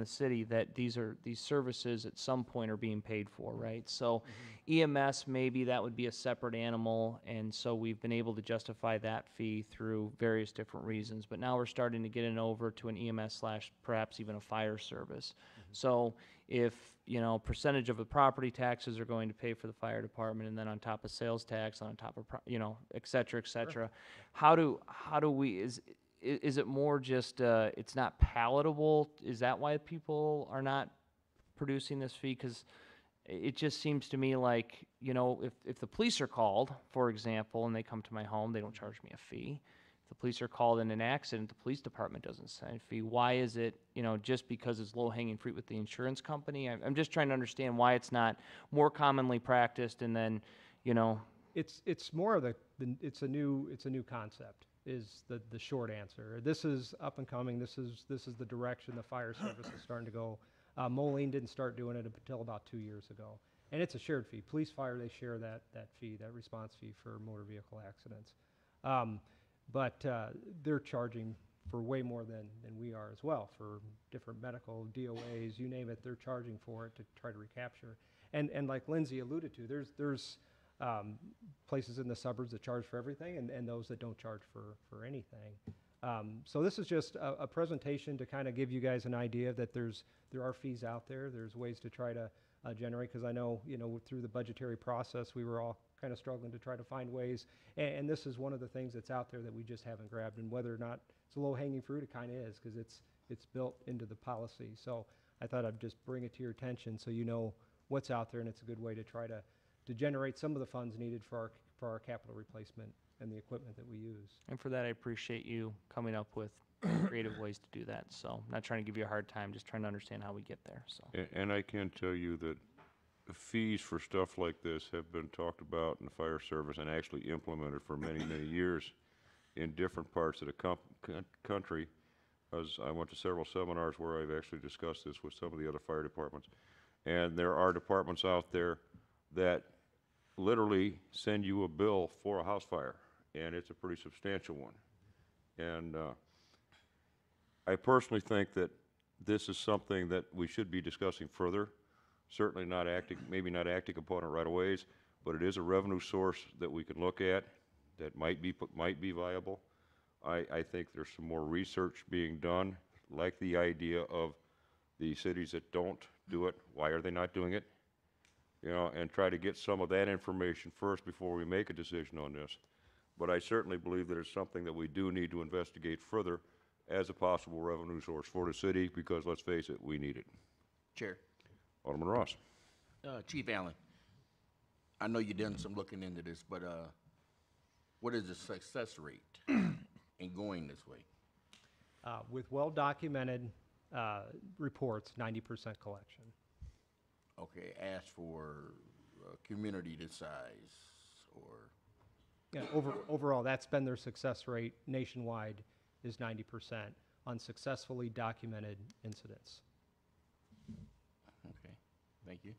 city that these services at some point are being paid for, right? So EMS, maybe that would be a separate animal, and so we've been able to justify that fee through various different reasons. But now we're starting to get it over to an EMS / perhaps even a fire service. So if, you know, percentage of the property taxes are going to pay for the fire department, and then on top of sales tax, on top of, you know, et cetera, Sure. how do we, is it more just it's not palatable? Is that why people are not producing this fee? Because it just seems to me like, you know, if the police are called, for example, and they come to my home, they don't charge me a fee. If the police are called in an accident, the police department doesn't send a fee. Why is it, you know, just because it's low-hanging fruit with the insurance company? I'm just trying to understand why it's not more commonly practiced, and then, you know. It's more of it's a new concept, is the short answer. This is up and coming. This is the direction the fire service is starting to go. Moline didn't start doing it until about 2 years ago. And it's a shared fee. Police, fire, they share that fee, that response fee for motor vehicle accidents. But they're charging for way more than we are as well, for different medical DOAs, you name it, they're charging for it to try to recapture. And like Lindsay alluded to, there's places in the suburbs that charge for everything, and those that don't charge for anything. So this is just a presentation to kind of give you guys an idea that there are fees out there. There's ways to try to generate, because I know, you know, through the budgetary process, we were all kind of struggling to try to find ways. And this is one of the things that's out there that we just haven't grabbed. And whether or not it's a low-hanging fruit, it kind of is, because it's built into the policy. So I thought I'd just bring it to your attention so you know what's out there, and it's a good way to try to generate some of the funds needed for our capital replacement and the equipment that we use. And for that, I appreciate you coming up with creative ways to do that. So I'm not trying to give you a hard time, just trying to understand how we get there. So. And I can tell you that fees for stuff like this have been talked about in the fire service and actually implemented for many, many years in different parts of the country. As I went to several seminars where I've actually discussed this with some of the other fire departments. And there are departments out there that literally send you a bill for a house fire, and it's a pretty substantial one. And I personally think that this is something that we should be discussing further. Certainly not acting, maybe not acting upon it right away, but it is a revenue source that we can look at that might be viable. I think there's some more research being done, like the idea of the cities that don't do it, why are they not doing it? You know, and try to get some of that information first before we make a decision on this. But I certainly believe that it's something that we do need to investigate further as a possible revenue source for the city, because let's face it, we need it. Chair. Alderman Ross. Chief Allen, I know you've done some looking into this, but what is the success rate in going this way? With well-documented reports, 90% collection. Okay, ask for community this size, or? Yeah, overall, that's been their success rate nationwide, is 90% on successfully documented incidents. Okay, thank you.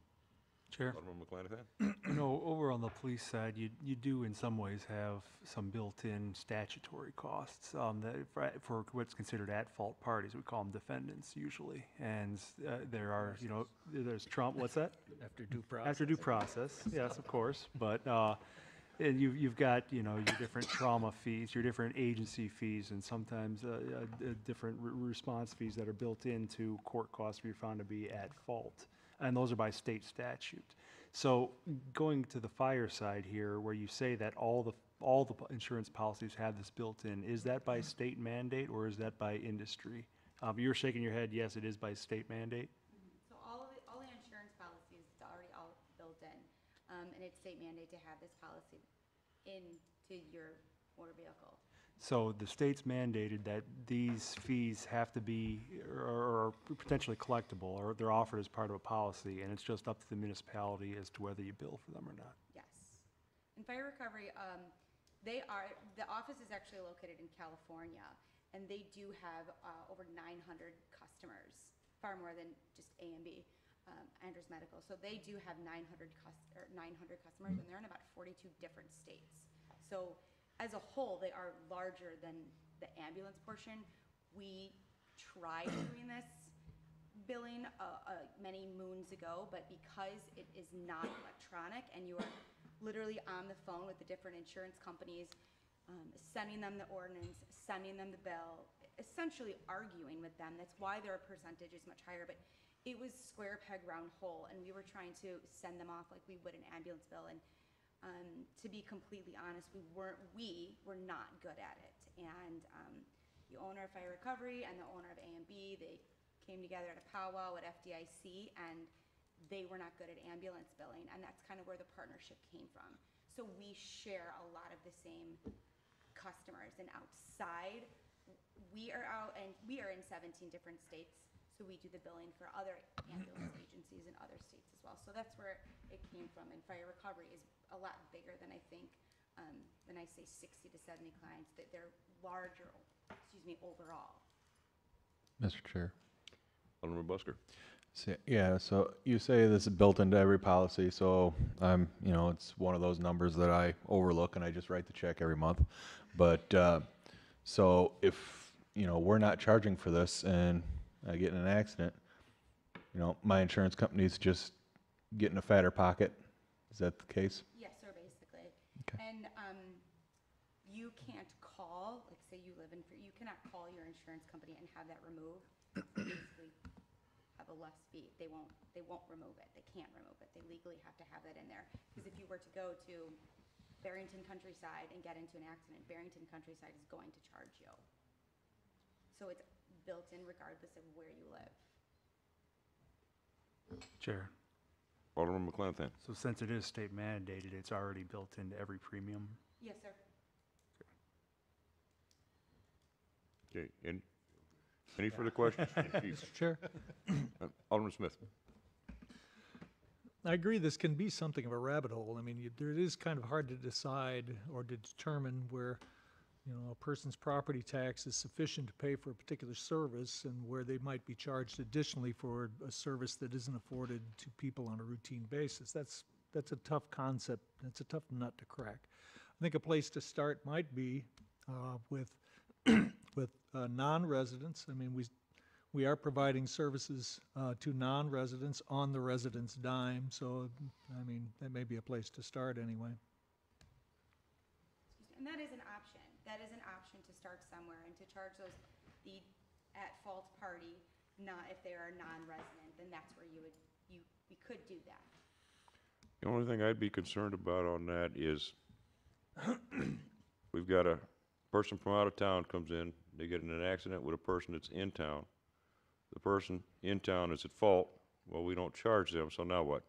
Chair. Alderman McClanahan. You know, over on the police side, you do in some ways have some built-in statutory costs that for what's considered at-fault parties. We call them defendants usually, and there are, you know, there's Trump. What's that? After due process. After due process, yes, of course. But and you've got, you know, your different trauma fees, your different agency fees, and sometimes different response fees that are built into court costs if you're found to be at fault. And those are by state statute. So going to the fire side here, where you say that all the insurance policies have this built in, is that by state mandate or is that by industry? You're shaking your head, yes, it is by state mandate. So all the insurance policies is already all built in, and it's state mandate to have this policy into your motor vehicle. So the state's mandated that these fees have to be or potentially collectible, or they're offered as part of a policy, and it's just up to the municipality as to whether you bill for them or not. Yes. In fire recovery, the office is actually located in California, and they do have over 900 customers, far more than just A and B, Andrews Medical. So they do have 900 customers, and they're in about 42 different states. So as a whole, they are larger than the ambulance portion. We tried doing this billing many moons ago, but because it is not electronic and you are literally on the phone with the different insurance companies, sending them the ordinance, sending them the bill, essentially arguing with them. That's why their percentage is much higher, but it was square peg round hole, and we were trying to send them off like we would an ambulance bill. And to be completely honest, we were not good at it. And the owner of Fire Recovery and the owner of A&B, they came together at a powwow at FDIC, and they were not good at ambulance billing, and that's kind of where the partnership came from. So we share a lot of the same customers, and outside, we are in 17 different states, so we do the billing for other ambulance agencies in other states as well. So that's where it came from, and Fire Recovery is a lot bigger than I think, when I say 60 to 70 clients, that they're larger, overall. Mr. Chair. Alderman Busker. So you say this is built into every policy, so it's one of those numbers that I overlook and I just write the check every month. But so if, we're not charging for this and I get in an accident, my insurance company's just getting a fatter pocket. Is that the case? Yes, sir, basically. Okay. And you can't call, like say you live you cannot call your insurance company and have that removed. Basically, have a less fee. They won't remove it. They can't remove it. They legally have to have that in there. Because if you were to go to Barrington Countryside and get into an accident, Barrington Countryside is going to charge you. So it's built in regardless of where you live. Chair. Alderman McClanahan. So since it is state mandated, it's already built into every premium? Yes, sir. Okay, any further questions? Mr. Chair. Alderman Smith. I agree this can be something of a rabbit hole. I mean, it is kind of hard to decide or to determine where you know, a person's property tax is sufficient to pay for a particular service and where they might be charged additionally for a service that isn't afforded to people on a routine basis. That's a tough concept. That's a tough nut to crack. I think a place to start might be with non-residents. I mean, we are providing services to non-residents on the resident's dime, so, I mean, that may be a place to start anyway. And that is an option. That is an option to start somewhere and to charge the at-fault party, not if they are non-resident, then that's where we could do that. The only thing I'd be concerned about on that is we've got a person from out of town comes in, they get in an accident with a person that's in town. The person in town is at fault, well, we don't charge them, so now what?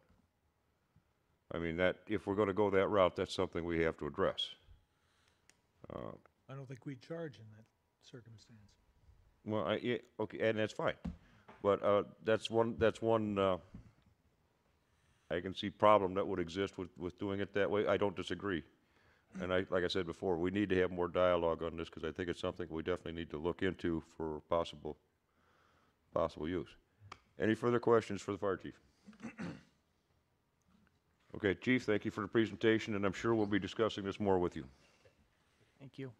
I mean, that, if we're gonna go that route, that's something we have to address. I don't think we'd charge in that circumstance. Well, yeah, okay, and that's fine, but that's one I can see problem that would exist with doing it that way. I don't disagree, and like I said before, we need to have more dialogue on this because I think it's something we definitely need to look into for possible use. Any further questions for the fire chief? Okay, Chief, thank you for the presentation, and I'm sure we'll be discussing this more with you. Thank you.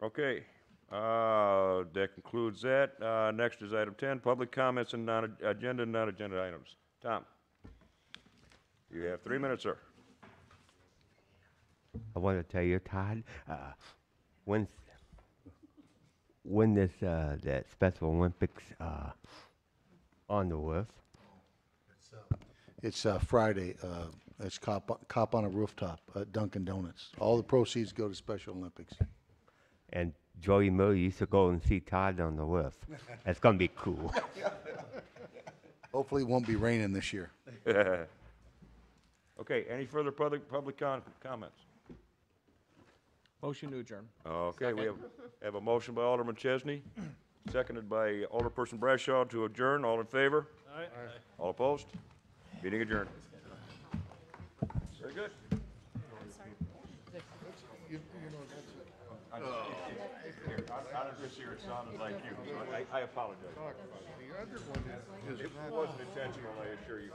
Okay, that concludes that. Next is item 10, public comments and non-agenda items. Tom, you have 3 minutes, sir. I want to tell you, Todd, when this that Special Olympics on the roof? It's Friday. It's cop on a rooftop at Dunkin' Donuts. All the proceeds go to Special Olympics. And Joey Miller used to go and see Todd on the roof. That's gonna be cool. Hopefully, it won't be raining this year. Okay, any further public comments? Motion to adjourn. Okay, we have a motion by Alderman Chesney, seconded by Alderperson Bradshaw to adjourn. All in favor? Aye. All opposed? Meeting adjourned. Very good. Out of this here, it sounded like you. I apologize. The other one is It not. wasn't intentional, I assure you.